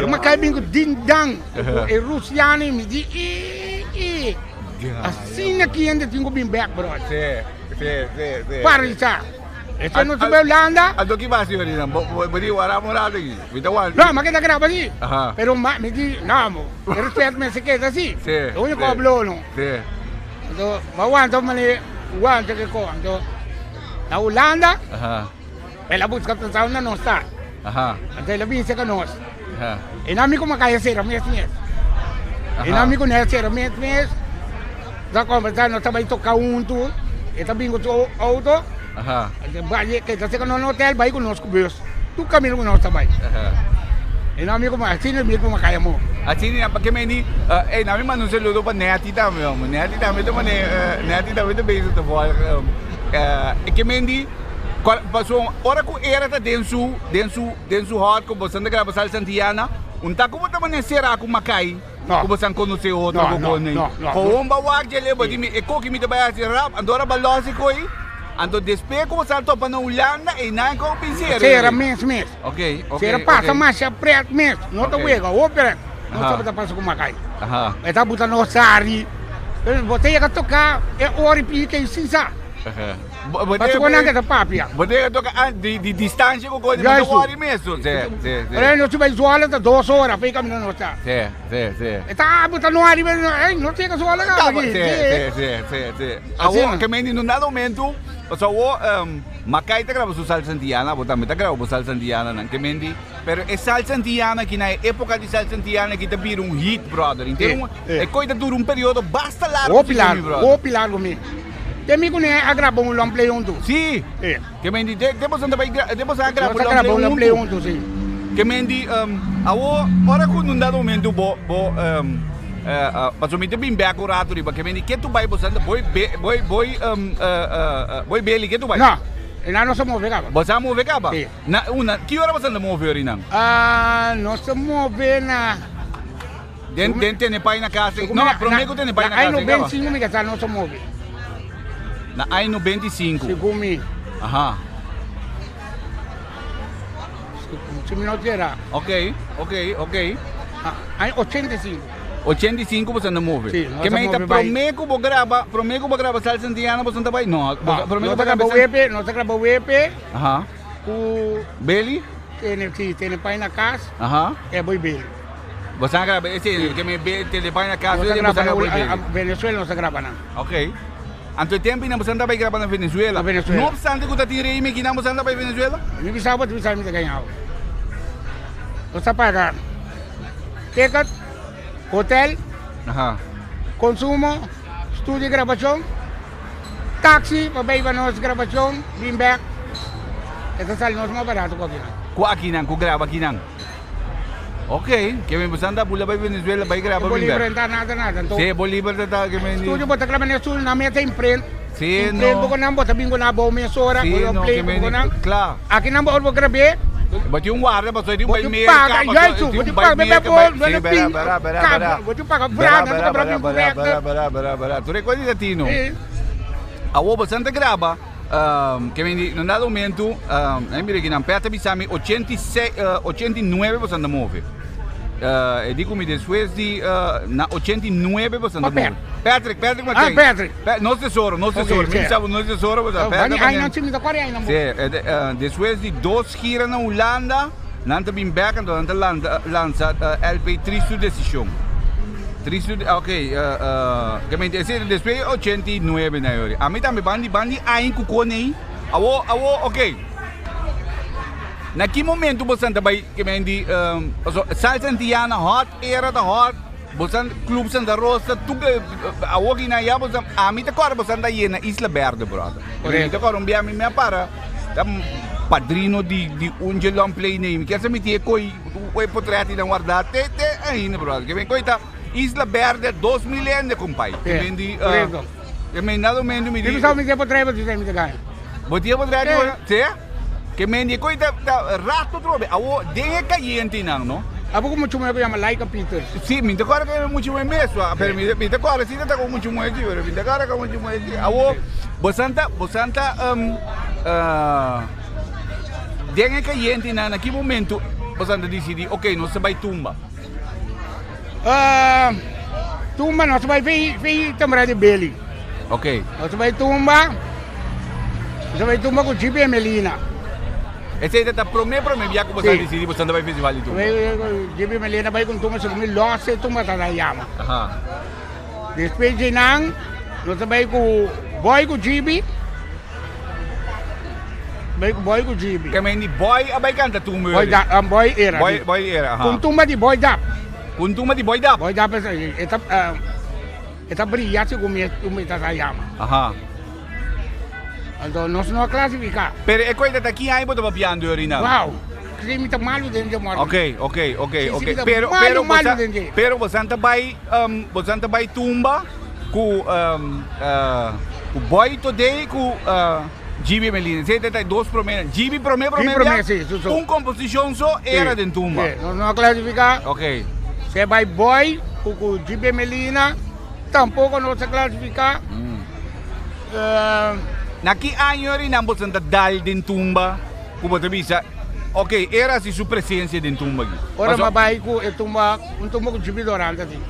S2: Mas cai bem com dindang. E russiano me diz, assim aqui ainda tenho bem back, brother.
S1: Sim.
S2: Para isso. Esse não soube Holanda.
S1: Ando que vai, senhorita? Bodi wara morado aqui.
S2: Não, mas que tá grava ali.
S1: Ajá.
S2: Pero me diz, não, respeito me se queda assim.
S1: Sim.
S2: O único hablou, não.
S1: Sim.
S2: Então, mas aguanta que com. Então, na Holanda, ela busca atenção na nossa. Então, ela vem com nós. E não me como caia ser mês. E não me conhece mês. Já conversar, nós também tocar junto. E também com o auto. Vai que tá chegando no hotel, vai conosco, Deus. Tu caminho com nós também. E não me como assim, não me como caia mo.
S1: Assim, porque me ni, na minha mão não se lutou para neti também, neti também também isso tá bom. Que me ni, passou hora que era tá dentro hot com você anda gravar sal Santiana, tá como também será com Macai. Como você conhece outro com nem. Com um bawa que ele pode me, que me trabalha assim rap, andora balosi coi. Ando despejo como salto para na Holanda e não com pincel.
S2: Será mesmo.
S1: Ok.
S2: Será passa marcha preto mesmo. Não tá vendo, ópera. Não sabe tá passando com Macai. É tá botando no sari. Você ia tocar é hora e pique em cinza. Passa com nada da papia.
S1: Você toca de distância com coisa mas hora mesmo. Sim.
S2: Olha, não se vai zoar da 2 horas, fica caminhando no sari.
S1: Sim.
S2: Tá botando no ar e não tem que zoar lá.
S1: Sim. Agora que me no dado momento so Macai tá gravando sal Santiana, botar me tá gravando sal Santiana não que mendi, pero é sal Santiana que na época de sal Santiana que tá vir hit, brother. Então é coisa dura período basta largo.
S2: O pilar comigo. Tem amigo né a gravar long play junto.
S1: Sim. Que mendi depois anda vai depois a
S2: gravar long play junto, sim.
S1: Que mendi ora com no dado momento mas o meu bem bem acurado riba que me que tu vai botando boi beli que tu vai
S2: não se move caba
S1: você move caba na uma que hora você anda move ori não
S2: não se move na
S1: tem pai na casa não prometo tem pai na casa
S2: aí no 25 me que não se move
S1: na aí no 25
S2: segumi se minutos era
S1: ok
S2: aí
S1: 85 você não move.
S2: Sim,
S1: que me está prometo vou gravar sal Santiana você não vai não.
S2: Prometo vou gravar WP, nós grava WP.
S1: O Beli?
S2: Tem pai na casa. É boi Beli.
S1: Você grava esse que me tem pai na casa,
S2: você grava na Venezuela não se grava não.
S1: Ok. Anto tempo não você não vai gravar na Venezuela. Não obstante que tu tirei me que não você não vai Venezuela?
S2: Me bisava tu me ganhava. Você paga. Ticket hotel, consumo, estúdio de gravação, táxi para ir para nossa gravação, bring back. Essa sala não é mais barato com
S1: aqui não, com grava aqui não. Ok, que me você anda pula para Venezuela para gravar
S2: bring back. Bolívar nada.
S1: Sim, Bolívar tá que me.
S2: Estúdio bota gravar no sul na meta imprint.
S1: Sim,
S2: não. Imprint bota não bota bingo na boa mesora,
S1: com play bota não. Claro.
S2: Aqui não vou gravar.
S1: Bati guarda, passou de meio
S2: meio. Vou te pagar, bebê bol, não é pingo. Vou te pagar, brada,
S1: Tu reconhece Tino? A oba Santa grava, che vendi non dado momento mi che non perde bisami 89% muove e dico mi después di na 89% muove Patrick non tesoro pensavo non tesoro
S2: Ai non ci mi da cuore ai non.
S1: después di 2 gira na Holanda nanta bin back and nanta lanza LP 3 su decision 3 su ok che mi dice después 89 na euro a me também bandi ai ku konei awo ok na que momento você anda vai que me di salsa indiana hot era da hot você clubs anda rosa tu a wogi na ya você a mim tá cora você anda aí na Isla Verde brother me tá cora bia me para padrino di Ungelon play name que essa me tie coi o potretti da guardar te aí né brother que vem coita Isla Verde 2 milhões compai que me di que me nada me me
S2: Dico sa mi che potrebbe ti sei mi ganha.
S1: Botia potretti sì que me di coita rato trobe awo dengue caliente não
S2: Apo como chuma ko yama like Peter.
S1: Sì, mi ricordo che mucho me messo, per mi ricordo sì da con mucho me di, mi ricordo che mucho me di. Awo bosanta dengue caliente na que momento bosanta decidi, ok, non se vai tumba.
S2: Tumba non se vai fei tamra di belli.
S1: Ok.
S2: Non se vai tumba. Se vai tumba con Cipi e Melina.
S1: E sei stata per me via come sai decidi bosanta vai festival di tumba.
S2: Cipi e Melina vai con tumba se mi losse tumba ta yama.
S1: Aha.
S2: Depois de non se vai con boy con Cipi. Boy con Cipi.
S1: Che me di boy abai canta tumba.
S2: Boy era.
S1: Boy era.
S2: Con tumba di boy dap.
S1: Con tumba di boy dap.
S2: Boy dap eta brillante come ta yama.
S1: Aha.
S2: Então nós não classificar.
S1: Pero e coita daqui aí bota piando orina.
S2: Wow. Que me tá malu dentro de morte.
S1: Ok.
S2: Pero
S1: Pero bosanta vai tumba com boy today com Gibi Melina. Você tem 2 promessas. Gibi promessa. Composição só era de tumba.
S2: Não classificar.
S1: Ok.
S2: Se vai boy com Gibi Melina, tampouco não se classificar.
S1: Naki anyo rin ang bosanta dal din tumba. Como te bisa. Ok, era si su presença din tumba.
S2: Ora mabai ko tumba ko Gibi Doranta din.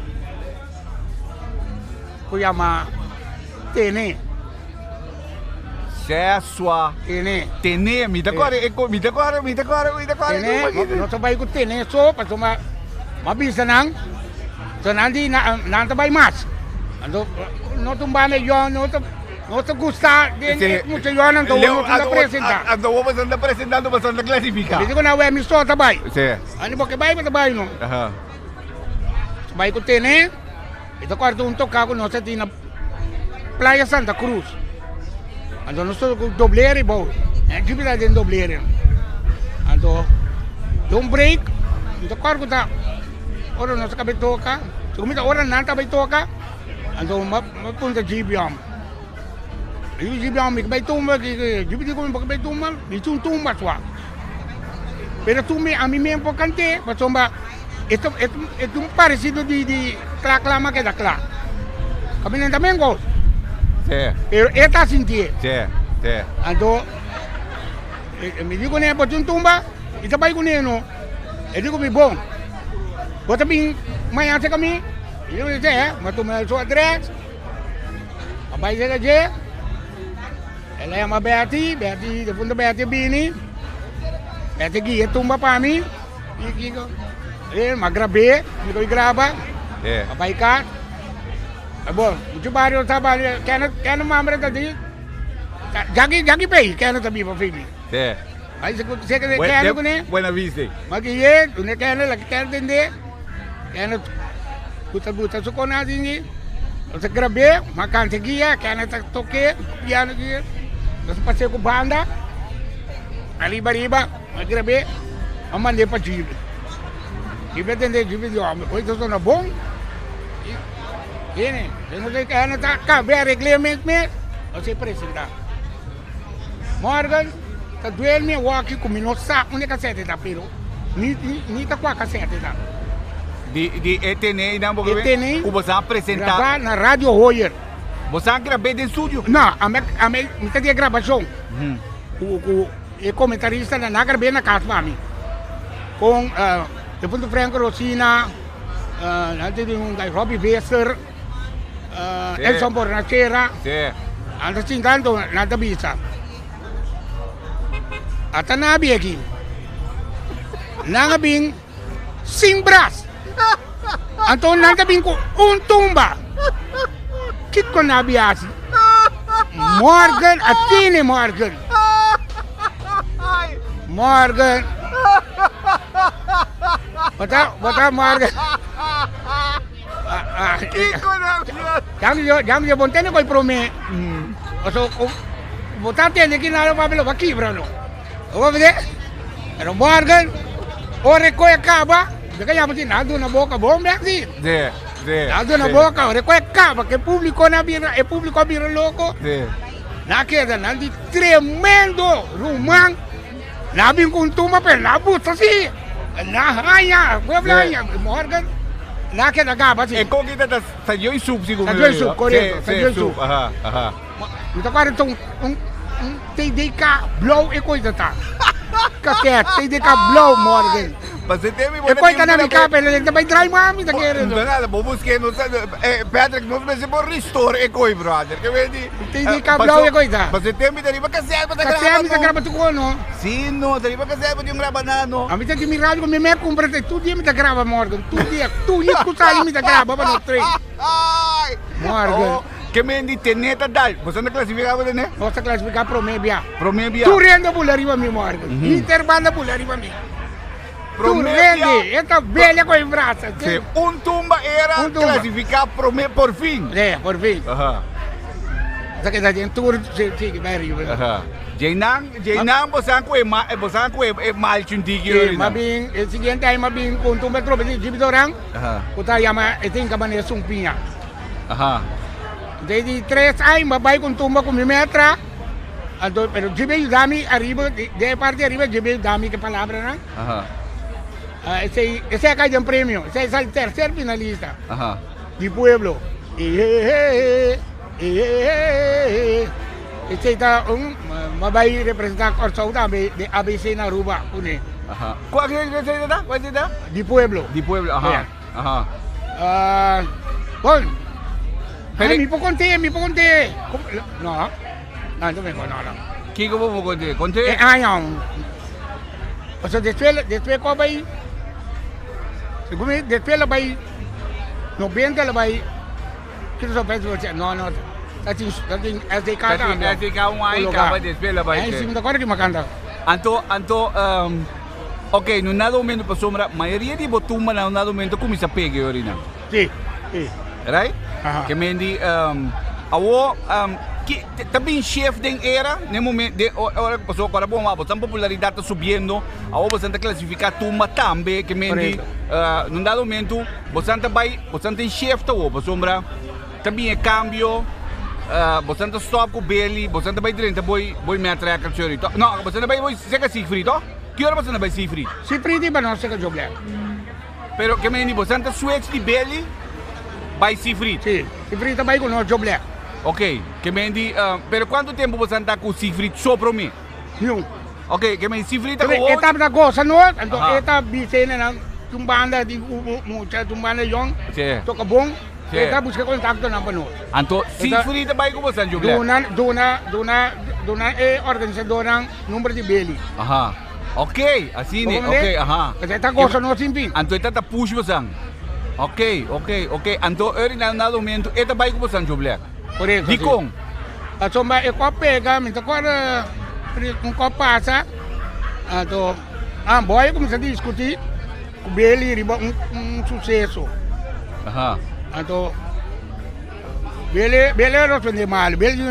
S2: Ko yama Tene.
S1: Sesua. Tene, mi takore.
S2: No sabay ko Tene so paso mabisa nang. So nandi na tabay mas. Ando no tumba me yo no te gusta mucho yo no te presenta.
S1: Ando vamos anda presentando bastante clasifica.
S2: Digo na we mi so tabay.
S1: Sí.
S2: Ani bo ke bay no.
S1: Aha.
S2: Sabay ko Tene. Ito kwarto un toca ko no sa tina Playa Santa Cruz. Ando no so doblere bo. Gibi da den doblere. Ando don't break. Ito kwarto ta. Ora no sa kabitoka. Sumita ora nanta bitoka. Ando mapunta Gibi am. Gibi am mi tumba Gibi di ko mi tumba. Mi tumba swa. Pero tu a mí me importante, pasomba esto es un parecido de clama que da cla. Caminan también go.
S1: Sí.
S2: Pero esta sinti.
S1: Sí.
S2: Ando me digo ne por tumba, y te vai con no. E digo mi bom. Bota bem manhã se kami. E eu disse, mas tu me so address. Abai se gaje. Ela é uma Betty, de fundo Betty Bini. Betty guia tumba para mim. E digo, mas gravei, me grava.
S1: É.
S2: Abai cá. Bom, muito barulho trabalho, quer mamre tadi. Jagi pay, quer tabi para filho.
S1: É.
S2: Aí você quer né?
S1: Buena vista.
S2: Mas que tu não quer lá quer entender. Quer buta sukona assim. Você gravei, mas canta guia, quer toque, piano guia. Nós passei com banda. Ali bariba, mas gravei, eu mandei para Gibi. Gibi entender, Gibi de homem, hoje eu estou bom. Ini, não sei que ela tá cabe regulamento mesmo. Você precisa. Morgan, tá doendo me walk com minuto sa, onde cassete tá pero. Ni tá com a cassete tá.
S1: De ETN não porque
S2: ETN,
S1: como você apresentar
S2: gravar na Rádio Royer.
S1: Você gravou em estúdio?
S2: Não, a minha tinha gravação. O comentarista na gravei na casa para mim. Com depois do Franco Rosina, antes de Robbie Wester, Elson Bornachera, antes de tanto na tabisa. Até na aqui. Nangabing simbras. Anton nangabing ko tumba. Kit ko nabiasi. Morgan at Tini Morgan. Morgan. Bata Morgan.
S1: Kit ko nabiasi.
S2: Jam yo bontene ko prome. So botate de kinalo pablo bakibra no. O vede? Pero Morgan ore ko acaba, kaya mo tinado na boca bom assim. Nado na boca, ore ko acaba, que público na bira, é público a bira louco. Na queda, nandi tremendo rumang. Na bin com tuma per na buta assim. Na raia, Pueblanha, Morgan. Na queda acaba assim.
S1: E como que tá saiu em sub segundo.
S2: Saiu em sub, correto, saiu em sub.
S1: Aha.
S2: Então agora então TDK blow e coisa tá. Cassete, TDK blow Morgan.
S1: Você tem me
S2: E poi canami capelli, le vai trai mami da che
S1: non nada, vou buscar no Patrick não vai ser por restore e coi brother, che vedi?
S2: TDK blow e coisa.
S1: Você tem me deriva cassete para
S2: gravar. Cassete da grava tu no?
S1: Sim, no, deriva cassete di un grabanano.
S2: A mi te mi radio come me compra te tu mi da grava Morgan, tu io scusa mi da grava per no tre. Morgan.
S1: Que me di teneta dal, você não classificava né?
S2: Você classificar promebia.
S1: Promebia.
S2: Tu rende por arriba mi Morgan. Interbanda por arriba mi. Tu rende, esta velha com braça.
S1: Sim, tumba era classificar por fim.
S2: É, por fim.
S1: Aham.
S2: Sa que da gente tour sim, vai arriba.
S1: Aham. Jainang você é mal chuntigio.
S2: Mas bem, o seguinte aí, mas bem com tumba tropa de orang.
S1: Aham.
S2: Kuta yama eting kabane sumpinha.
S1: Aham.
S2: Desde 3 anos, babai com tumba com mi metra. Então, pero jibe dami arriba, de parte arriba jibe dami que palavra, né?
S1: Aham.
S2: Esse é a de prêmio, esse é o terceiro finalista.
S1: Aham.
S2: De Pueblo. Esse está babai representar a Corso de ABC na Aruba, une.
S1: Aham. Qual é a cidade? Qual é a cidade?
S2: De Pueblo.
S1: De Pueblo, aham. Aham.
S2: Bom. Ay, mi po conté. No, no me conozco.
S1: ¿Qué como conté? ¿Conté?
S2: Año. O sea, después ko bay. Según después la bay. 90 la bay. Kilo sa peso no. Dating SDK ka.
S1: SDK un ka después la bay.
S2: Ay, sim da ko que makanta.
S1: Anto okay, no nada momento pa sombra, maioria de botuma na nada momento como se pegue orina.
S2: Sí.
S1: Right? Que mendi awo que também chef den era no momento de hora que passou para bom, a popularidade está subindo, awo você está classificar tuma também que mendi no dado momento você tem chef tá o sombra também é cambio você está stop com belly você está vai dentro boi me atraca chorito não você não vai seca Siegfried que hora você não vai Siegfried
S2: Siegfried ba não seca job
S1: pero que mendi você está switch de belly by Siegfried.
S2: Sì, Siegfried também com o job.
S1: Ok, que mendi, pero quanto tempo você está com Siegfried só para mim?
S2: Nenhum.
S1: Ok, que mendi Siegfried está com
S2: outro? Etapa da coisa, não? Então, etapa bicena na tumbanda de muita tumbanda young.
S1: Sim.
S2: Toca bom. Etapa busca contato na pano.
S1: Então, Siegfried também com você, job.
S2: Dona é organizadora número de Beli.
S1: Aha. Ok, assim né. Ok, aha.
S2: Kasi esta coisa não simples.
S1: Então, está push você. Ok. Então, eu na momento, eta vai com você, job.
S2: Por isso.
S1: De com?
S2: A soma é com pega, me agora com passa. Então, boy começa a discutir com Beli riba sucesso.
S1: Aha.
S2: Então, Beli não responde mal. Beli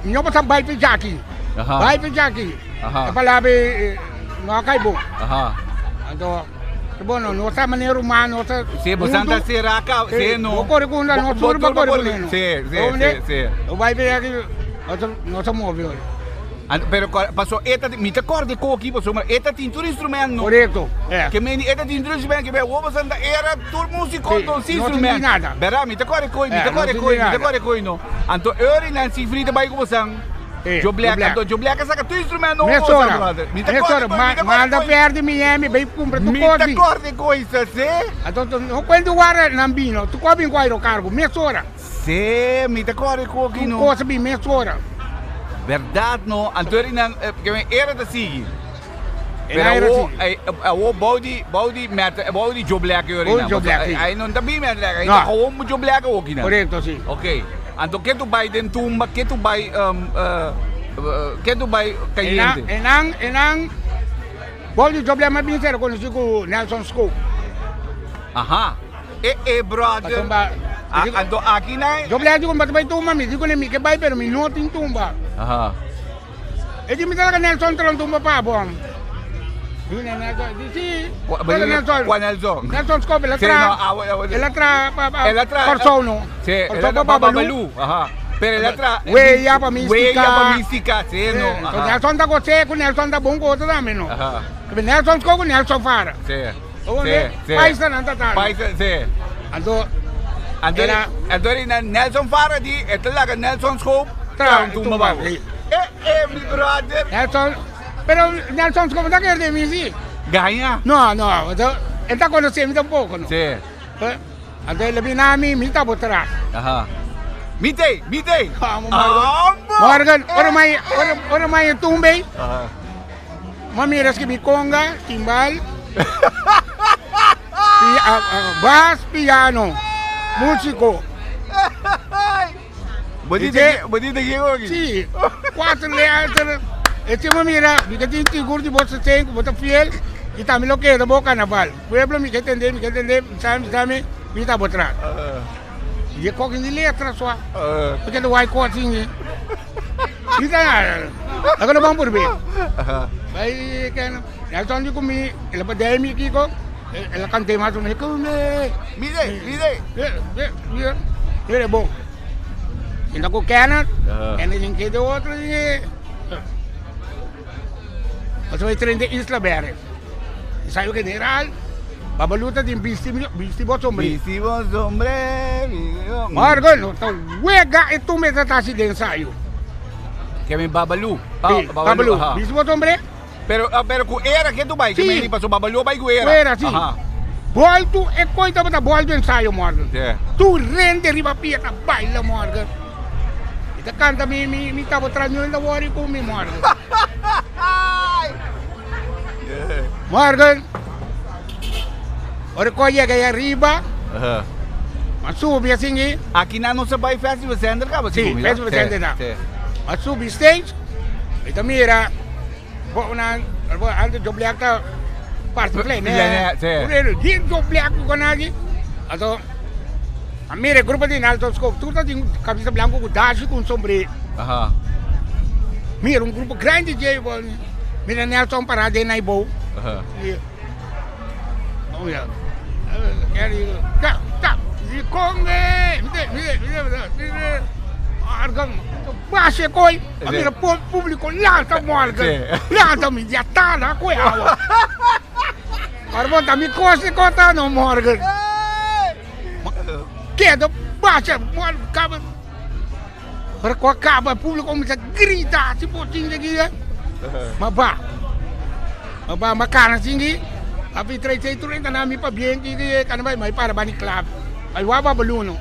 S2: não passa vai pedir aqui. Vai pedir aqui. A palavra não cai bom. Então, bom, não está maneiro humano, está.
S1: Se você anda seraka, se não.
S2: O corregunda não surba corregunda.
S1: Sim.
S2: O vai ver aqui, não se move.
S1: Pero passou eta me te acorde com aqui passou mas eta tinha instrumento.
S2: Correto.
S1: Que me eta tinha instrumento que o você era todo músico com instrumento.
S2: Nada.
S1: Berá, me te acorde com, me te acorde com não. Anto euri nan si frita bai com você. Jo black, anto jo black saca tu instrumento.
S2: Me te acorde, manda perde Miami, vai compra tu
S1: me te acorde com isso, se?
S2: Anto quando guarda nambino, tu come in guairo cargo, mezz'ora.
S1: Se, me te acorde com aqui não.
S2: Cosa bi mezz'ora.
S1: Verdade não, Antônio não, que era da Sigi. Pero o body job black eu
S2: era. Job black.
S1: Aí não tá bem mais aí não como job black aqui não.
S2: Correto sim.
S1: Ok. Então que tu vai dentro tumba, que tu vai caliente.
S2: Enang body job black mas bem sério quando com Nelson School.
S1: Aha. Brother. Então aqui não.
S2: Job black com vai tumba, me digo nem que vai pero me não tem tumba.
S1: Aha.
S2: E di mi talaga Nelson talong tumba pa bom. Di Nelson, di si.
S1: Nelson.
S2: Nelson scope l'altra persona.
S1: Sì, l'altra babalu. Aha. Per l'altra
S2: Weya pa mistica,
S1: sì no.
S2: Nelson da cos'è con Nelson da buon cosa da meno.
S1: Aha.
S2: Nelson scope con Nelson fara.
S1: Sì.
S2: Sì. Paisa nanta ta.
S1: Paisa sì. Allora Nelson fara di e talaga Nelson scope tra tumba ba. Mi brother.
S2: Nelson, pero Nelson come da che de misi?
S1: Ganha?
S2: No, esta conocemos tampoco, no.
S1: Sì.
S2: Antes le binami mi ta botra.
S1: Aha. Mitei.
S2: Morgan, ora mai tumbe.
S1: Aha.
S2: Mami res que mi conga, timbal. Bass, piano, músico.
S1: Bonita que aqui.
S2: Sì, 4 lealtri. E se mira, mi che ti gurdi bossa tengo, bota fiel, e tammi lo che da boca naval. Pueblo mi che tende, sami, mi ta botra. E co che di letra sua. Perché lo vai co singi. Mi ta. Agora vamos por bem. Vai che ya sono con mi, la pademi kiko, e la cante ma me come.
S1: Mi dai.
S2: È buono. Ainda com Kenneth, Kenneth que de outro e mas vai treinar Isla Berre. Saiu general, babaluta de bistibo sombre. Margon, então wega e tu me trataste de ensaio.
S1: Que me babalu.
S2: Babalu, bistibo sombre.
S1: Pero com era que tu vai, que me passou babalu vai com era.
S2: Era sim. Volto e coita para volto ensaio, Morgan. Tu rende riba pieta baila, Morgan. Canta mi tavo tranquillo da fuori con mi Morgan. Morgan. Ora coi che arriva. Ma subi assim.
S1: Aqui na nossa Bay Festival Center acaba
S2: assim. Sim, Festival Center da. Ma subi stage. E também era una anche job black ta parte play né. Ora di job black con aqui. Então a mira grupo de Nelson Scope, tudo de camisa branca com dash com sombrero.
S1: Aha.
S2: Mira, grupo grande de mira Nelson parado na Ibo.
S1: Aha.
S2: Oh ya. Tá. E come. Mira. Argan. Baixa coi. Mira público lá tá morto. Lá tá me já tá lá com água. Agora tá me costa no Morgan. Queda, baixa, acaba. Para que acaba, o público começa a gritar, tipo assim, aqui. Mas cara assim, a vi 330 na minha bem, que não vai mais para bani club. Aí o babaluno.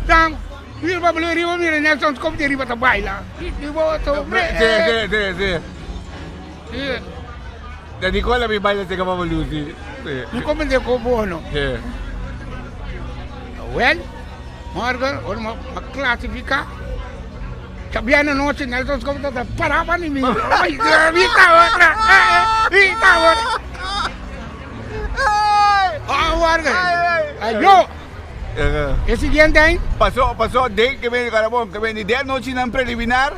S2: Então, vira babaluno, vira Nelson Scope de riba também lá. E volta.
S1: Sì. Da Nicola mi baila se chiamava Lucy.
S2: Mi come de co buono. Well, Morgan, ora classifica. Cambiando noche, Nelson Scope da parava ni mi. Vita outra. Morgan. Ayo. E siguiente aí?
S1: Passou de que vem carabón, que vem de 10 noite na preliminar.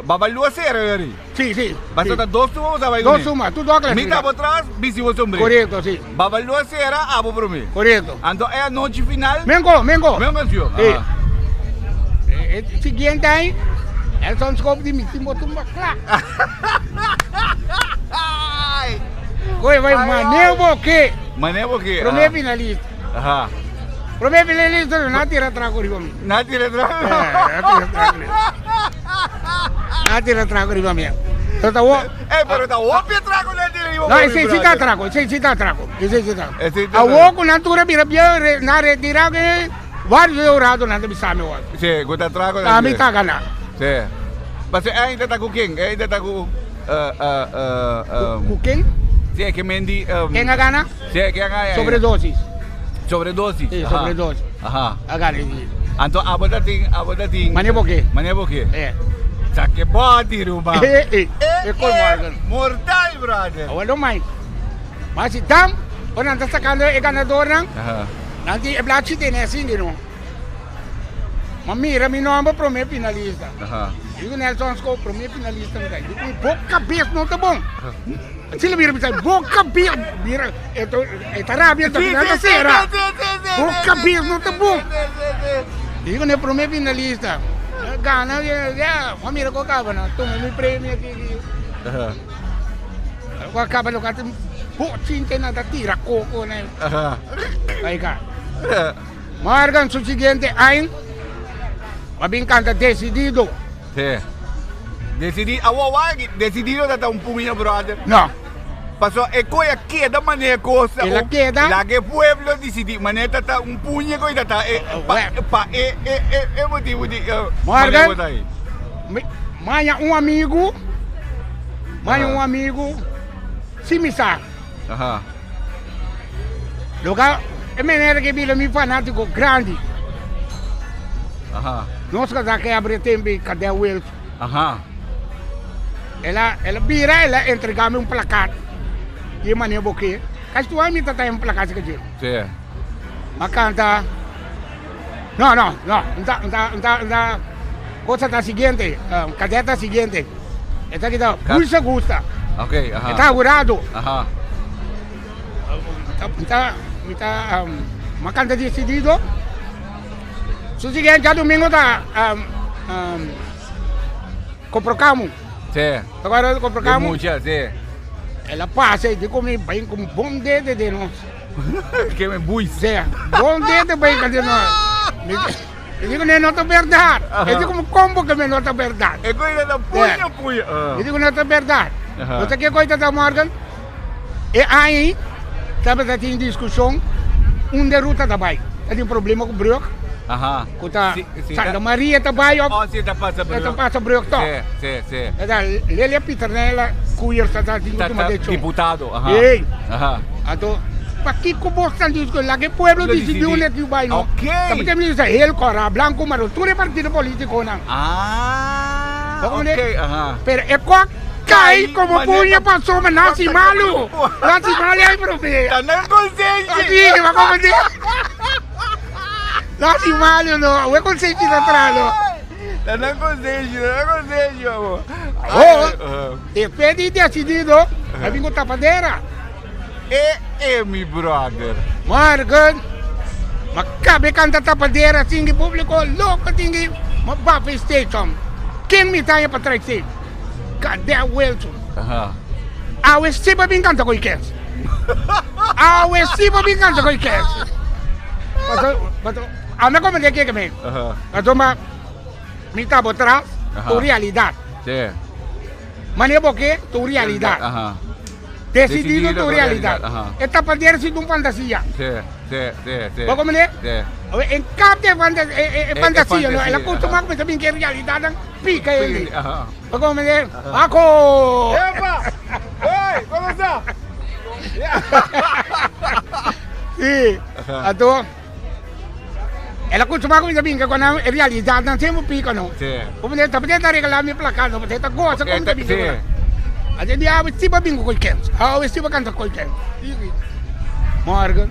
S1: Babalua sera yari.
S2: Sì.
S1: Basta dos tumo sa vai.
S2: Dos suma, tu do classifica.
S1: Mita por trás, bisi o sombrero.
S2: Corretto, sì.
S1: Babalua sera abo por mim.
S2: Corretto.
S1: Então é a noite final.
S2: Mengo.
S1: Mengo, tio.
S2: E siguiente aí? El son scope di miti mo tumba klak. Koi vai manevo que.
S1: Manevo que.
S2: Prome finalista.
S1: Aha.
S2: Prome finalista não tira trago riba mi.
S1: Nati le tra.
S2: Não tira trago riba mi. Então wo.
S1: Pero tá o Pietraco le dire io.
S2: No, esse sim tá trago, esse sim tá trago. Esse sim tá.
S1: Esse
S2: A wo com natura bira bia na retira que vários eurados na bisa me wa.
S1: Sì, guarda trago.
S2: A mi tá gana.
S1: Sì. Mas ainda tá com quem? Ainda tá com
S2: Cooking?
S1: Sì, che mendi
S2: Quem a gana?
S1: Sì, che ha
S2: Sobredosis.
S1: Sobredosis.
S2: Sim, sobredosis.
S1: Aha.
S2: A gana sim.
S1: Anto abodating.
S2: Manevo que.
S1: Manevo che? Sa che body ruba.
S2: Col Morgan.
S1: Mortal, brother.
S2: Walo mai. Mas então, quando anda sacando e ganador não,
S1: Aha.
S2: nanti é black tem assim de não. Mas mira, mi nome pro meu finalista.
S1: Aha.
S2: E o Nelson Scope pro meu finalista não tem. E boca cabeça não tá bom. Se ele vira me sai boca cabeça, vira, tá rábia tá na cera. Boca cabeça não tá bom. E o pro meu finalista. Gana ya, mira ko acaba na, toma mi prêmio aqui.
S1: Aha.
S2: Ko acaba lo katim pochinte na tira coco né.
S1: Aha.
S2: Aí cá. Margan su siguiente año. Mabing canta decidido.
S1: Sì. Decidido da un pugno, brother.
S2: No.
S1: Passò e poi a chieda mané cosa.
S2: E la chieda?
S1: La che pueblo decidi mané tata un pugno coi tata e motivo di
S2: Morgan. Maya um amigo. Maya um amigo. Simisa.
S1: Aha.
S2: Lugar é menina que vira mi fanático grande.
S1: Aha.
S2: Nós casa que abre tempo cadê o Wilson.
S1: Aha.
S2: Ela vira, ela entrega-me placar. E mané boque. Mas tu me tá placar que diz.
S1: Sì.
S2: Mas canta. No. Não. Coisa tá seguinte, cadeta seguinte. Esta aqui tá muito gusta.
S1: Ok, aha.
S2: Está jurado.
S1: Aha.
S2: Mas canta decidido. Su seguinte domingo tá compramos.
S1: Sì.
S2: Agora compramos.
S1: Mucha, sì.
S2: Ela passa e digo me bem com bom dedo de nós.
S1: Che me bui.
S2: Zé, bom dedo bem com nós. Eu digo não é verdade. Eu digo como que não é verdade.
S1: E quella da pugno.
S2: Eu digo não é verdade. Você que coisa da Morgan? E aí, sabe que tem discussão, derrota também. Tem problema com o broco.
S1: Aha.
S2: Kuta Santa Maria também.
S1: Sì, da passa
S2: Ita passa broco to.
S1: Sì.
S2: Lele Piternella, cuir sa ta tingo tumadecho.
S1: Diputado, aha.
S2: Ei.
S1: Aha.
S2: Ato, paki ko bostan disco la que pueblo decidiu net yu bai no.
S1: Ok.
S2: Tapi tem sa el cora blanco maro, tu partido político nang.
S1: Ah.
S2: Como
S1: Ok,
S2: de?
S1: aha.
S2: Pero cae como puña pasó, me nazi malo. Nazi malo hay problema.
S1: Tanang consente.
S2: Así, va como de. Nazi malo no, voy con seis atrás no.
S1: Tanang consente, amor.
S2: Oh, depois de decidido, vai vir com tapadeira.
S1: Mi brother.
S2: Morgan, mas cabe canta tapadeira assim de público louco, tinha uma bapa station. Quem me tá para trás dele? Cadê o Wilson?
S1: Aha.
S2: Ah, o Estiba bem canta com o Kess. O Estiba bem canta com o Kess. Mas a minha como é que é mesmo? Mas me tá por trás, tu realidade.
S1: Sì.
S2: Mas nem porque tu realidade.
S1: Aha.
S2: Decidido tu realidade.
S1: Aha.
S2: E tapadeira se tu fantasia.
S1: Sì.
S2: Vai como é?
S1: Sì.
S2: Em cap de fantasia, não? Ela
S1: fantasia,
S2: costuma pensar bem que é realidade, pica ele.
S1: Aha.
S2: Vai como é? Ako!
S1: Epa! Oi, como está?
S2: Sim. Ato. Ela costuma pensar bem que quando é realidade, não sempre pica, não.
S1: Sì.
S2: Como é? Tapadeira regalar minha placa, não? Você tá gosta como tá bem.
S1: Sì.
S2: A gente ah, Estiba bingo com o Kess. Ah, o Estiba canta com o Kess. Morgan.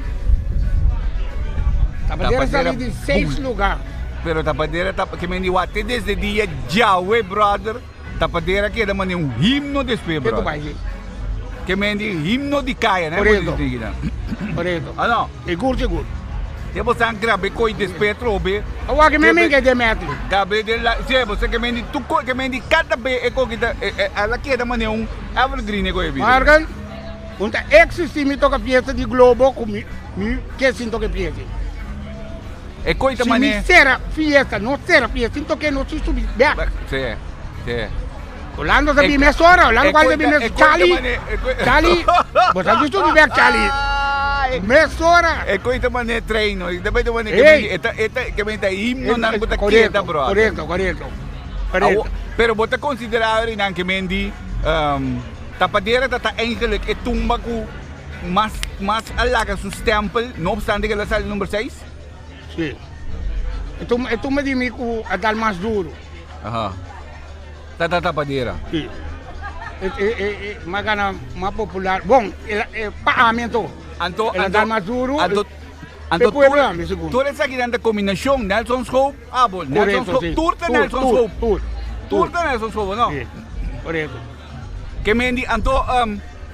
S2: Tapadeira está ali de 6 lugares.
S1: Pero tapadeira que me diu até desde dia Jaue, brother. Tapadeira que era um himno despe,
S2: Que tu
S1: brother.
S2: vai ver?
S1: Que me diu himno di Kaya, né?
S2: Por isso.
S1: Pode dizer.
S2: Por isso.
S1: Ah, não.
S2: Seguro.
S1: Depois você graba coi despetro be.
S2: Awa que me que de mete.
S1: Gabe de lá, se você que me tu que me cada be é coi da ela que da maneira evergreen coi be.
S2: Margan, unta existe mi toca fiesta de globo com mi que sinto que fiesta.
S1: É coi da
S2: Se
S1: maneira.
S2: mi será fiesta, não será fiesta, sinto que não se subir.
S1: Sim, sim.
S2: Orlando sa bimesora, Orlando qual sa bimesora, Charlie, você não subir back Charlie. Mesora.
S1: É coisa mané treino, e também também que me tá himno na buta queda, bro.
S2: Correto.
S1: Pero bota considerar in que mendi tapadeira tá eigenlijk é tumba com mas alaga su stempel, não obstante que ela sale número 6.
S2: Sim. É tumba de mim com a dal mais duro.
S1: Aha. Tapadeira.
S2: Sim. Magana mais popular. Bom, paamento.
S1: Anto
S2: dal mais duro.
S1: Anto tu essa aqui dentro combinação Nelson Scope, bom, Nelson Scope, Nelson Scope. Turta Nelson Scope, não?
S2: Sim. Correto.
S1: Que mendi anto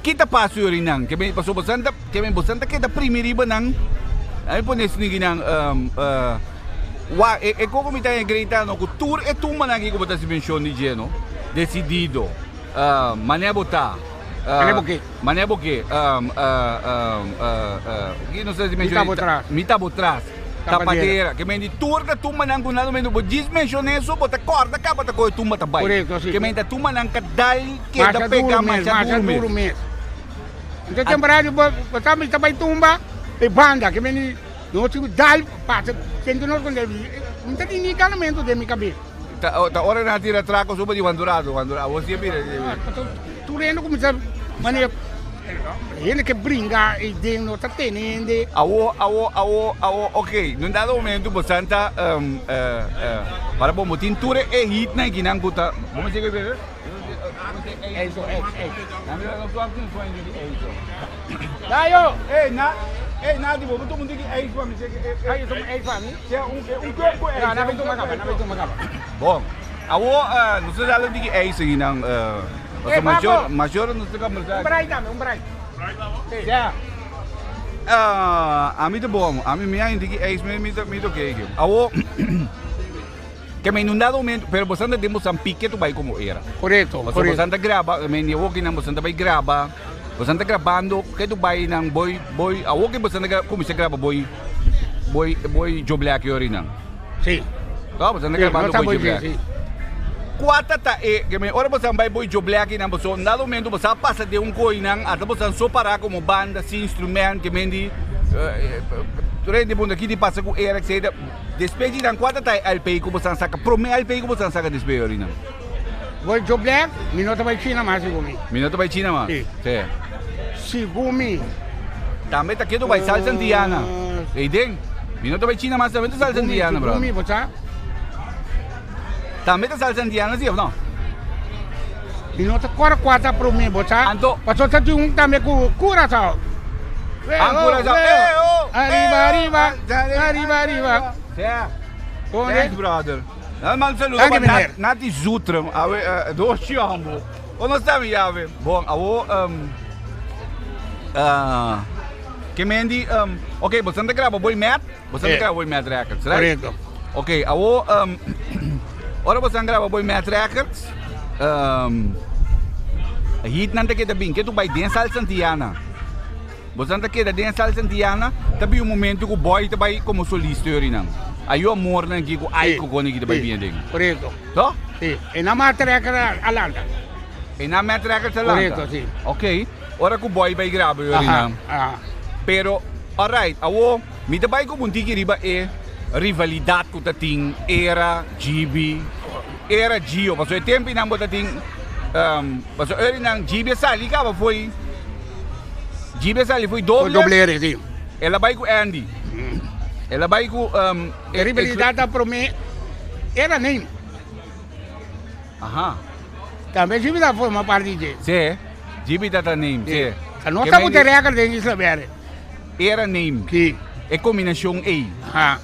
S1: kita passo yuri nang, que me passou bastante que da primeira nang. Aí por nesse ninguém nang como me tá gritando que tour é tu manang que botar se mention de geno decidido mané botar mané boquê que não sei se mention mita botras tapadeira que mendi tour da tu manang com nada menos diz mention isso bota corda cá bota coi tu mata bai que mendi tu manang kadal que da pega mais duro mesmo
S2: então temporário botar me tabai tumba e banda que mendi não se dal passa sendo nós quando não tem nem calamento de minha cabeça.
S1: Tá hora na tira traco sobre de vandurado, você vira.
S2: Tu rendo como se maneira ele que brinca e dentro tá tendo.
S1: Ok, num dado momento você tá para bom motim ture é hit na que não buta. Vamos chegar ver.
S2: Isso. Dayo,
S1: nada, vou todo mundo que é isso para mim.
S2: Aí tu é para mim.
S1: Corpo é.
S2: Não vem tu macaba.
S1: Bom, não sei lá onde é isso aí não. Major não sei como
S2: Um braço.
S1: Já. A mim tá bom. A mim me ainda que é isso me ok. Que me inundado momento, pero você anda de Moçambique tu vai como era.
S2: Correto.
S1: Você anda grava, me eu que não você anda vai grava. Você anda gravando, que tu vai nang boy, a que você anda como você grava boy joblak yori nang.
S2: Sim.
S1: Tá, você anda gravando boy joblak. Quata tá que me ora você vai boy joblak nang você no momento você passa de coi nang, até você só parar como banda, sem instrumento que mendi durante bunda aqui de passa com era que seja despedir nang quata tá LP que você saca, prome LP que você saca despedir yori nang.
S2: Boy joblak, minuto vai China mais segumi.
S1: Minuto vai China mas. Sim.
S2: Segumi.
S1: Também tá aqui do vai salsa indiana. E den, minuto vai China mas também tá salsa indiana, bro.
S2: Segumi, você?
S1: Também tá salsa indiana, sim ou não?
S2: Minuto quatro pro mim, você?
S1: Anto.
S2: Passou tá de também com curaçao.
S1: Curaçao.
S2: Arriba.
S1: Certo.
S2: Onde?
S1: Thanks, brother. Man saludo
S2: para
S1: nati zutram, do chiambo. Ono stami jave. Bom, que mendi ok, você anda grava boy mat, você anda grava boy mat records, right?
S2: Correto.
S1: Ok, ora você anda grava boy mat records. Hit nanta que bem, que tu vai dançar santiana. Você anda que dançar santiana, também momento que o boy vai como solista yorinang. Aí o amor não digo ai que quando que vai bem dele.
S2: Correto.
S1: Tá?
S2: Sim. E na matraca alanda.
S1: E na matraca alanda.
S2: Correto, sim.
S1: Ok. Ora que o boy vai gravar yorinang. Pero alright, me vai com um tiki riba rivalidade com o ting era GB, era Gio, mas o tempo não botar ting mas o era não GB sali cá foi doble.
S2: Doble, sim.
S1: Ela vai com Andy. Ela vai com
S2: rivalidade para mim era nem.
S1: Aha.
S2: Também GB da foi uma parte de.
S1: Sim. GB data name, sim.
S2: A nota muito regra de isso saber.
S1: Era name.
S2: Que
S1: é combinação A.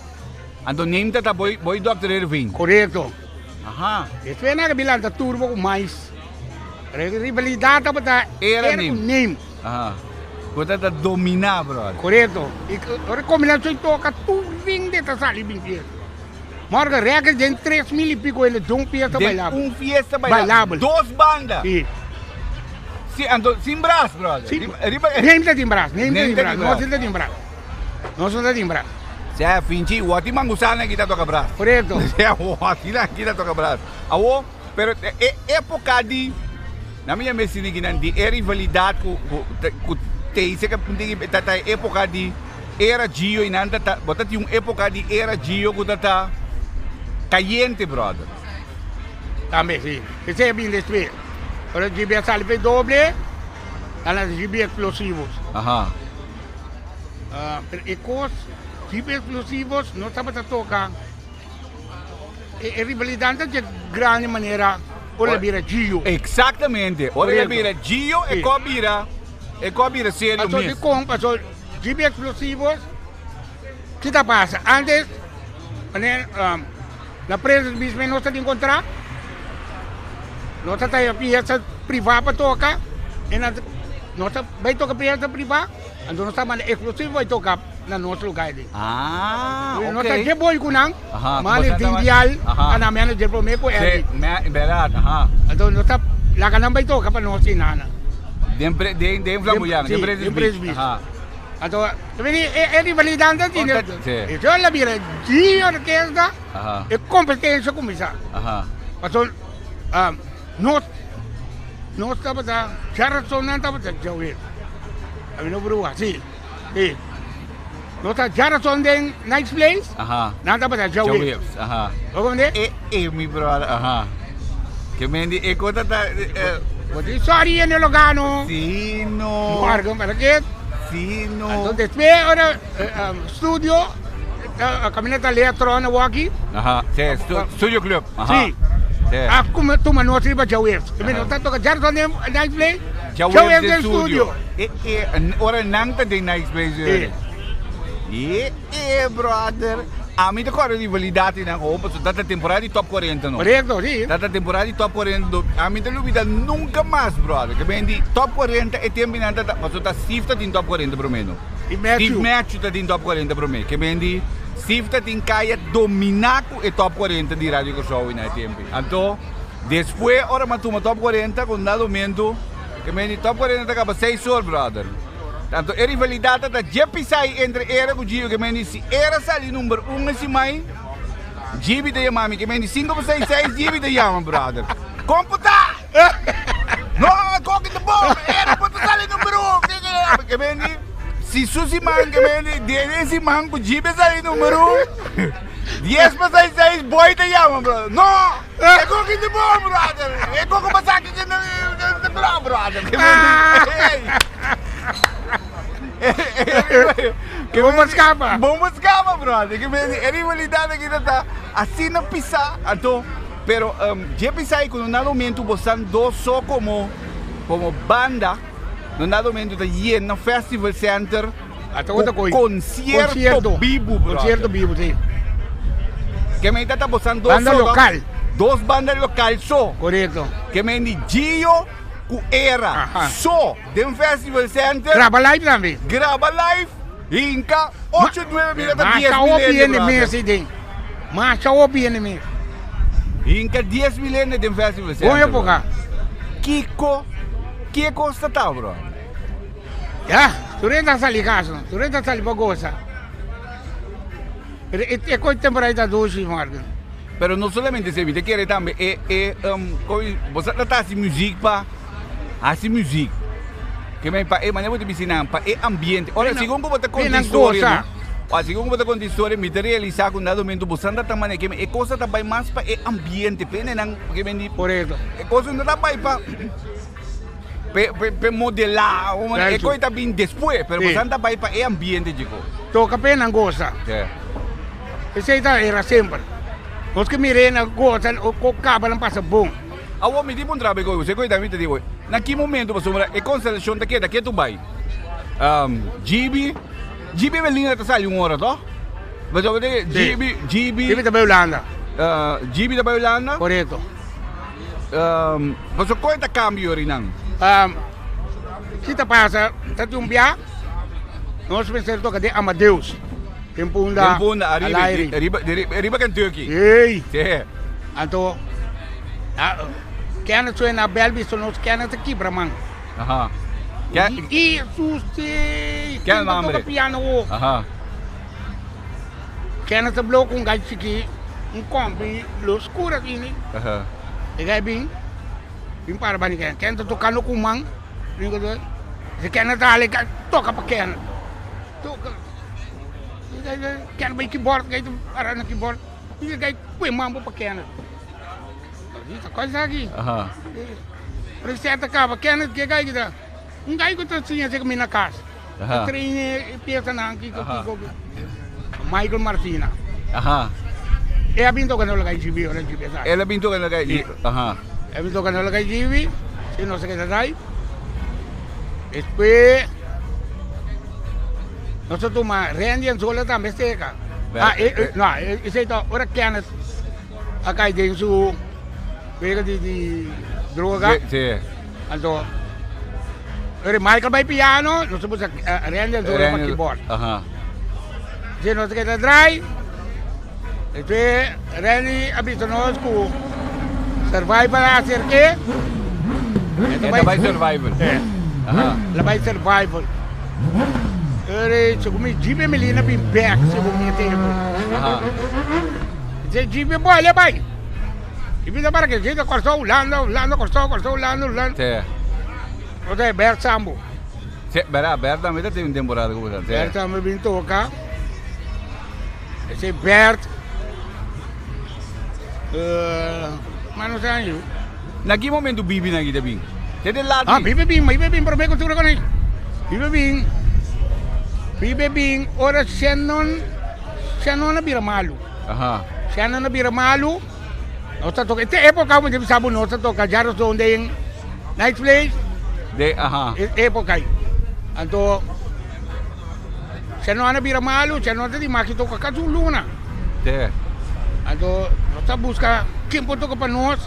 S1: Ando name data boy Dr. Irving.
S2: Correto.
S1: Aha.
S2: Isso é na bilang da turbo com mais. Rivalidade para
S1: era name.
S2: Name.
S1: Aha. Kota ta domina, brother.
S2: Correto. Ora combinação toca tudo de tasali binti. Morga regra de 3.000 e pico ele de fiesta bailável.
S1: Fiesta bailável. Dos bandas.
S2: Sim.
S1: Sin braço, brother.
S2: Sim. Nem tem braço, Nós não tem braço. Nós não tem braço.
S1: Se é finchi, o ati mangusana kita toca braço.
S2: Correto.
S1: Se é o ati na kita toca braço. Awo, pero época de na minha medicina que não é rivalidade com tem se que tá época de era Gio e nanda tá bota tinha uma época de era Gio que tá caliente, brother.
S2: Também sim. Esse é bem desse. Ora GB salve doble. Ala GB explosivos.
S1: Aham.
S2: Ecos GB explosivos não sabe tocar. E rivalidade de grande maneira. Olha vira Gio.
S1: Exatamente. Olha vira Gio e cobira sério mesmo.
S2: De compra, GB explosivos. Que tá passa? Antes, na presa de bispo não está de encontrar. Não está a peça privada para tocar. Não está vai tocar peça privada. Então não está mais explosivo vai tocar no nosso lugar.
S1: Ok.
S2: Não está de boi com não. Mas ele tem dial. A na minha de promessa com ele.
S1: Verdade.
S2: Então não está lá que não vai tocar para nós inana.
S1: De flamboyante, de presbítero.
S2: Então, é rivalidade assim. Então ela vira de orquestra e competência com isso. Então, nós estamos já razonando estamos já ouvindo. A minha brua, sim. Nós já razonando nice place. Não estamos já ouvindo. Como é?
S1: Mi brother. Que mendi e conta tá
S2: Pode sorry no lugar no.
S1: Sino.
S2: Marco para que?
S1: Sino.
S2: Então depois ora studio a caminhada eletrônica walkie.
S1: Studio club.
S2: Sim. Como tu mano triba jawes. Também não tá toca jardim nice place.
S1: Jawes studio. Ora nanta de nice place. Brother. A mim agora a rivalidade na roupa, so data temporada de top 40 não.
S2: Correto, sim.
S1: Data temporada de top 40, a mim não vida nunca mais, brother. Que bem de top 40 e tempo nada, mas o tá sifta em top 40 pro menos.
S2: E match
S1: tá em top 40 pro menos. Que bem de sifta em Kaya dominaco e top 40 de rádio que show na tempo. Então, depois ora matuma top 40 com dado momento, que bem de top 40 acaba 6 horas, brother. Tanto a rivalidade da Jepisai entre era e Gio, que me se era sali número 1 si mai, Gibi de Yamami, que me 566 Gibi de Yama, brother. Computa! No, coque de bom, era para sali número 1, que me si Susi man, que me 10 si man, com Gibi sali número 1, 10 para 66 Boy de Yama, brother. No, é coque de bom, brother. É coque para saque de bom, brother. Que me
S2: que bomba escapa,
S1: brother. Que a rivalidade que está assim na pisa, então, pero já pisai com no momento você do só como banda, no momento da no festival center, concerto vivo,
S2: sim.
S1: Que me está botando
S2: banda local,
S1: dos bandas locais só.
S2: Correto.
S1: Que me Gio ku era só de um festival center.
S2: Grava live também.
S1: Grava live. Inca 8, 9 mil até 10
S2: mil. Mas o BNM.
S1: Inca 10 mil de um festival center.
S2: Boa época.
S1: Kiko está tal, bro.
S2: Já, tu renta sali caso, tu renta sali bagosa. É coisa temporada doce, Marco.
S1: Pero não somente se vê, quer também você está assim música assim música que me pa mas eu te ensinar pa ambiente olha segundo você conta história segundo você conta história me realizar com dado momento você anda também que é coisa também mais pa ambiente pena não que vem
S2: por isso
S1: é coisa não também pa modelar é coisa também depois pero você anda também pa ambiente digo
S2: toca pena gosta esse aí era sempre os que mirem na gosta o cabo não passa bom.
S1: Awo me tipo um trabalho com você, coisa também te digo. Naquele momento você é constelação daqui tu vai. GB Belina tá saindo uma hora, tá? Mas eu vou dizer GB
S2: da Holanda.
S1: GB da Holanda.
S2: Correto.
S1: Você coisa cambio rinang.
S2: kita passa, tatumbia, nós pensamos que de Amadeus. Tempunda,
S1: arriba kan Turkey.
S2: Ei,
S1: Sim.
S2: então, quem não na Belbi, só nós quem não aqui para man.
S1: Aha.
S2: E suste,
S1: Quem não
S2: toca piano.
S1: Aha.
S2: Quem não bloco gajo aqui, combi, los cura aqui,
S1: Aha.
S2: e gai bem para bani quem não toca no comang, se quem não tá ali, toca para quem. Toca. Quem vai keyboard, gai para no keyboard, e gai põe mambo para quem. Isso coisa aqui.
S1: Aha.
S2: Receta acaba, quem não quer gai kita. Gai que tu tinha que me na casa. Treine peça na aqui Michael Martina.
S1: Aha.
S2: E ha vinto che non la gai GB, ora GB sai.
S1: E l'ha vinto che la gai. Aha.
S2: Ha vinto che non la gai GB, se non sa che dai. E poi non so tu ma rendi in sola tambe steka. No, e sei to ora chiana a kai den su vega di droga.
S1: Sì.
S2: Allora Michael by piano, non so cosa rendi in sola ma keyboard.
S1: Aha.
S2: Se non sa che dai. E poi Randy abito no school. Survival acer ke?
S1: Ito by survival. Aha.
S2: La by survival. Se come jibe melina bin back se come tempo.
S1: Aha.
S2: Se jibe boy le bay. Jibe da para che je da corso ulando.
S1: Sì.
S2: O dai Bert Sambo.
S1: Sì, Berta mi date un temporada come sta.
S2: Bert Sambo bin toca. E se Bert ma non sai io.
S1: Na que momento Bibi na kita bing? Jadi lagi.
S2: Bibi bing per me cultura con lei. Bibi bing ora se non abbiamo malu.
S1: Aha.
S2: Se non abbiamo malu. Non sta tocca te epoca come sabu non sta tocca già donde in night place.
S1: De aha.
S2: Epoca. Anto se non abbiamo malu, se non ti macchina tocca cazu luna.
S1: Sì.
S2: Anto nós busca quem pode tocar para nós.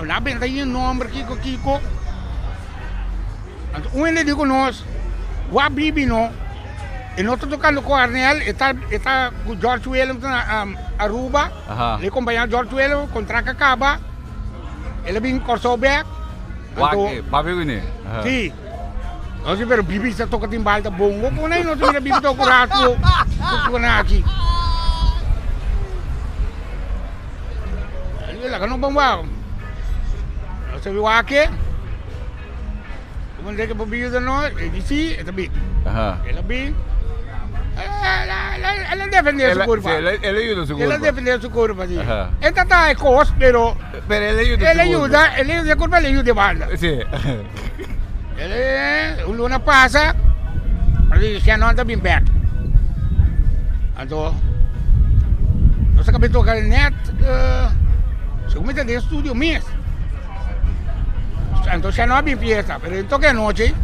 S2: Na bem tem um nome Kiko. Anto ele digo nós, o Bibi não. E nós tocando com Arnel, está com George Willem na Aruba. Ele acompanha George Willem contra Cacaba. Ele vem corso back.
S1: Wag, papi ini.
S2: Sim. Nós ver Bibi está tocando timbal da bongo, por aí nós ver Bibi toca rato, toca aqui. Lah kan bang bang. Sabi wake. Kemudian ke pembiu dano, edisi, tapi.
S1: Aha.
S2: Lebih. Ela defender su curva.
S1: Ele ayuda su curva.
S2: Ela defender su curva, sí. Esta está de cos, pero
S1: ele ayuda.
S2: Ele ayuda curva, ele ayuda banda.
S1: Sí.
S2: Ele un luna pasa. Ali se não anda bem back. Então, nós acabamos de tocar net. Segundo de estudio mes. Entonces ya no había pieza, pero entonces anoche,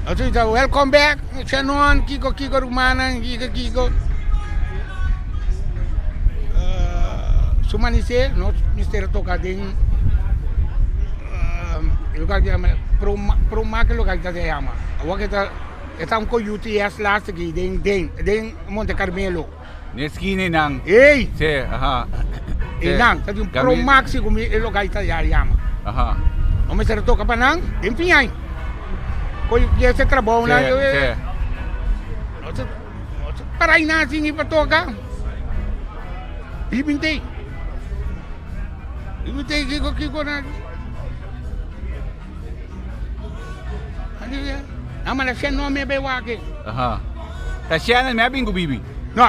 S2: entonces welcome back, Shannon, Kiko Rumana, Kiko. Sumanice, no mister toca den lugar que llama Proma que lugar que se llama. Agora que está un UTS last aquí den Monte Carmelo.
S1: Neskini nang.
S2: Ei.
S1: Sí, aha.
S2: Inang, tadi un Pro Maxi kumi elo gaita ya llama.
S1: Aha.
S2: O me se toca pa nang, empiñay. Koy ya se trabajo na yo. Sí. Para ina singi pa toca. Ibinte kiko na. Ani ya. Ama na siya no me be wake.
S1: Aha. Tasya na may bingo Bibi.
S2: No,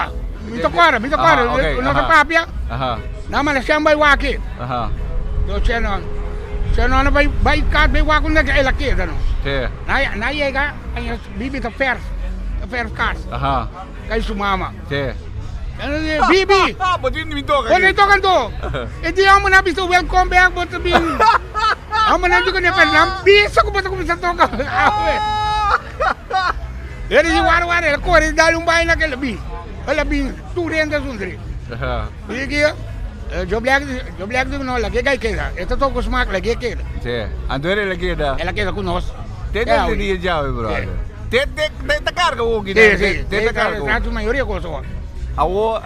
S2: mi tocora, no te papia.
S1: Aha.
S2: Nama na siya bay wake.
S1: Aha.
S2: Do siya no bay kat bay wake na ka elake no.
S1: Sí.
S2: Na llega ay Bibi ta fair cars.
S1: Aha.
S2: Kay sumama.
S1: Sí.
S2: Bibi.
S1: Pati hindi toka.
S2: Wala tokan to. E di amo na biso welcome back but bin. Amo na ko ne Fernam bisa ko pa ko bisa toka. Ele di war el corre dale un baile que lebih tu renda sundri.
S1: Aha.
S2: Iya. Jo black no lagi kay keda. Ito to ko smak lagi keda.
S1: Sí. Ando ere lagi ada.
S2: Ela keda kunos.
S1: Tete dia jauh, brother. Tete carga hoje,
S2: Sim.
S1: Tete carga.
S2: A maioria coisa.
S1: Awo,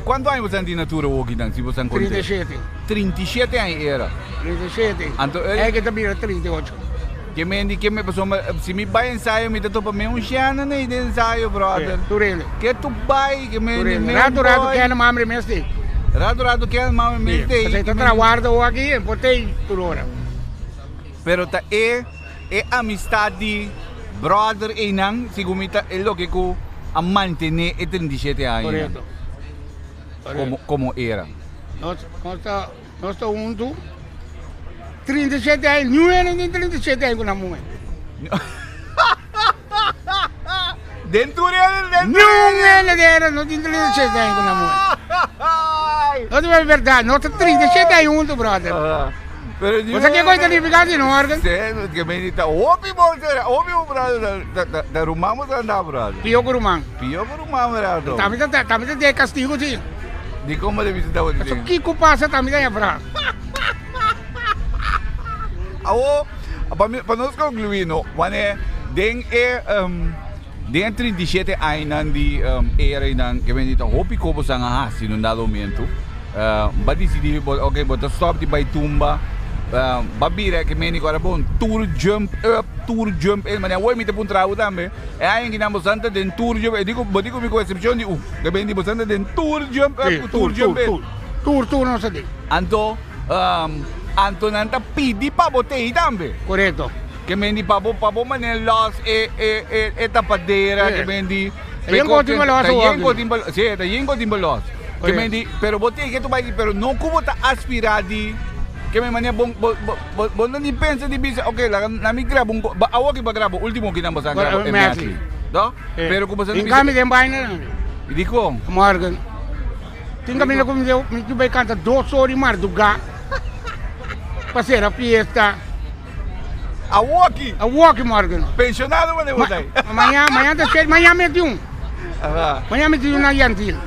S1: quanto anos você tem na natura hoje, então, se você encontra?
S2: 37.
S1: 37 anos era.
S2: 37.
S1: Anto,
S2: É que também 38.
S1: que me passou, se me vai ensaio, me dá para mim chana nem de ensaio, brother.
S2: Turele.
S1: Que tu vai, que me
S2: Rato que é na mamre mesmo.
S1: Rato que é na mamre mesmo.
S2: Você tá trabalhando aqui, botei por hora.
S1: Pero ta amistade, brother, e não, sigumita, é lo que eu a manter e 37 anos.
S2: Correto.
S1: Como era.
S2: Nós estamos juntos. 37 anos, não era nem 37 anos com a mulher.
S1: Dentro
S2: Não era, não tinha 37 anos com a mulher. Não é verdade, nós estamos 37 anos juntos, brother. Você quer coisa de ficar de órgão?
S1: Sério, que me dita, óbvio, brother, da rumamos andar, brother.
S2: Pio com rumang.
S1: Pio por rumamos, brother.
S2: Também tem castigo, sim.
S1: De como de visitar o
S2: Isso que passa também é pra.
S1: Awo, para nós concluir, no, den 37 anos de era nan que me dita, hopi ko po sa nga hasi nung dado momento. Ba decidir, okay, bota stop di bay tumba. Babira que me ni agora bom tour jump up, ele mania oi me te puntrao também. É aí que namos santa den tour jump, eu digo me com exceção de que bem de santa den tour jump up, tour jump.
S2: Tour não sei.
S1: Anto nanta pidi pa botei também.
S2: Correto.
S1: Que me di pabo manelos e tapadeira que me di.
S2: Yengo
S1: timbalos. Que me di, pero botei que tu vai, pero não como tá aspiradi. Que me mania bom não nem pensa de bisa, ok, lá na me grabo awo que grabo último que namos grabo é mesmo. Do? Pero como você
S2: não caminho de baina.
S1: E digo,
S2: Morgan. Tinha me como eu me vai cantar 2 horas mar do ga. Fazer a fiesta.
S1: A walkie,
S2: Morgan.
S1: pensionado mano você.
S2: Amanhã medium. Amanhã medium na Yantil.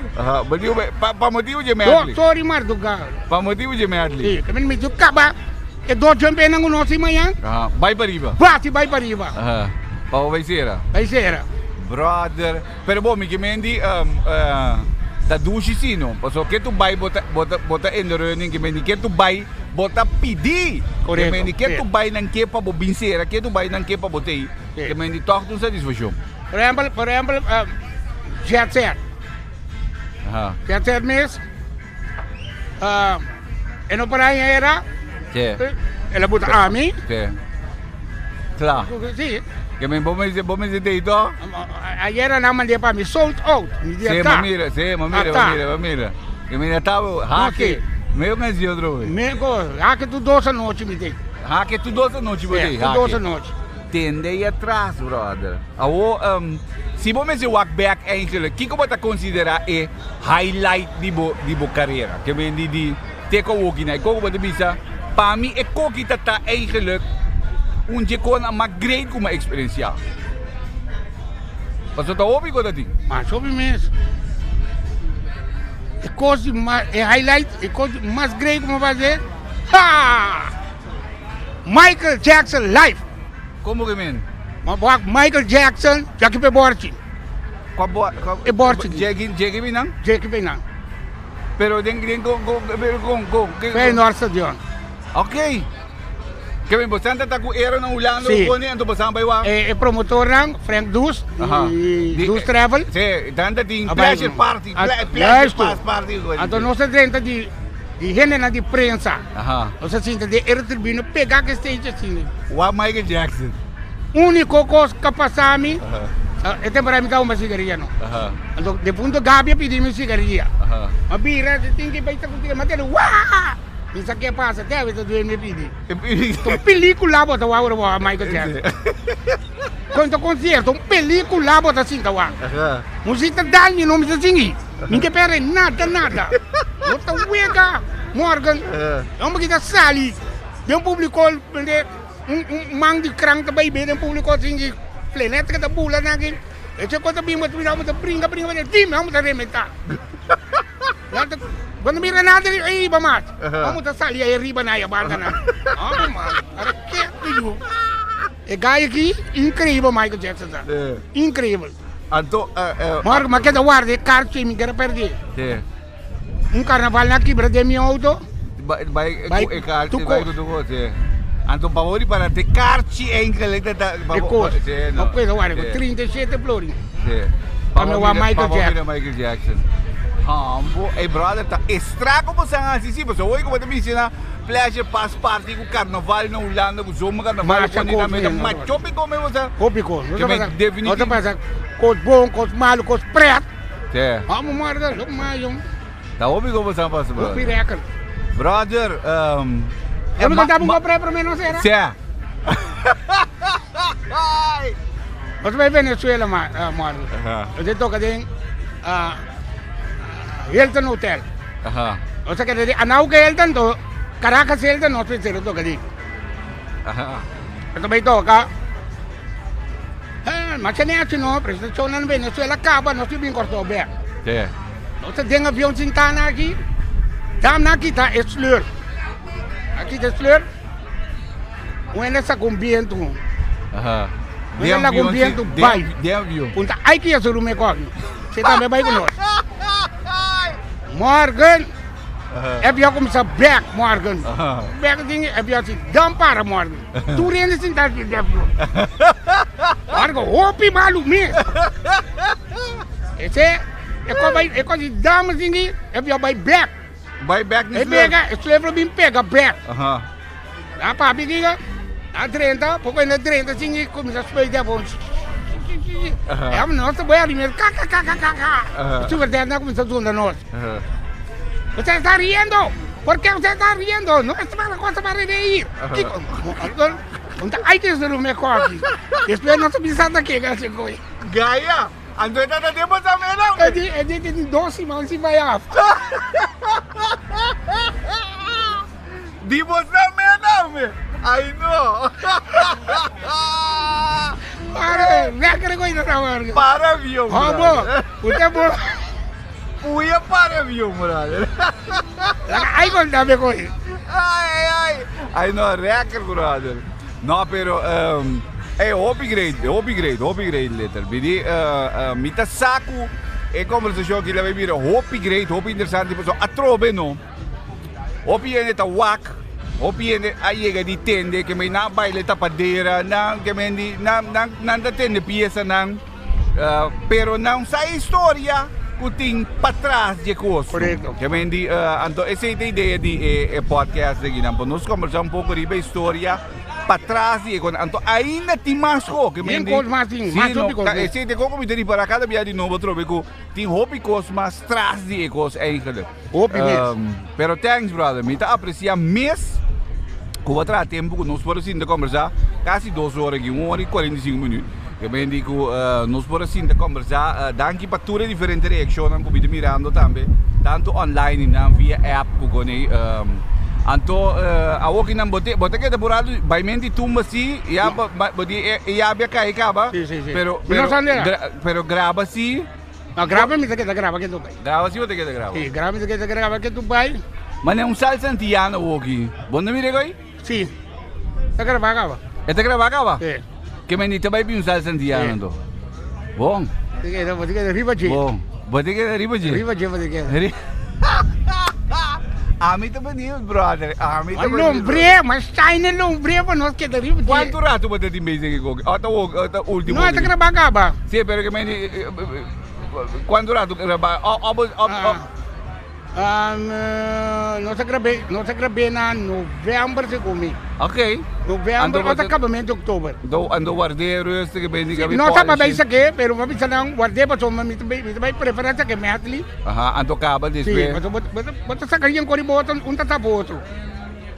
S1: Motivo para motivo de merda.
S2: 2 horas mar do ga.
S1: Para motivo de merda.
S2: Sim, que me medium acaba. E 2 jump não nosso amanhã.
S1: Vai para riba.
S2: Vai para riba.
S1: Para vai ser. Brother, pero bom, que me di da dushi sino, porque que tu vai bota in running que me di que tu vai bota pedir. Que me di que tu vai não que para bobincera, que tu vai não que para botei. Que me di toque tu satisfação.
S2: Por exemplo, jet set. Jet set mês. E no para era. Ela bota a mim.
S1: Claro.
S2: Sim.
S1: Que me bom me dizer isso.
S2: Ayer na mandei para mim sold out.
S1: Mira. Que me estava hack. Meu mas de outro.
S2: Hack tu 12 noite me dei.
S1: Hack tu 12 noite botei.
S2: 12 noite.
S1: Tende aí atrás, brother. Awo se você walk back eigenlijk, que como tá considerar é highlight de bo carreira. Que me di te ko woki na ko wat bisa. Para mim é ko kita tá eigenlijk onde kon uma great como experiência. Passou tá ouvi coisa assim?
S2: Mas ouvi mesmo. É coisa mais é highlight, é coisa mais great como fazer. Michael Jackson live.
S1: Como que men?
S2: Michael Jackson, Jackie Borchi.
S1: É Borchi. Jackie binang?
S2: Jackie binang.
S1: Pero com.
S2: Foi no stadion.
S1: Ok. Que bem, você anda com era na Holanda, ou nem ando passando by wa?
S2: É promotor lang, Frank Dus, Dus Travel.
S1: Sim, tanda de pleasure party, party.
S2: Então nós tenta de gente na de prensa. Nós sinta de era tribuna pegar que stage assim.
S1: Wa Michael Jackson.
S2: Único coisa que passami. É para me dar uma cigarrinha não. Então de fundo Gabi pediu-me cigarrinha. A bira tem que vai estar com mas ele isso aqui passa até a vez do MPD. Película bota o auro Michael Jackson. Quando concerto, película bota assim tá lá. Música dali não me assim. Ninguém perde nada. Bota uega, Morgan. Vamos que tá sali. Deu publicou mang de krang também bem publicou assim planeta da bula naquele. Eu quando bem mas vamos brinca time vamos arrebentar. Quando mira nada, aí vamos. Vamos a sair aí riba na banda na. Vamos, cara que filho. E Gaia aqui, incrível Michael Jackson. Incrível.
S1: Então,
S2: Mas que da guarda, carro que me quer perder. Carnaval na quebra de minha auto.
S1: Vai com você. Então, para para ter carti é incrível.
S2: É coisa. Não coisa, guarda, com 37 flores. Para
S1: Michael Jackson. Hey brother, tá estrago você assim, você hoje como também ensina pleasure pass party com carnaval na Holanda, com zoom carnaval com na meta, mas chope como você?
S2: Cópico,
S1: não tá definitivo.
S2: Não tá passa cos bom, cos malo, cos preto.
S1: Vamos
S2: morda, não mais um.
S1: Tá ouvindo como você passa, brother? Brother,
S2: eu me contava comprar para mim não será?
S1: Sim.
S2: Você vai Venezuela, mano. Eu toca de Hilton Hotel. O sea que anau que Hilton to Caracas Hilton no se cero to kadi. Então vai tocar. Mas se nem assim não, prestação na Venezuela acaba, nós temos corto bem. Nós temos avião Sintana aqui. Tam na aqui tá slur. Aqui tá slur. Uena sa com viento. Uena com viento vai.
S1: De avião.
S2: Punta ai que isso rume corno. Você também vai com nós. Morgan, heb je ook om zijn bek, Morgan. Bek dingen heb je als dan para, Morgan. Toen rende ze dat je dat Morgan, hoop je maar hoe meer. Ik kon die dames dingen, heb je al bij bek.
S1: Bij bek niet
S2: leuk? Ik sleep op een pega bek. Ja, papi dingen. Na 30, porque na 30 dingen kom je zo spelen voor ons. É, nossa, boa ali mesmo. O senhor não começou a zoar nós. Você está rindo? Por que você está rindo? Não é uma coisa para reír. Ai, que isso não me corre. Espero não subir daqui, Gaia.
S1: Gaia? Andou tanto tempo também, não?
S2: É de doce, mas se vai af.
S1: De você também, não, meu? Ai, não.
S2: Para, regra coisa da hora.
S1: Para avião,
S2: brother. Você bom.
S1: Puya para avião, brother.
S2: Ai, conta me coi.
S1: Ai, não, regra, brother. Não, pero upgrade later. Bidi, mita saco. E conversação que leva vir upgrade, interessante, pessoal. Atrobe não. Upgrade tá wak. Opiende ayega di tende que me na baile tapadeira não que me não da tende pieza não pero não sai história que tem para trás de coisa que me di então essa ideia de podcast aqui não nós conversamos pouco de história para trás de quando então ainda tem mais coisa que me di esse de como me di para cada dia de novo trobe que tem hobby coisa mais trás de coisa eigenlijk pero thanks brother me tá apreciar mês com outro tempo que nós podemos ainda conversar quase 2 horas aqui, 1 hora e 45 minutos. Que bem digo, nós podemos ainda conversar, daqui para todas diferentes reações que você mirando também, tanto online e via app que você então, a outra não bote que temporada, vai mentir tumba assim, e a bia cai acaba. Pero grava assim.
S2: Não grava, mas que grava que tu vai.
S1: Grava assim ou que grava?
S2: Sim, grava que grava que tu vai.
S1: Mas é salsa antiana aqui. Bom não me aí?
S2: Sim. Está gravado.
S1: Está gravado?
S2: Sim.
S1: Que menino vai vir salsa antiana então. Bom.
S2: Você quer riba de.
S1: Bom. Você quer riba de?
S2: Riba de você quer.
S1: A mim também não, brother. A mim também.
S2: Lombre, mas sai na lombre para nós que da riba de.
S1: Quanto rato você tem mês aqui? Até o último.
S2: Não, está gravado.
S1: Sim, pero que menino quanto rato gravado?
S2: Nós gravei na novembro se comi.
S1: Ok.
S2: Novembro, nós acabamos em outubro.
S1: Ando guardeiro, este que bem diga.
S2: Não sabe bem isso aqui, pero uma vez não guardei para tomar, me vai preferência que me atli.
S1: Ando acaba desde.
S2: Sim, mas sacar em coribota tapoto.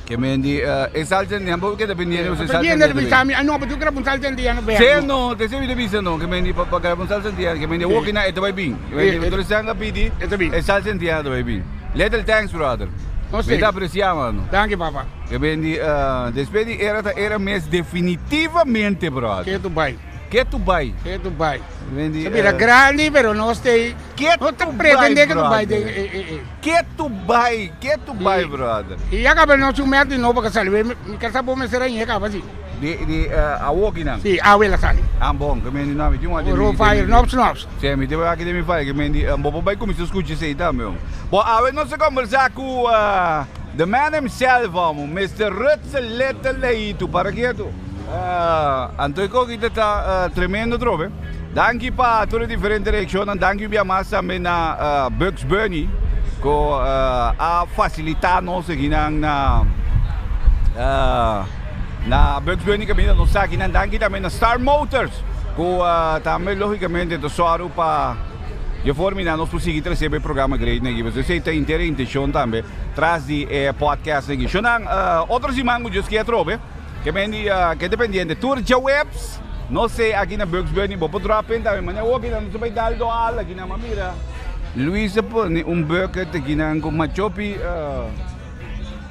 S1: Que mendi, salsa andiamo che dipende se salsa.
S2: Dipende da bisami, no, ma tu grava un salsa andiano bene.
S1: Se no, te sei di no, che mendi per grava un salsa andiano, che mendi walking e vai bin. Che mendi tu sei anche pidi. E salsa andiano vai bin. Little thanks brother. Mi da apreciamo.
S2: Danke papa.
S1: Che mendi, despedi era mes definitivamente brother.
S2: Che tu vai.
S1: Che tu vai.
S2: Che tu vai.
S1: Quindi,
S2: era grande, però non stai.
S1: Che
S2: non ti pretende che tu vai.
S1: Che tu vai, brother.
S2: E acaba não se mete de novo para sair. Me casa bom me será em acaba assim.
S1: a walking.
S2: Sì, awela sani.
S1: Bom, que me não me tinha
S2: Ro fire, nops.
S1: Sim, me teve aqui de me fala que me bom vai começar a escutar isso aí também. Bom, a nós conversar com the man himself, Mr. Rudsel Little Leito I, para que tu? Antoiko kita tá tremendo trobe. Danke para toda diferente direção, danke bem mais também na Bugs Bunny, com a facilitar nós aqui na Bugs Bunny kami na nossa aqui na danke também na Star Motors, com também logicamente do soaro para eu formina nós conseguir receber programa grande aqui, você sei tem intenção também traz de podcast aqui. Shonan outros irmãos que é trobe. Que mendi que dependente tour de webs não sei aqui na Bugs Bunny vou poder aprender mas eu aqui não sei dar do ala aqui na mamira Luís pô bucket aqui na com machopi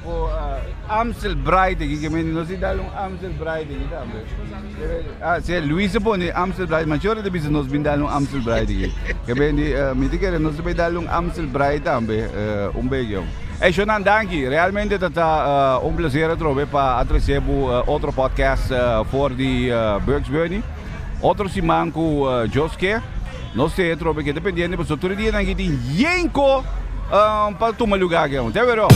S1: o Amstel Bride aqui que mendi não sei dar Amstel Bride aqui também se Luís pô Amstel Bride mas eu de business nós dar Amstel Bride aqui que mendi me diga não sei dar Amstel Bride também beijo. E Shonan danke, realmente está prazer trobe para receber outro podcast for the Bugs Bunny. Outro simão com Joske. Não sei trobe que dependendo, mas outro dia não tem yenko para tomar lugar aqui, tá vendo?